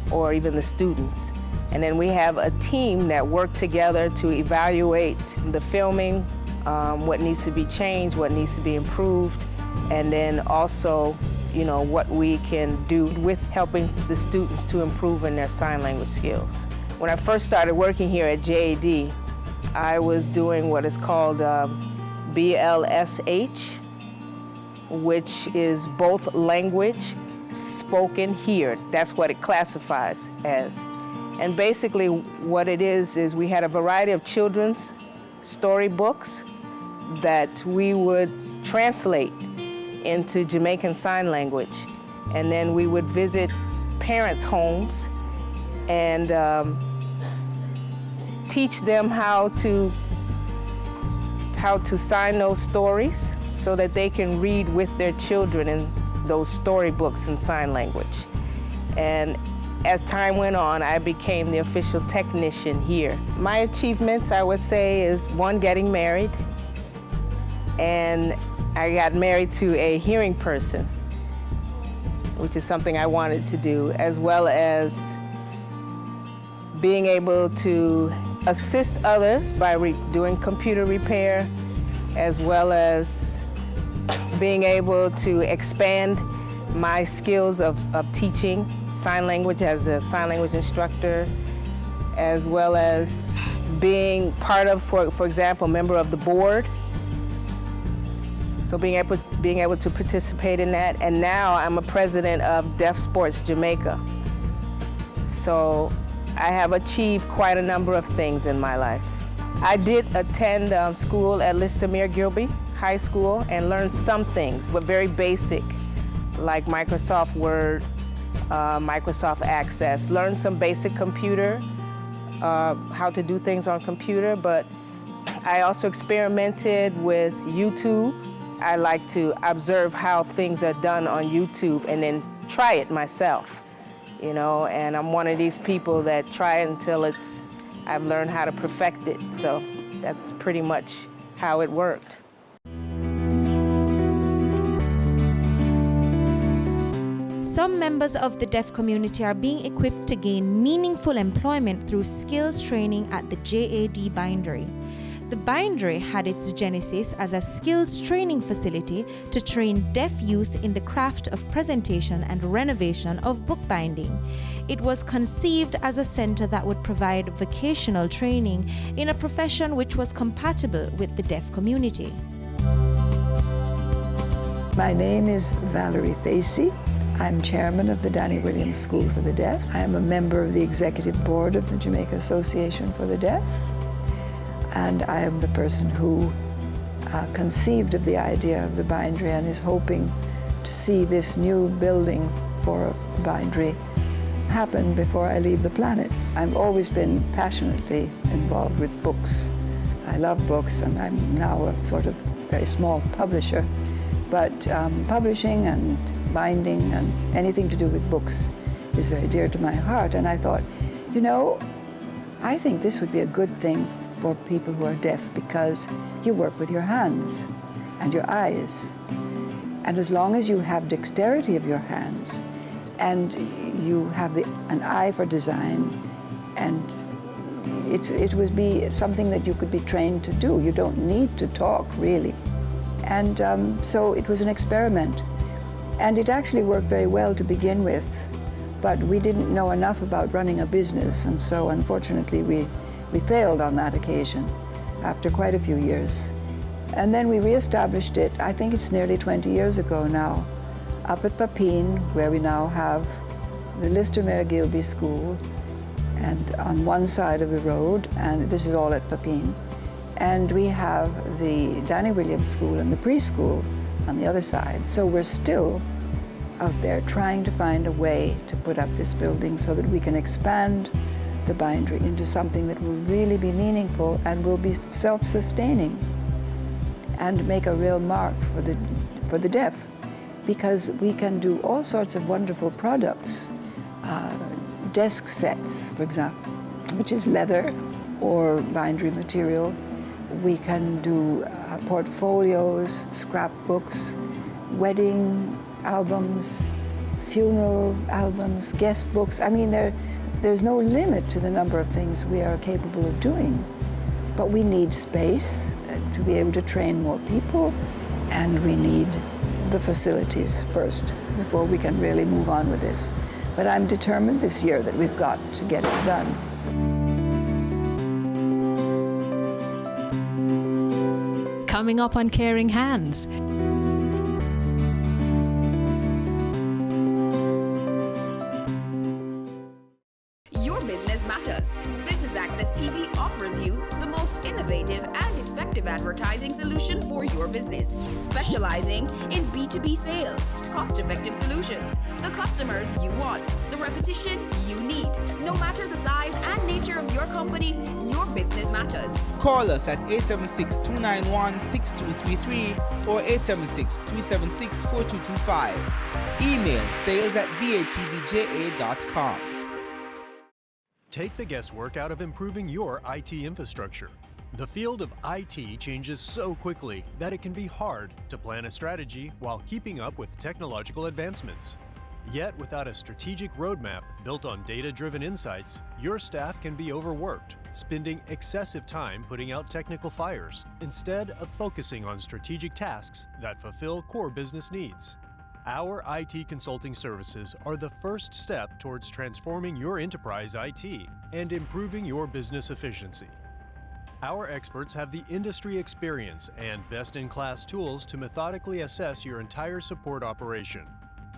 or even the students. And then we have a team that work together to evaluate the filming, what needs to be changed, what needs to be improved, and then also, you know, what we can do with helping the students to improve in their sign language skills. When I first started working here at JAD, I was doing what is called BLSH, which is both language, spoken, heard. That's what it classifies as. And basically what it is we had a variety of children's storybooks that we would translate into Jamaican Sign Language. And then we would visit parents' homes and teach them how to sign those stories so that they can read with their children in those storybooks in sign language. And as time went on, I became the official technician here. My achievements, I would say, is one, getting married. And I got married to a hearing person, which is something I wanted to do, as well as being able to assist others by doing computer repair, as well as being able to expand my skills of teaching sign language as a sign language instructor, as well as being part of, for example, member of the board. So being able to participate in that. And now I'm a president of Deaf Sports Jamaica. So I have achieved quite a number of things in my life. I did attend school at Listomere Gilby High School and learned some things, but very basic, like Microsoft Word, Microsoft Access. Learned some basic computer, how to do things on computer, but I also experimented with YouTube. I like to observe how things are done on YouTube and then try it myself, you know, and I'm one of these people that try it until I've learned how to perfect it. So that's pretty much how it worked. Some members of the deaf community are being equipped to gain meaningful employment through skills training at the JAD Bindery. The Bindery had its genesis as a skills training facility to train deaf youth in the craft of presentation and renovation of bookbinding. It was conceived as a center that would provide vocational training in a profession which was compatible with the deaf community. My name is Valerie Facey. I'm chairman of the Danny Williams School for the Deaf. I am a member of the executive board of the Jamaica Association for the Deaf. And I am the person who conceived of the idea of the bindery and is hoping to see this new building for a bindery happen before I leave the planet. I've always been passionately involved with books. I love books, and I'm now a sort of very small publisher. But publishing and binding and anything to do with books is very dear to my heart. And I thought, you know, I think this would be a good thing for people who are deaf, because you work with your hands and your eyes. And as long as you have dexterity of your hands and you have an eye for design, and it would be something that you could be trained to do. You don't need to talk, really. And so it was an experiment. And it actually worked very well to begin with, but we didn't know enough about running a business, and so unfortunately we failed on that occasion after quite a few years. And then we reestablished it, I think it's nearly 20 years ago now, up at Papine, where we now have the Lister Mayor Gilby School, and on one side of the road, and this is all at Papine, and we have the Danny Williams School and the preschool on the other side. So we're still out there trying to find a way to put up this building so that we can expand the bindery into something that will really be meaningful and will be self-sustaining and make a real mark for the deaf, because we can do all sorts of wonderful products. Desk sets, for example, which is leather or bindery material. We can do portfolios, scrapbooks, wedding albums, funeral albums, guest books. I mean, there's no limit to the number of things we are capable of doing. But we need space to be able to train more people, and we need the facilities first before we can really move on with this. But I'm determined this year that we've got to get it done. Coming up on Caring Hands. Your business matters. Business Access TV offers you the most innovative and effective advertising solution for your business, specializing in B2B sales, cost-effective solutions, the customers you want, the repetition you need. No matter the size and nature of your company, your business matters. Call us at 876-291-6233 or 876-376-4225. Email sales@batvja.com. Take the guesswork out of improving your IT infrastructure. The field of IT changes so quickly that it can be hard to plan a strategy while keeping up with technological advancements. Yet, without a strategic roadmap built on data-driven insights, your staff can be overworked, spending excessive time putting out technical fires instead of focusing on strategic tasks that fulfill core business needs. Our IT consulting services are the first step towards transforming your enterprise IT and improving your business efficiency. Our experts have the industry experience and best-in-class tools to methodically assess your entire support operation.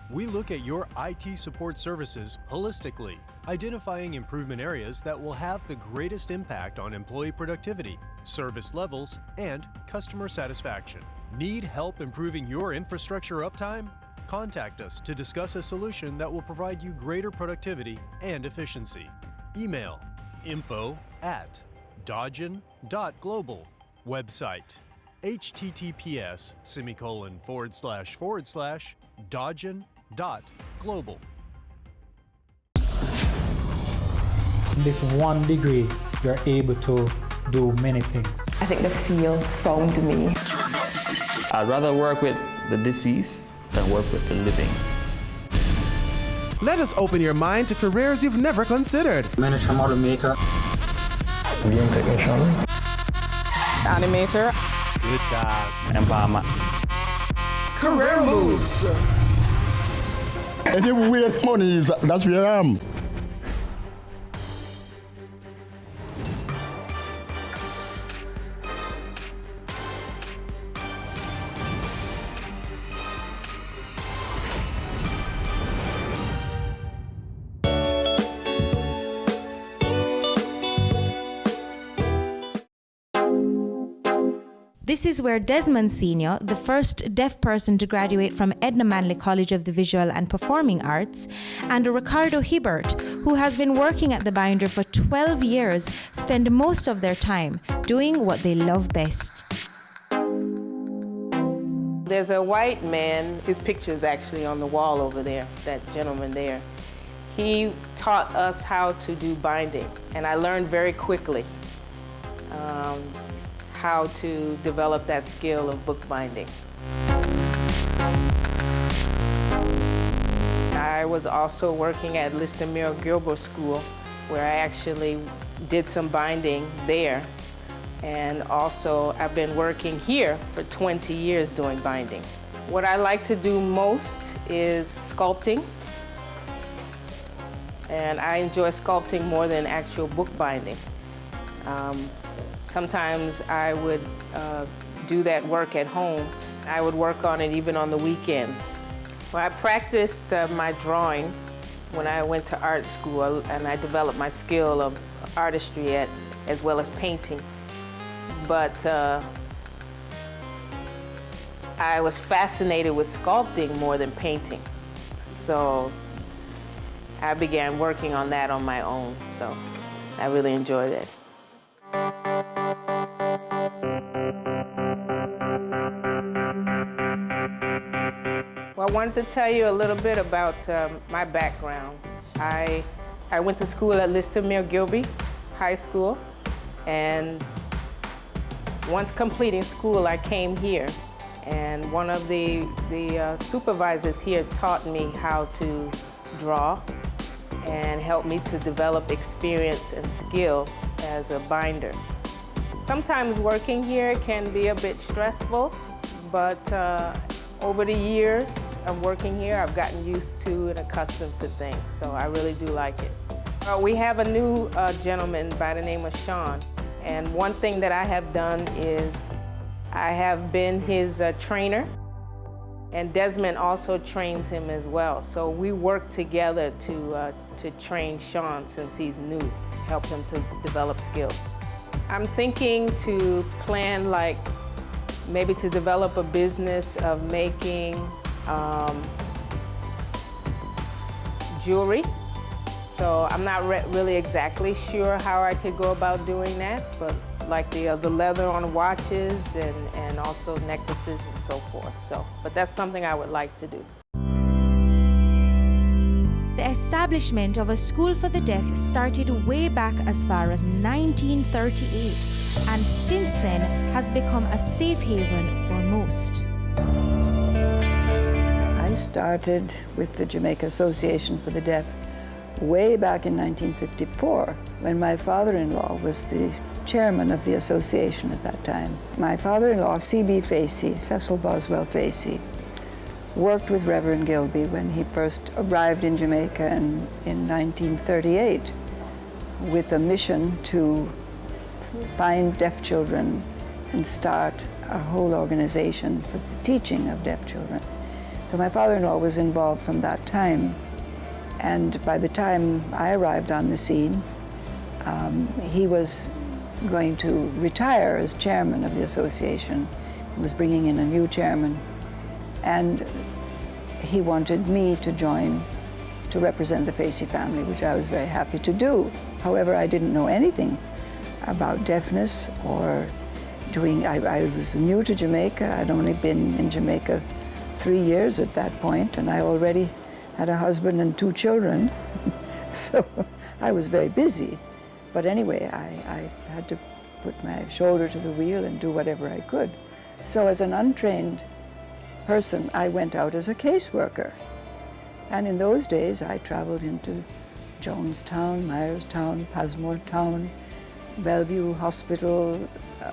We look at your IT support services holistically, identifying improvement areas that will have the greatest impact on employee productivity, service levels, and customer satisfaction. Need help improving your infrastructure uptime? Contact us to discuss a solution that will provide you greater productivity and efficiency. Email info@dodgen.global. Website https://dodgen.global. In this one degree, you're able to do many things. I think the field found me. I'd rather work with the deceased than work with the living. Let us open your mind to careers you've never considered. Miniature model maker. Game technician. Animator. With environment. Career moves. Anywhere money is, that's where I am. This is where Desmond Sr., the first deaf person to graduate from Edna Manley College of the Visual and Performing Arts, and Ricardo Hibbert, who has been working at the binder for 12 years, spend most of their time doing what they love best. There's a white man, his picture is actually on the wall over there, that gentleman there. He taught us how to do binding, and I learned very quickly how to develop that skill of bookbinding. I was also working at Listomere Gilbert School, where I actually did some binding there. And also, I've been working here for 20 years doing binding. What I like to do most is sculpting. And I enjoy sculpting more than actual bookbinding. Sometimes I would do that work at home. I would work on it even on the weekends. Well, I practiced my drawing when I went to art school, and I developed my skill of artistry as well as painting. But I was fascinated with sculpting more than painting. So I began working on that on my own, so I really enjoyed it. Well, I wanted to tell you a little bit about my background. I went to school at Listomere Gilby High School, and once completing school, I came here, and one of the supervisors here taught me how to draw and helped me to develop experience and skill as a binder. Sometimes working here can be a bit stressful, but over the years of working here, I've gotten used to and accustomed to things, so I really do like it. We have a new gentleman by the name of Sean, and one thing that I have done is I have been his trainer, and Desmond also trains him as well. So we work together to train Sean since he's new, to help him to develop skills. I'm thinking to plan maybe to develop a business of making jewelry. So I'm not really exactly sure how I could go about doing that, but like the leather on watches and also necklaces and so forth. But that's something I would like to do. The establishment of a school for the deaf started way back as far as 1938, and since then has become a safe haven for most. I started with the Jamaica Association for the Deaf way back in 1954, when my father-in-law was the chairman of the association at that time. My father-in-law, C.B. Facey, Cecil Boswell Facey, worked with Reverend Gilby when he first arrived in Jamaica in 1938 with a mission to find deaf children and start a whole organization for the teaching of deaf children. So my father-in-law was involved from that time, and by the time I arrived on the scene, he was going to retire as chairman of the association. He was bringing in a new chairman, and he wanted me to join to represent the Facey family, which I was very happy to do. However, I didn't know anything about deafness or doing, I was new to Jamaica. I'd only been in Jamaica 3 years at that point, and I already had a husband and 2 children, so I was very busy. But anyway, I had to put my shoulder to the wheel and do whatever I could. So as an untrained person, I went out as a caseworker And in those days, I traveled into Jonestown, Myerstown, Passmore Town, Bellevue Hospital,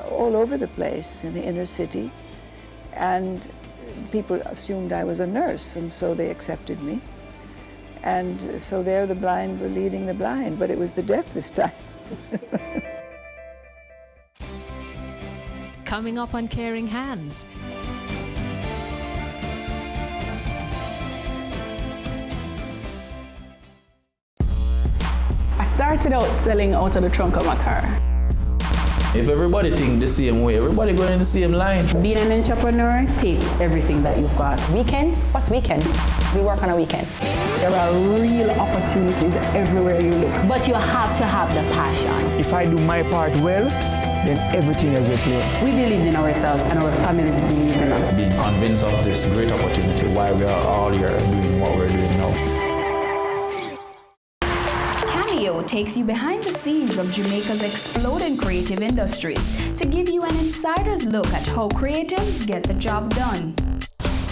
all over the place in the inner city. And people assumed I was a nurse, and so they accepted me. And so there the blind were leading the blind, but it was the deaf this time. Coming up on Caring Hands. I started out selling out of the trunk of my car. If everybody think the same way, everybody going in the same line. Being an entrepreneur takes everything that you've got. Weekends? What's weekends? We work on a weekend. There are real opportunities everywhere you look. But you have to have the passion. If I do my part well, then everything is okay. We believed in ourselves and our families believed in us. Being convinced of this great opportunity, why we are all here doing what we're doing now. Takes you behind the scenes of Jamaica's exploding creative industries to give you an insider's look at how creatives get the job done.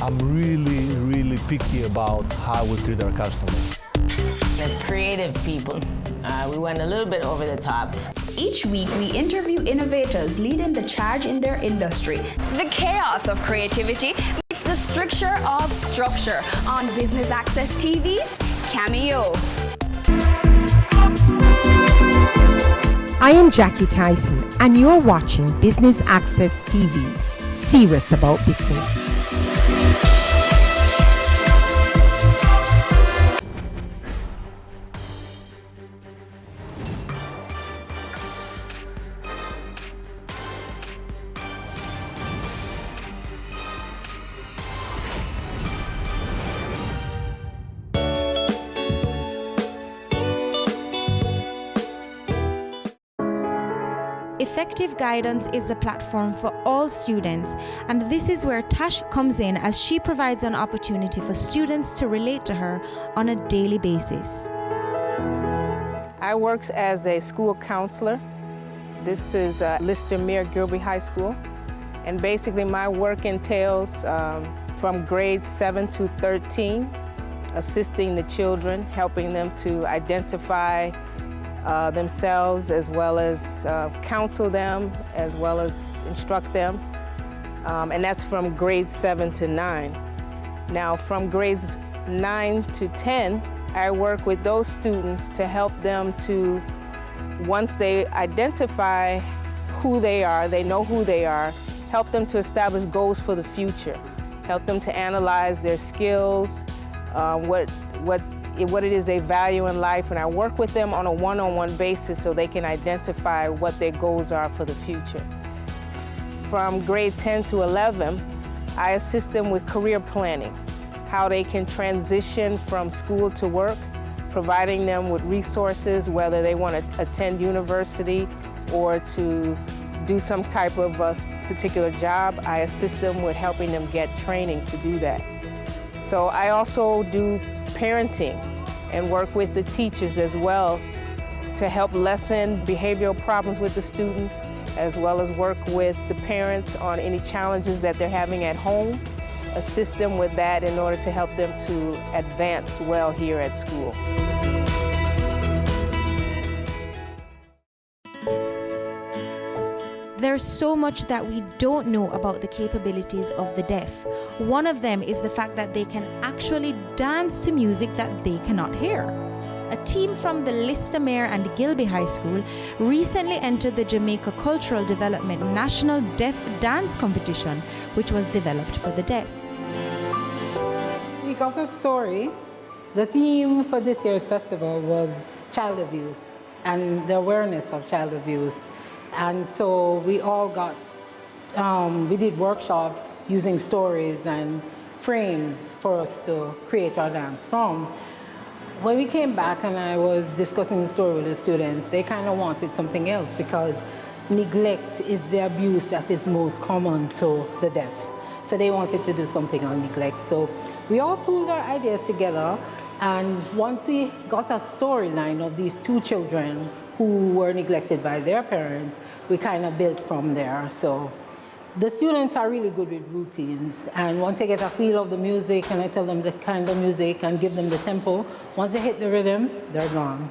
I'm really picky about how we treat our customers. As creative people, we went a little bit over the top. Each week, we interview innovators leading the charge in their industry. The chaos of creativity meets the stricture of structure on Business Access TV's Cameo. I am Jackie Tyson, and you're watching Business Access TV, serious about business. Effective Guidance is a platform for all students, and this is where Tash comes in as she provides an opportunity for students to relate to her on a daily basis. I work as a school counselor. This is Lister Mere Gilby High School, and basically my work entails from grade 7 to 13, assisting the children, helping them to identify themselves, as well as counsel them, as well as instruct them. And that's from grades 7 to 9. Now, from grades 9 to 10, I work with those students to help them to, once they identify who they are, they know who they are, help them to establish goals for the future, help them to analyze their skills, what it is they value in life, and I work with them on a one-on-one basis so they can identify what their goals are for the future. From grade 10 to 11, I assist them with career planning, how they can transition from school to work, providing them with resources, whether they want to attend university or to do some type of particular job. I assist them with helping them get training to do that. So I also do parenting and work with the teachers as well to help lessen behavioral problems with the students, as well as work with the parents on any challenges that they're having at home, assist them with that in order to help them to advance well here at school. There's so much that we don't know about the capabilities of the deaf. One of them is the fact that they can actually dance to music that they cannot hear. A team from the Lister Mere and Gilby High School recently entered the Jamaica Cultural Development National Deaf Dance Competition, which was developed for the deaf. We got a story. The theme for this year's festival was child abuse and the awareness of child abuse. And so we all got, we did workshops using stories and frames for us to create our dance from. When we came back and I was discussing the story with the students, they kind of wanted something else because neglect is the abuse that is most common to the deaf. So they wanted to do something on neglect. So we all pulled our ideas together, and once we got a storyline of these two children who were neglected by their parents, we kind of built from there. So The students are really good with routines, and once they get a feel of the music and I tell them the kind of music and give them the tempo, once they hit the rhythm, they're gone.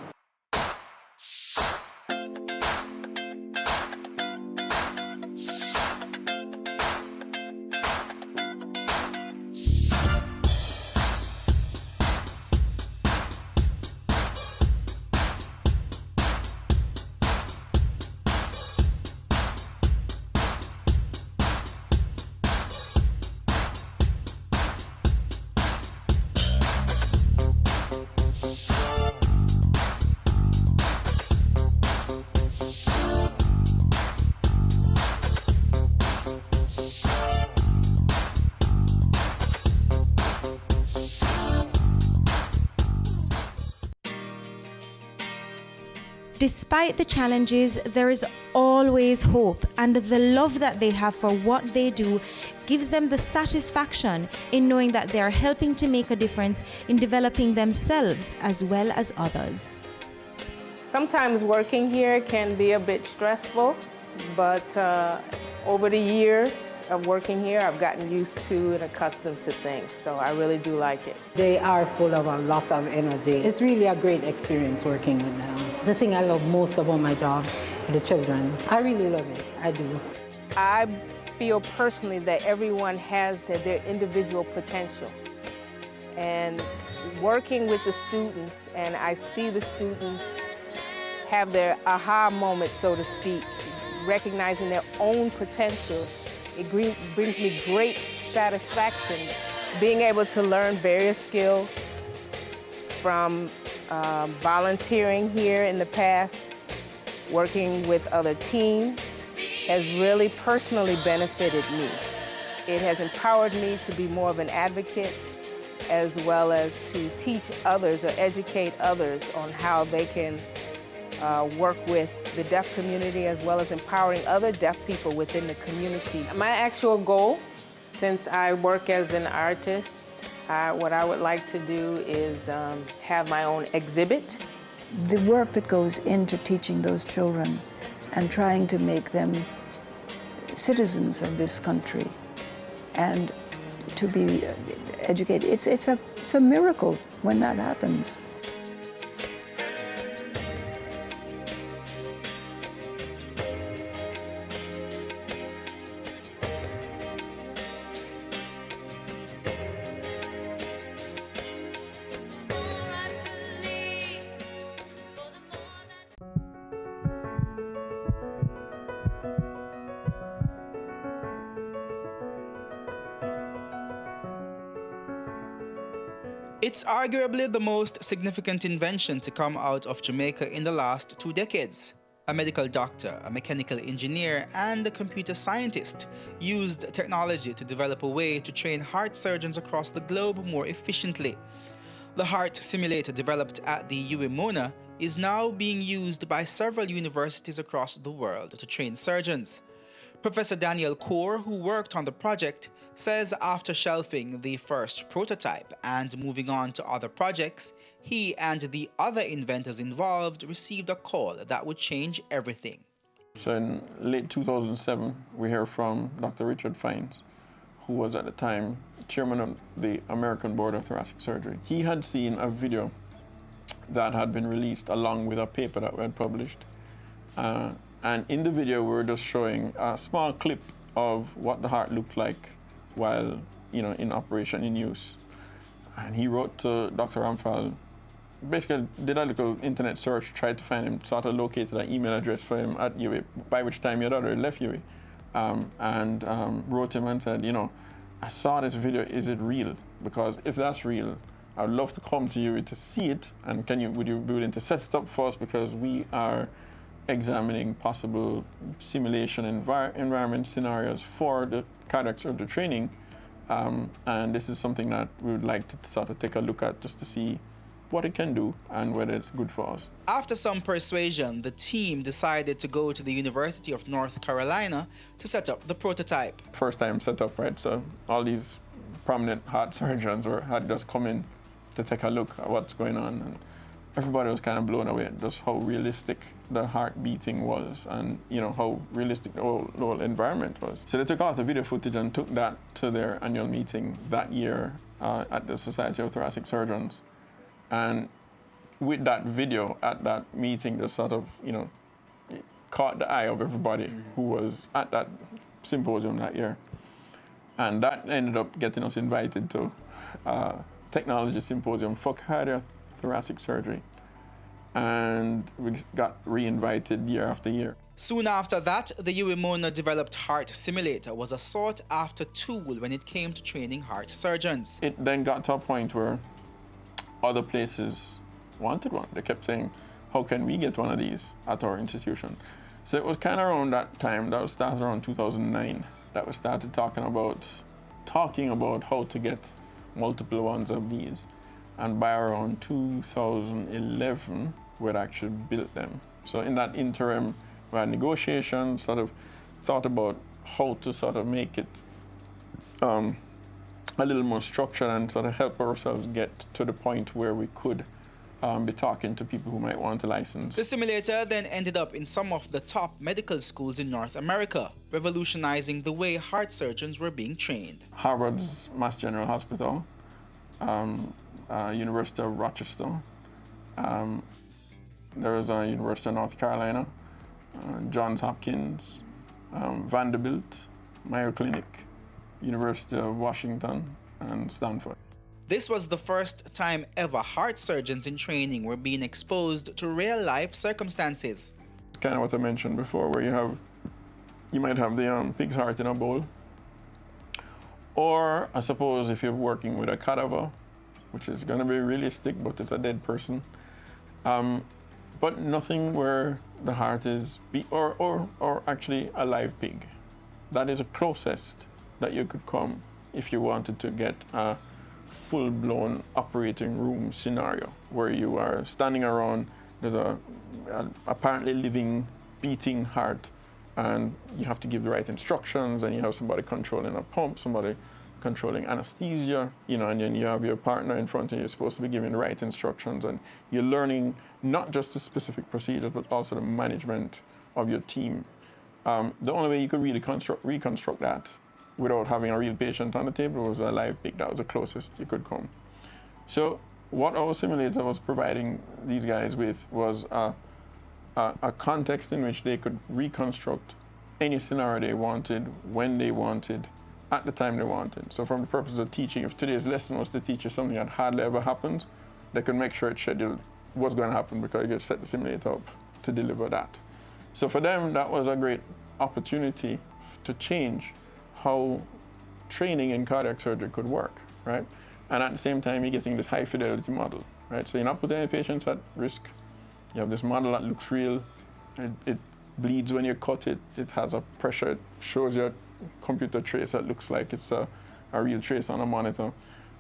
Despite the challenges, there is always hope, and the love that they have for what they do gives them the satisfaction in knowing that they are helping to make a difference in developing themselves as well as others. Sometimes working here can be a bit stressful, but over the years of working here, I've gotten used to and accustomed to things, so I really do like it. They are full of a lot of energy. It's really a great experience working with them. The thing I love most about my job, the children, I really love it, I do. I feel personally that everyone has their individual potential. And working with the students, and I see the students have their aha moment, so to speak, recognizing their own potential, it brings me great satisfaction being able to learn various skills from volunteering here in the past, working with other teams, has really personally benefited me. It has empowered me to be more of an advocate, as well as to teach others or educate others on how they can work with the deaf community, as well as empowering other deaf people within the community. My actual goal, since I work as an artist, what I would like to do is have my own exhibit. The work that goes into teaching those children and trying to make them citizens of this country and to be educated, it's a miracle when that happens. It's arguably the most significant invention to come out of Jamaica in the last 2 decades. A medical doctor, a mechanical engineer, and a computer scientist used technology to develop a way to train heart surgeons across the globe more efficiently. The heart simulator developed at the UWI-Mona is now being used by several universities across the world to train surgeons. Professor Daniel Kaur, who worked on the project, says after shelving the first prototype and moving on to other projects, he and the other inventors involved received a call that would change everything. So in late 2007, we heard from Dr. Richard Fines, who was at the time chairman of the American Board of Thoracic Surgery. He had seen a video that had been released along with a paper that we had published. And in the video, we were just showing a small clip of what the heart looked like while, in operation, in use. And he wrote to Dr. Ramphal, basically did a little internet search, tried to find him, sort of located an email address for him at UWI, by which time he had already left UWI, and wrote him and said, I saw this video, is it real? Because if that's real, I would love to come to UWI to see it, and would you be willing to set it up for us, because we are examining possible simulation environment scenarios for the cardiac surgery training, and this is something that we would like to sort of take a look at just to see what it can do and whether it's good for us. After some persuasion, the team decided to go to the University of North Carolina to set up the prototype. First time set up, right? So all these prominent heart surgeons had just come in to take a look at what's going on. everybody was kind of blown away at just how realistic the heart beating was, and how realistic the whole environment was. So they took out the video footage and took that to their annual meeting that year at the Society of Thoracic Surgeons. And with that video at that meeting, just sort of, it caught the eye of everybody who was at that symposium that year. And that ended up getting us invited to technology symposium for cardiothoracic surgery. And we got re-invited year after year. Soon after that, the UWI developed heart simulator was a sought-after tool when it came to training heart surgeons. It then got to a point where other places wanted one. They kept saying, how can we get one of these at our institution? So it was kind of around that time, that was started around 2009, that we started talking about how to get multiple ones of these. And by around 2011, we'd actually built them. So in that interim, we had negotiations, sort of thought about how to sort of make it a little more structured and sort of help ourselves get to the point where we could be talking to people who might want a license. The simulator then ended up in some of the top medical schools in North America, revolutionizing the way heart surgeons were being trained. Harvard's Mass General Hospital, University of Rochester, there was a University of North Carolina, Johns Hopkins, Vanderbilt, Mayo Clinic, University of Washington, and Stanford. This was the first time ever heart surgeons in training were being exposed to real-life circumstances. Kind of what I mentioned before, where you might have the pig's heart in a bowl. Or, I suppose, if you're working with a cadaver, which is going to be realistic, but it's a dead person. But nothing where the heart is, or actually a live pig. That is the closest that you could come if you wanted to get a full-blown operating room scenario, where you are standing around, there's a apparently living, beating heart, and you have to give the right instructions, and you have somebody controlling a pump, somebody controlling anesthesia, and then you have your partner in front of you, you're supposed to be giving the right instructions, and you're learning not just the specific procedures, but also the management of your team. The only way you could really reconstruct that without having a real patient on the table was a live pig. That was the closest you could come. So what our simulator was providing these guys with was a context in which they could reconstruct any scenario they wanted, when they wanted, at the time they wanted. So from the purpose of teaching, if today's lesson was to teach you something that hardly ever happens, they could make sure it's scheduled what's going to happen, because you set the simulator up to deliver that. So for them, that was a great opportunity to change how training in cardiac surgery could work, right? And at the same time, you're getting this high fidelity model, right? So you're not putting any patients at risk. You have this model that looks real. It bleeds when you cut it. It has a pressure. It shows you a computer trace that looks like it's a real trace on a monitor.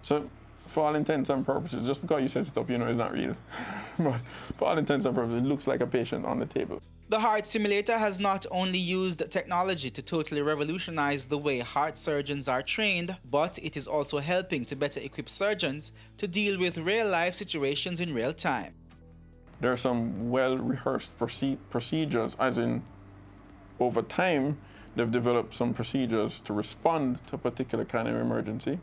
So for all intents and purposes, just because you set it up, it's not real. But for all intents and purposes, it looks like a patient on the table. The heart simulator has not only used technology to totally revolutionize the way heart surgeons are trained, but it is also helping to better equip surgeons to deal with real-life situations in real time. There are some well-rehearsed procedures, as in, over time, they've developed some procedures to respond to a particular kind of emergency.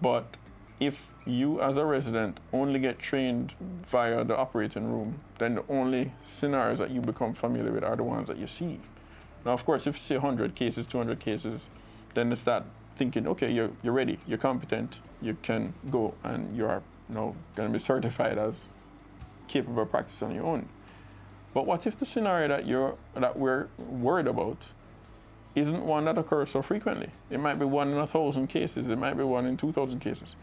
But if you as a resident only get trained via the operating room, then the only scenarios that you become familiar with are the ones that you see. Now, of course, if you see 100 cases, 200 cases, then they start thinking, okay, you're ready, you're competent, you can go, and you are going to be certified as capable of practice on your own. But what if the scenario that we're worried about isn't one that occurs so frequently? It might be 1 in 1,000 cases, it might be 1 in 2,000 cases.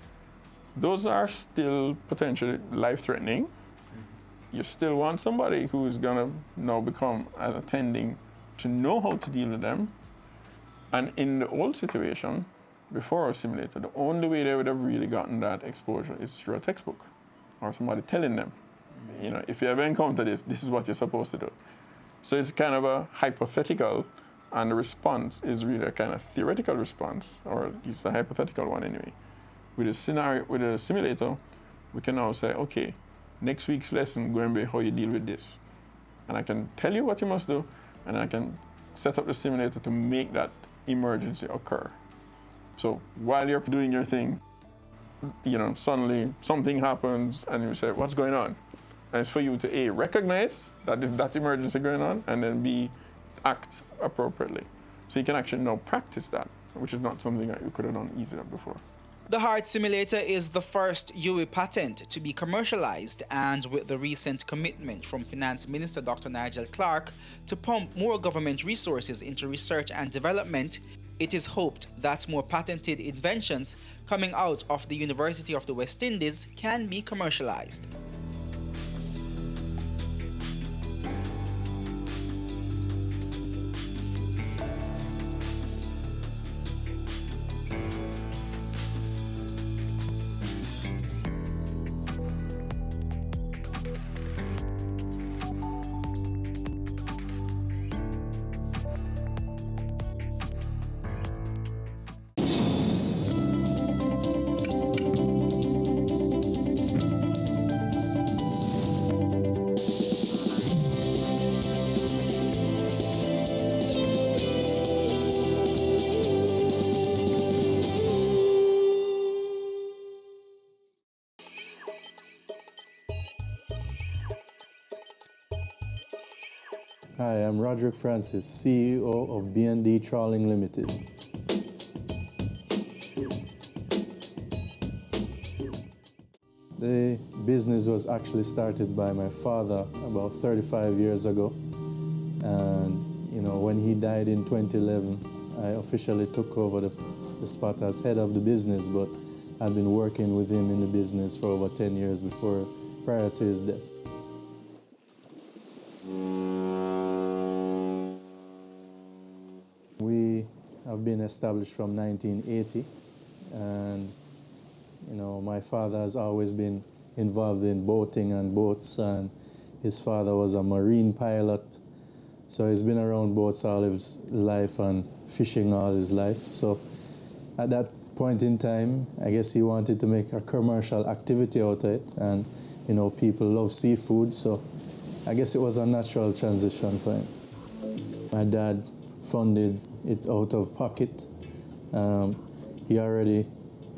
Those are still potentially life-threatening. You still want somebody who's gonna now become an attending to know how to deal with them. And in the old situation, before our simulator, the only way they would have really gotten that exposure is through a textbook or somebody telling them, if you ever encounter this is what you're supposed to do. So it's kind of a hypothetical, and the response is really a kind of theoretical response, or it's a hypothetical one anyway. With a simulator, we can now say, okay, next week's lesson going to be how you deal with this. And I can tell you what you must do, and I can set up the simulator to make that emergency occur. So while you're doing your thing, you know, suddenly something happens and you say, what's going on? And it's for you to A, recognize that there's that emergency going on, and then B, act appropriately. So you can actually now practice that, which is not something that you could have done easier before. The heart simulator is the first UE patent to be commercialized, and with the recent commitment from Finance Minister Dr. Nigel Clark to pump more government resources into research and development, it is hoped that more patented inventions coming out of the University of the West Indies can be commercialized. Hi, I'm Roderick Francis, CEO of B&D Trawling Limited. The business was actually started by my father about 35 years ago. And, you know, when he died in 2011, I officially took over the spot as head of the business, but I've been working with him in the business for over 10 years prior to his death. We have been established from 1980, and you know, my father has always been involved in boating and boats, and his father was a marine pilot, so he's been around boats all his life and fishing all his life. So at that point in time, I guess he wanted to make a commercial activity out of it, and you know, people love seafood, so I guess it was a natural transition for him. My dad funded it out of pocket. He already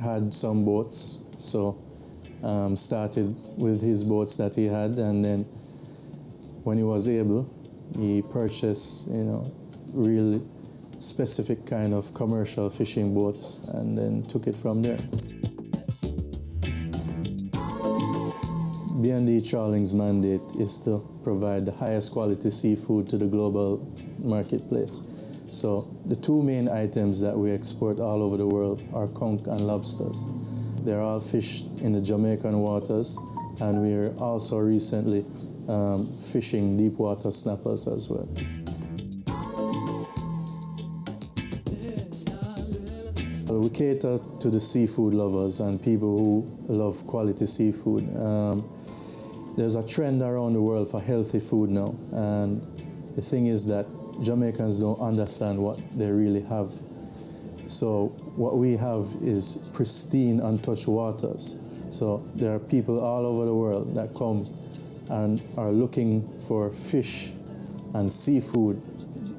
had some boats, so started with his boats that he had, and then when he was able, he purchased, you know, really specific kind of commercial fishing boats, and then took it from there. B&D Trawling's mandate is to provide the highest quality seafood to the global marketplace. So the two main items that we export all over the world are conch and lobsters. They're all fished in the Jamaican waters, and we're also recently fishing deep water snappers as well. Well, we cater to the seafood lovers and people who love quality seafood. There's a trend around the world for healthy food now, and the thing is that Jamaicans don't understand what they really have. So what we have is pristine, untouched waters. So there are people all over the world that come and are looking for fish and seafood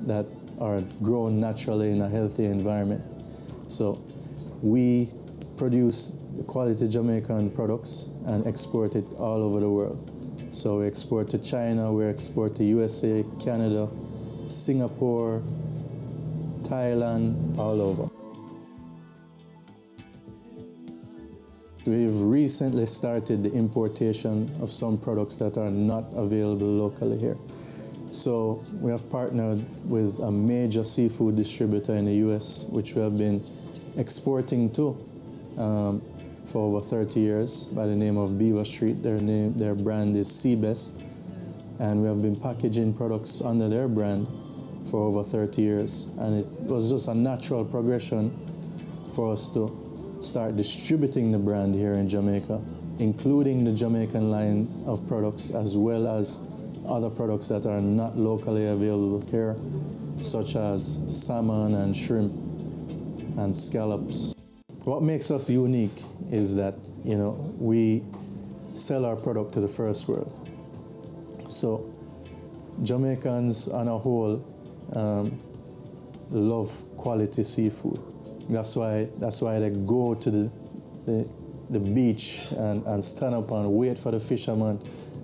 that are grown naturally in a healthy environment. So we produce quality Jamaican products and export it all over the world. So we export to China, we export to USA, Canada, Singapore, Thailand, all over. We've recently started the importation of some products that are not available locally here. So we have partnered with a major seafood distributor in the US, which we have been exporting to for over 30 years by the name of Beaver Street. Their brand is Seabest, and we have been packaging products under their brand for over 30 years. And it was just a natural progression for us to start distributing the brand here in Jamaica, including the Jamaican line of products as well as other products that are not locally available here, such as salmon and shrimp and scallops. What makes us unique is that, you know, we sell our product to the first world. So Jamaicans on a whole love quality seafood. That's why they go to the beach and stand up and wait for the fisherman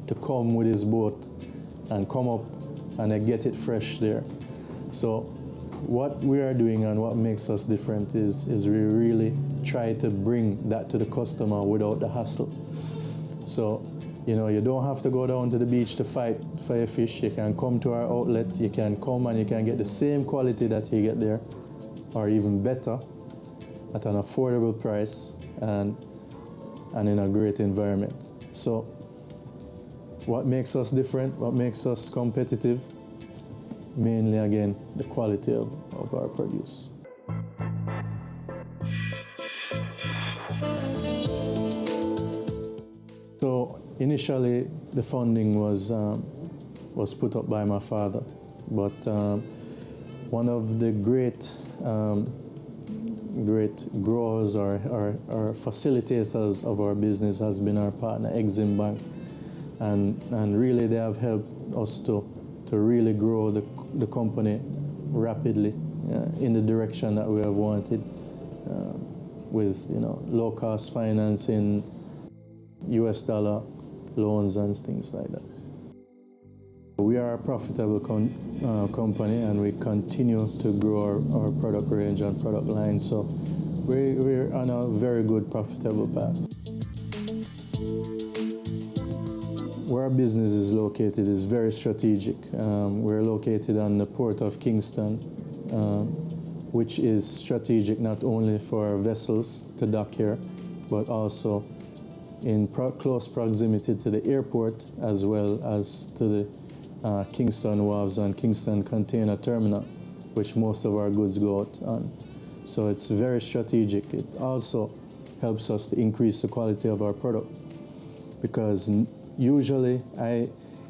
to come with his boat and come up and they get it fresh there. So what we are doing and what makes us different is we really try to bring that to the customer without the hassle. So, you don't have to go down to the beach to fight for your fish. You can come to our outlet, you can come and you can get the same quality that you get there, or even better, at an affordable price and in a great environment. So what makes us different, what makes us competitive? Mainly, again, the quality of our produce. So initially, the funding was put up by my father, but one of the great growers or facilitators of our business has been our partner, Exim Bank, and really they have helped us to really grow the company rapidly in the direction that we have wanted, with low cost financing, US dollar loans and things like that. We are a profitable company and we continue to grow our product range and product line, so we're on a very good profitable path. Where our business is located is very strategic. We're located on the port of Kingston, which is strategic not only for vessels to dock here, but also in close proximity to the airport as well as to the Kingston Wharves and Kingston Container Terminal, which most of our goods go out on. So it's very strategic. It also helps us to increase the quality of our product, because usually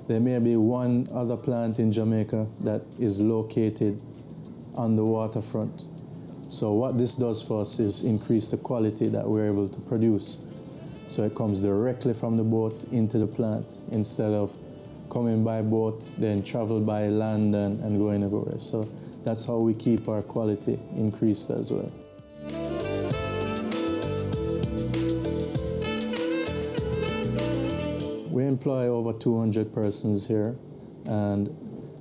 there may be one other plant in Jamaica that is located on the waterfront. So what this does for us is increase the quality that we're able to produce. So it comes directly from the boat into the plant instead of coming by boat, then travel by land and going everywhere. So that's how we keep our quality increased as well. We employ over 200 persons here, and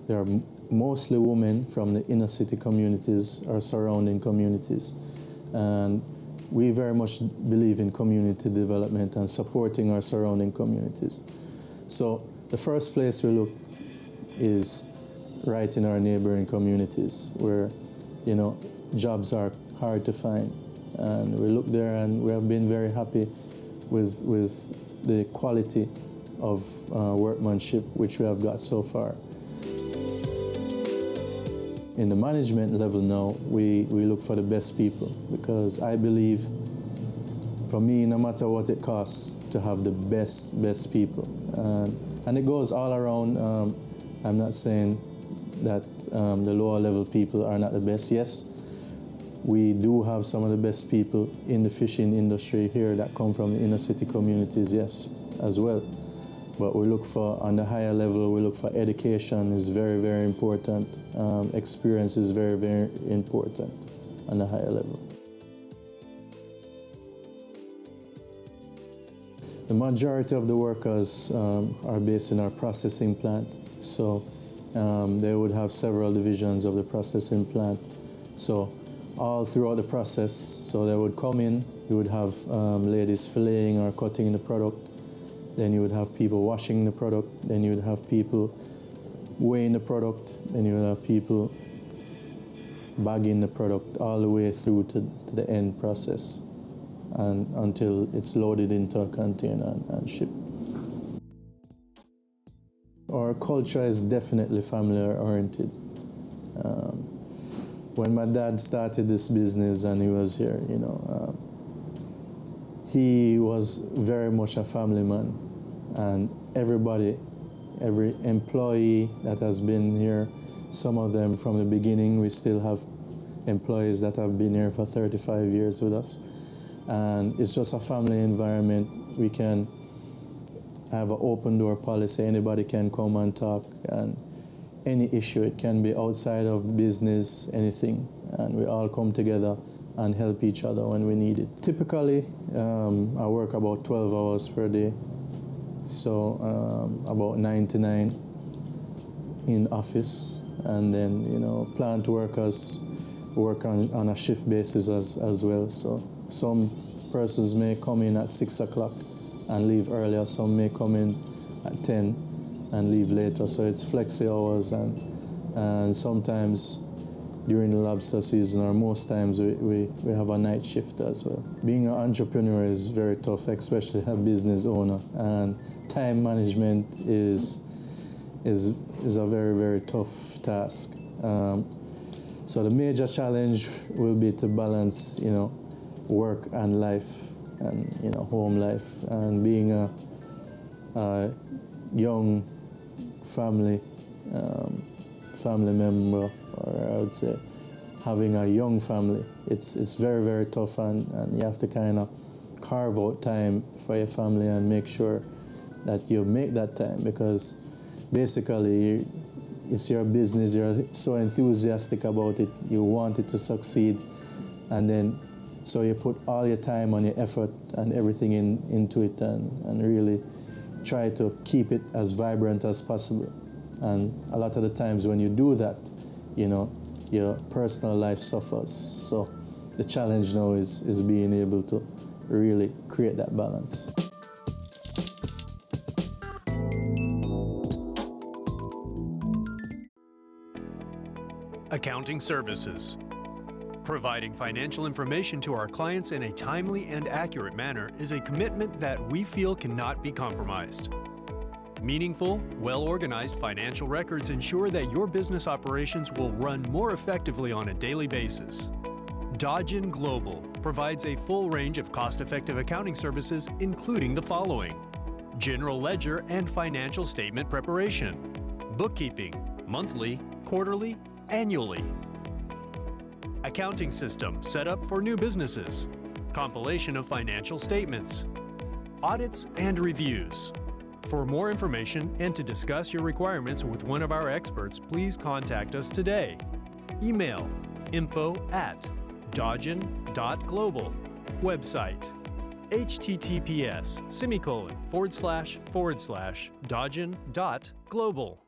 they are mostly women from the inner city communities or surrounding communities. And we very much believe in community development and supporting our surrounding communities. So the first place we look is right in our neighboring communities where, jobs are hard to find. And we look there and we have been very happy with the quality of workmanship which we have got so far. In the management level now, we look for the best people, because I believe, for me, no matter what it costs, to have the best people. And it goes all around. I'm not saying that the lower level people are not the best. Yes, we do have some of the best people in the fishing industry here that come from the inner city communities, yes, as well. But we look for, on the higher level, we look for education is very, very important. Experience is very, very important on the higher level. The majority of the workers are based in our processing plant. So they would have several divisions of the processing plant. So all throughout the process, so they would come in, you would have ladies filleting or cutting the product. Then you would have people washing the product. Then you would have people weighing the product. Then you would have people bagging the product all the way through to the end process, and until it's loaded into a container and shipped. Our culture is definitely family-oriented. When my dad started this business and he was here, he was very much a family man, and everybody, every employee that has been here, some of them from the beginning, we still have employees that have been here for 35 years with us. And it's just a family environment. We can have an open door policy. Anybody can come and talk, and any issue, it can be outside of the business, anything, and we all come together and help each other when we need it. Typically, I work about 12 hours per day, so about 9 to 9 in office, and then, plant workers work on a shift basis as well. So some persons may come in at 6 o'clock and leave earlier, some may come in at 10 and leave later. So it's flexi hours, and sometimes during the lobster season, or most times, we have a night shift as well. Being an entrepreneur is very tough, especially a business owner, and time management is a very, very tough task. So the major challenge will be to balance, work and life, and home life, and being a young family member, or I would say having a young family, it's very, very tough, and you have to kind of carve out time for your family and make sure that you make that time, because basically it's your business, you're so enthusiastic about it, you want it to succeed, and then so you put all your time and your effort and everything into it, and really try to keep it as vibrant as possible. And a lot of the times when you do that, your personal life suffers. So the challenge now is being able to really create that balance. Accounting services. Providing financial information to our clients in a timely and accurate manner is a commitment that we feel cannot be compromised. Meaningful, well-organized financial records ensure that your business operations will run more effectively on a daily basis. Dodgen Global provides a full range of cost-effective accounting services, including the following: general ledger and financial statement preparation, bookkeeping, monthly, quarterly, annually, accounting system set up for new businesses, compilation of financial statements, audits and reviews. For more information and to discuss your requirements with one of our experts, please contact us today. Email info@dodgen.global. Website https://dodgen.global.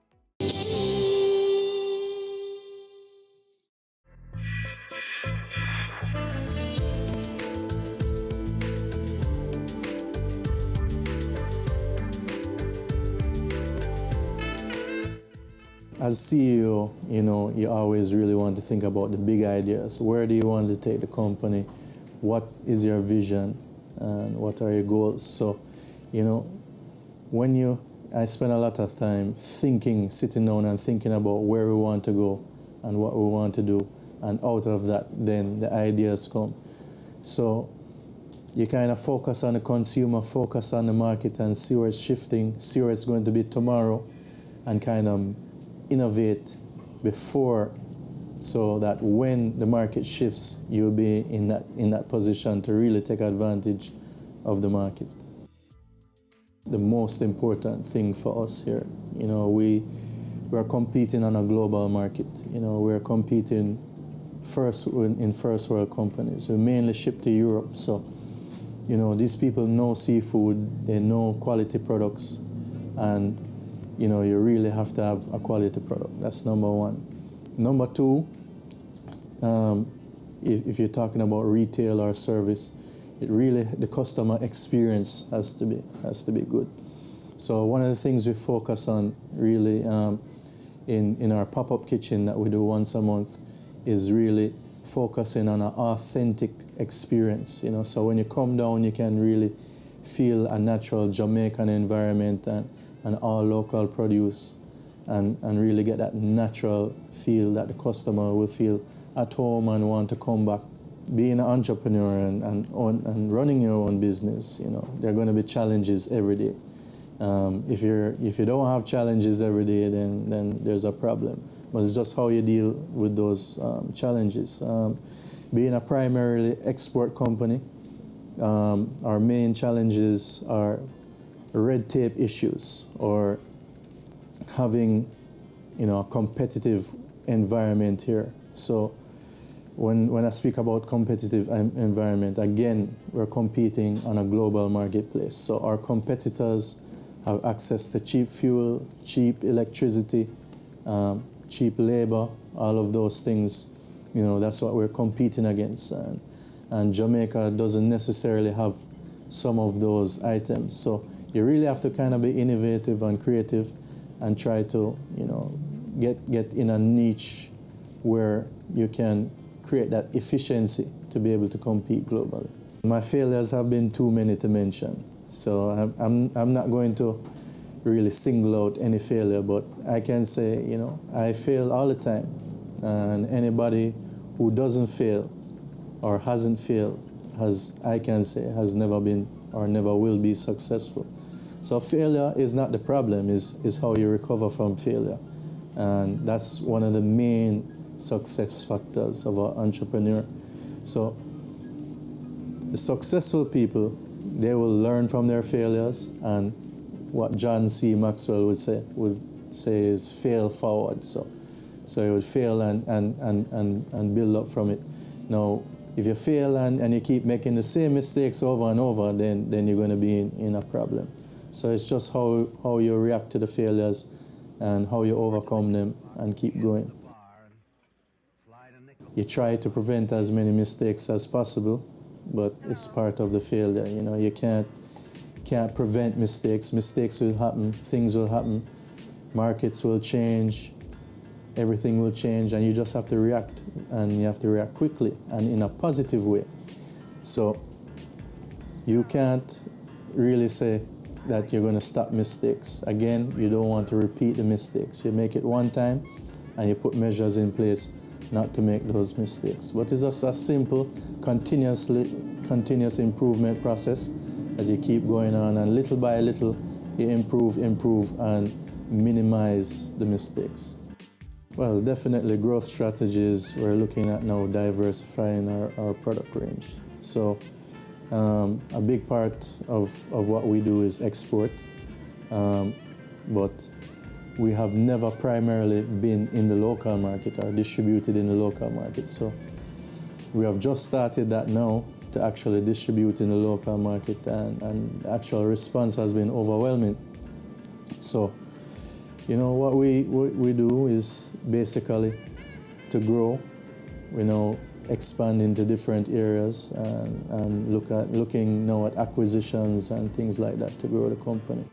As CEO, you always really want to think about the big ideas. Where do you want to take the company? What is your vision? And what are your goals? So, I spend a lot of time sitting down and thinking about where we want to go and what we want to do. And out of that, then the ideas come. So you kind of focus on the consumer, focus on the market, and see where it's shifting, see where it's going to be tomorrow, and kind of innovate before, so that when the market shifts, you'll be in that position to really take advantage of the market. The most important thing for us here, we're competing on a global market. We're competing in first world companies. We mainly ship to Europe, so these people know seafood, they know quality products, and you really have to have a quality product. That's number one. Number two, if you're talking about retail or service, the customer experience has to be good. So one of the things we focus on really in our pop-up kitchen that we do once a month is really focusing on an authentic experience. So when you come down, you can really feel a natural Jamaican environment and all local produce, and really get that natural feel that the customer will feel at home and want to come back. Being an entrepreneur and running your own business, there are going to be challenges every day. If you don't have challenges every day, then there's a problem. But it's just how you deal with those challenges. Being a primarily export company, our main challenges are red tape issues or having, a competitive environment here. So when I speak about competitive environment, again, we're competing on a global marketplace. So our competitors have access to cheap fuel, cheap electricity, cheap labor, all of those things. That's what we're competing against. And Jamaica doesn't necessarily have some of those items. So you really have to kind of be innovative and creative and try to, get in a niche where you can create that efficiency to be able to compete globally. My failures have been too many to mention. So I'm not going to really single out any failure, but I can say, I fail all the time. And anybody who doesn't fail or hasn't failed has never been or never will be successful. So failure is not the problem, is how you recover from failure. And that's one of the main success factors of an entrepreneur. So the successful people, they will learn from their failures, and what John C. Maxwell would say is fail forward. So you would fail and build up from it. Now, if you fail and you keep making the same mistakes over and over, then you're going to be in a problem. So it's just how you react to the failures and how you overcome them and keep going. You try to prevent as many mistakes as possible, but it's part of the failure. You can't prevent mistakes. Mistakes will happen, things will happen, markets will change, everything will change, and you just have to react, and you have to react quickly and in a positive way. So you can't really say that you're going to stop mistakes. Again, you don't want to repeat the mistakes. You make it one time and you put measures in place not to make those mistakes. But it's just a simple, continuous improvement process that you keep going on, and little by little you improve and minimize the mistakes. Well, definitely growth strategies. We're looking at now diversifying our product range. So a big part of what we do is export, but we have never primarily been in the local market or distributed in the local market. So we have just started that now to actually distribute in the local market, and the actual response has been overwhelming. So, what we do is basically to grow, expand into different areas and looking now at acquisitions and things like that to grow the company.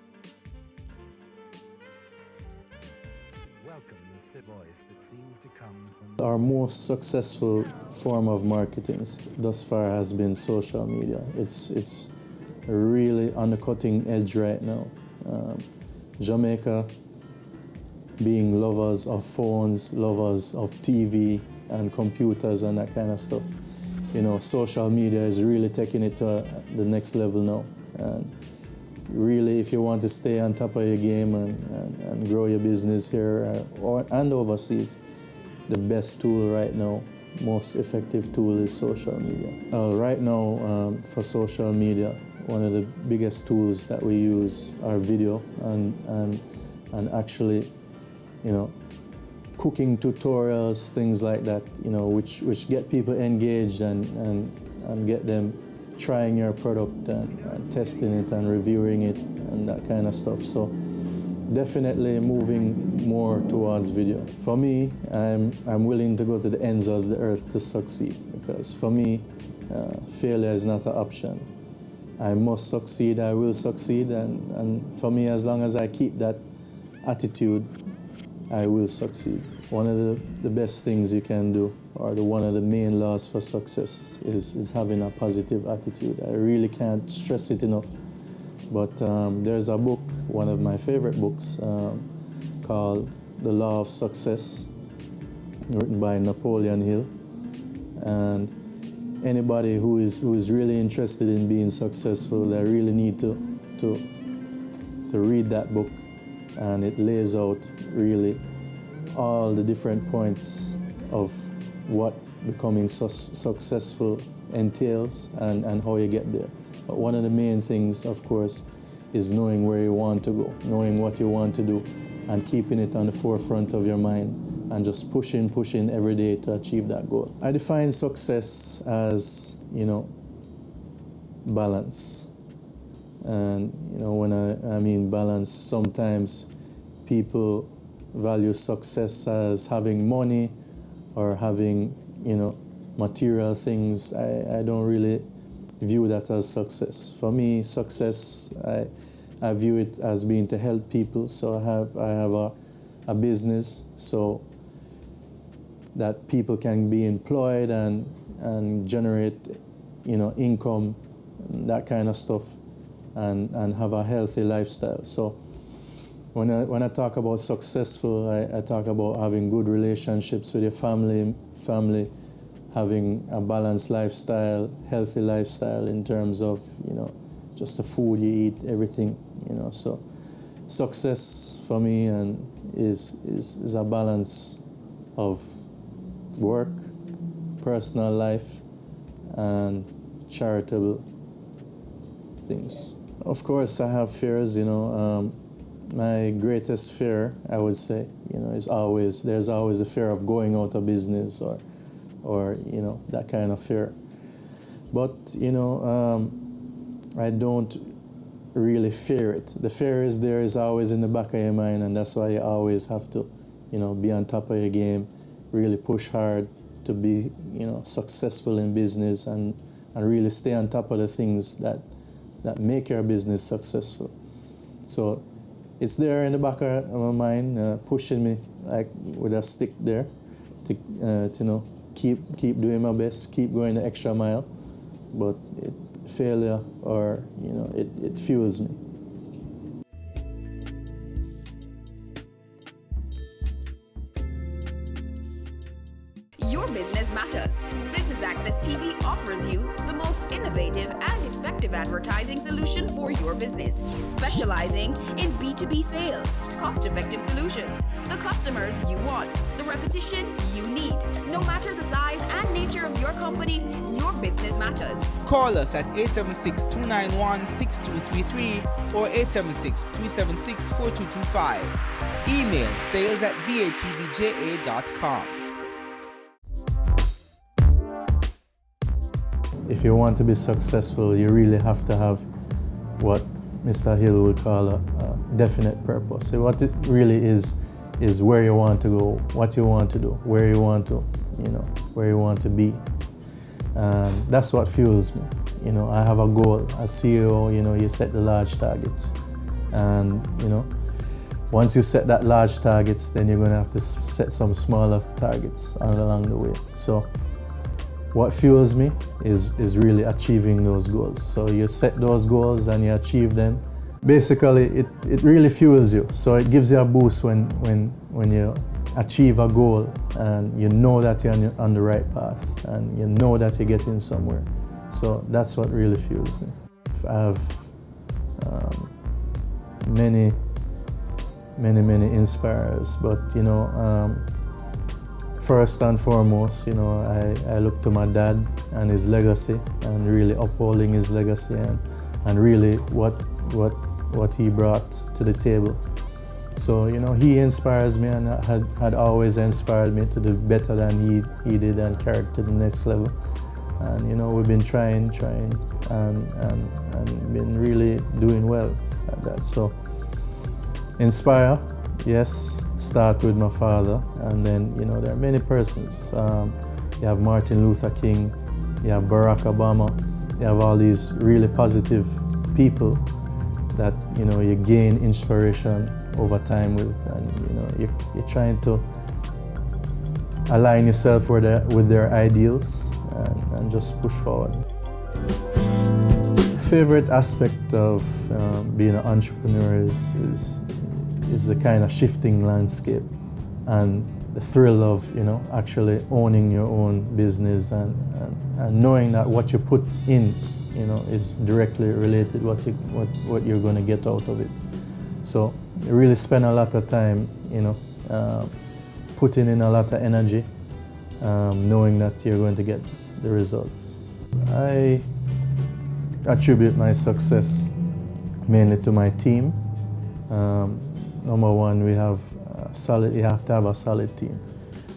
Our most successful form of marketing thus far has been social media. It's really on the cutting edge right now. Jamaica, being lovers of phones, lovers of TV and computers and that kind of stuff, social media is really taking it to the next level now. And really, if you want to stay on top of your game and grow your business here and overseas, the best tool right now, most effective tool is social media. Right now, for social media, one of the biggest tools that we use are video and actually, cooking tutorials, things like that, which get people engaged and get them trying your product and testing it and reviewing it and that kind of stuff. So definitely moving more towards video. For me, I'm willing to go to the ends of the earth to succeed, because for me, failure is not an option. I must succeed, I will succeed, and for me, as long as I keep that attitude, I will succeed. One of the best things you can do, or one of the main laws for success, is having a positive attitude. I really can't stress it enough. But there's a book, one of my favorite books, called The Law of Success, written by Napoleon Hill. And anybody who is really interested in being successful, they really need to read that book. And it lays out really all the different points of what becoming successful entails and how you get there. But one of the main things, of course, is knowing where you want to go, knowing what you want to do, and keeping it on the forefront of your mind, and just pushing every day to achieve that goal. I define success as, balance. And, when I mean balance, sometimes people value success as having money or having, material things. I don't really view that as success. For me, success, I view it as being to help people. So I have a business so that people can be employed and generate, income, that kind of stuff, and have a healthy lifestyle. So when I talk about successful, I talk about having good relationships with your family, having a balanced lifestyle, healthy lifestyle in terms of, just the food you eat, everything, So success for me is a balance of work, personal life, and charitable things. Of course, I have fears, my greatest fear, I would say, there's always a fear of going out of business or that kind of fear. But, I don't really fear it. The fear is always in the back of your mind, and that's why you always have to, be on top of your game, really push hard to be, successful in business and really stay on top of the things that make your business successful. So it's there in the back of my mind, pushing me like with a stick there to keep doing my best, keep going the extra mile. But failure or it fuels me. Your business matters. Business Access TV offers you the most innovative and effective advertising solution for your business, specializing in B2B sales, cost-effective solutions, the customers you want, the repetition you need. No matter the size and nature of your company, your business matters. Call us at 876-291-6233 or 876-376-4225. Email sales@batvja.com. If you want to be successful, you really have to have what Mr. Hill would call a definite purpose. So what it really is where you want to go, what you want to do, where you want to be. That's what fuels me. I have a goal. As CEO, you set the large targets. And, once you set that large targets, then you're going to have to set some smaller targets along the way. So what fuels me is really achieving those goals. So you set those goals and you achieve them. Basically, it really fuels you. So it gives you a boost when you achieve a goal and you know that you're on the right path and you know that you're getting somewhere. So that's what really fuels me. I have many inspirers, but first and foremost, I look to my dad and his legacy and really upholding his legacy and really what he brought to the table. So, he inspires me and had always inspired me to do better than he did and carry it to the next level. And, we've been trying and been really doing well at that. So, inspire, yes, start with my father. And then, there are many persons. You have Martin Luther King, you have Barack Obama, you have all these really positive people that, you gain inspiration over time with, and you're trying to align yourself with their ideals and just push forward. Favorite aspect of being an entrepreneur is the kind of shifting landscape and the thrill of actually owning your own business and knowing that what you put in is directly related what you're going to get out of it. So you really spend a lot of time, putting in a lot of energy, knowing that you're going to get the results. I attribute my success mainly to my team. Number one, you have to have a solid team.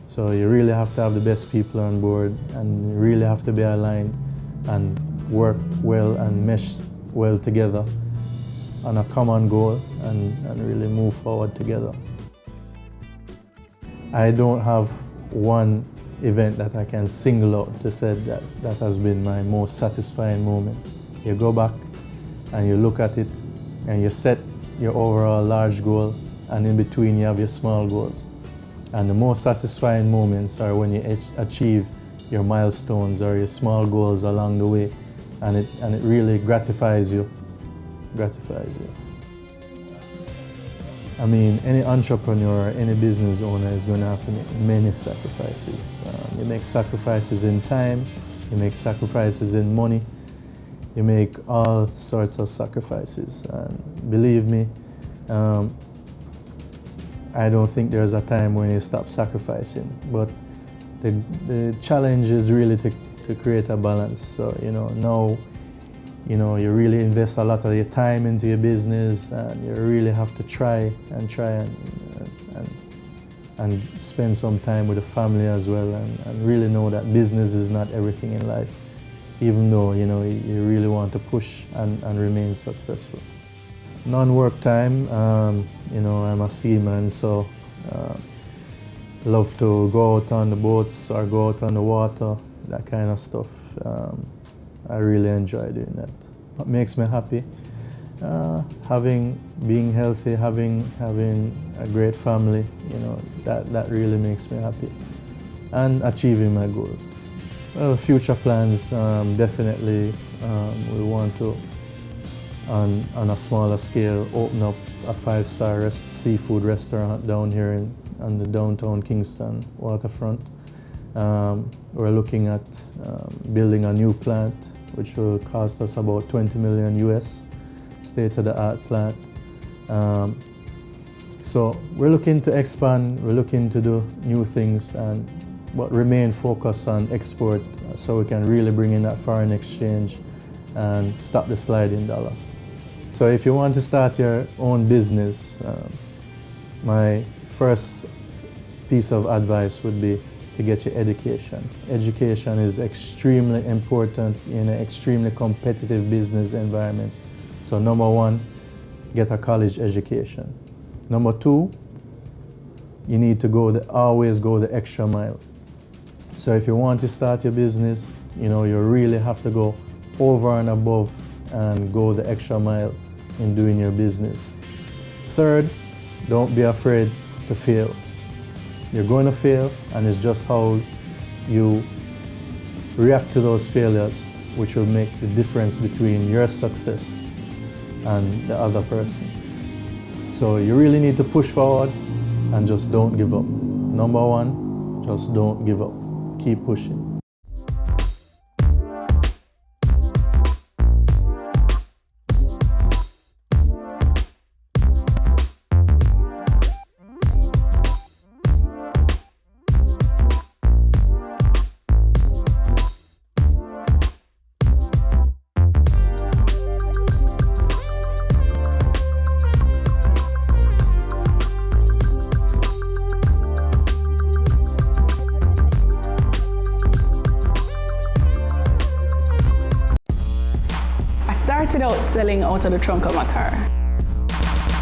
So you really have to have the best people on board, and you really have to be aligned and work well and mesh well together on a common goal and really move forward together. I don't have one event that I can single out to say that has been my most satisfying moment. You go back and you look at it and you set your overall large goal, and in between you have your small goals. And the most satisfying moments are when you achieve your milestones or your small goals along the way, and it really gratifies you. I mean, any entrepreneur, any business owner is going to have to make many sacrifices. You make sacrifices in time, you make sacrifices in money, you make all sorts of sacrifices. And believe me, I don't think there's a time when you stop sacrificing. But the challenge is really to create a balance. So, now, you really invest a lot of your time into your business, and you really have to try and spend some time with the family as well, and really know that business is not everything in life, even though, you really want to push and remain successful. Non-work time, I'm a seaman, so love to go out on the boats or go out on the water, that kind of stuff. I really enjoy doing that. What makes me happy? Being healthy, having a great family, that really makes me happy. And achieving my goals. Well, future plans, definitely we want to, on a smaller scale, open up a 5-star seafood restaurant down here on the downtown Kingston waterfront. We're looking at building a new plant, which will cost us about 20 million US, state-of-the-art plant. So we're looking to expand, we're looking to do new things, but remain focused on export so we can really bring in that foreign exchange and stop the sliding dollar. So if you want to start your own business, my first piece of advice would be to get your education. Education is extremely important in an extremely competitive business environment. So number one, get a college education. Number two, you need to always go the extra mile. So if you want to start your business, you really have to go over and above and go the extra mile in doing your business. Third, don't be afraid to fail. You're going to fail, and it's just how you react to those failures which will make the difference between your success and the other person. So you really need to push forward and just don't give up. Number one, just don't give up. Keep pushing. Started out selling out of the trunk of my car.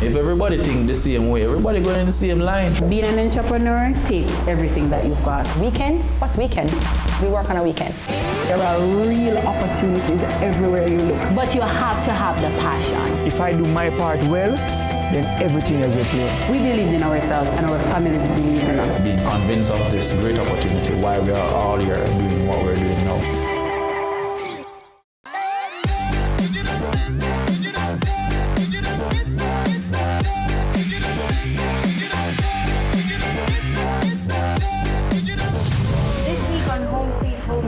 If everybody think the same way, everybody going in the same line. Being an entrepreneur takes everything that you've got. Weekends? What's weekends? We work on a weekend. There are real opportunities everywhere you look. But you have to have the passion. If I do my part well, then everything is okay. We believed in ourselves and our families believed in us. Being convinced of this great opportunity, why we are all here doing what we're doing now.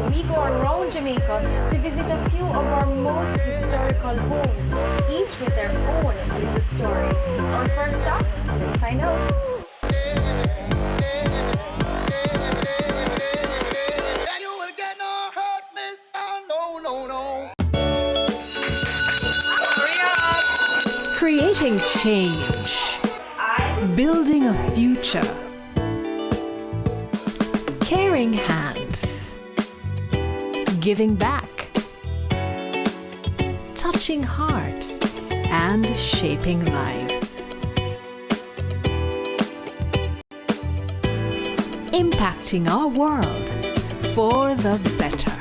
We go around Jamaica to visit a few of our most historical homes, each with their own little story. Our first stop, let's find out. Creating change. Building a future. Caring hands. Giving back. Touching hearts and shaping lives. Impacting our world for the better.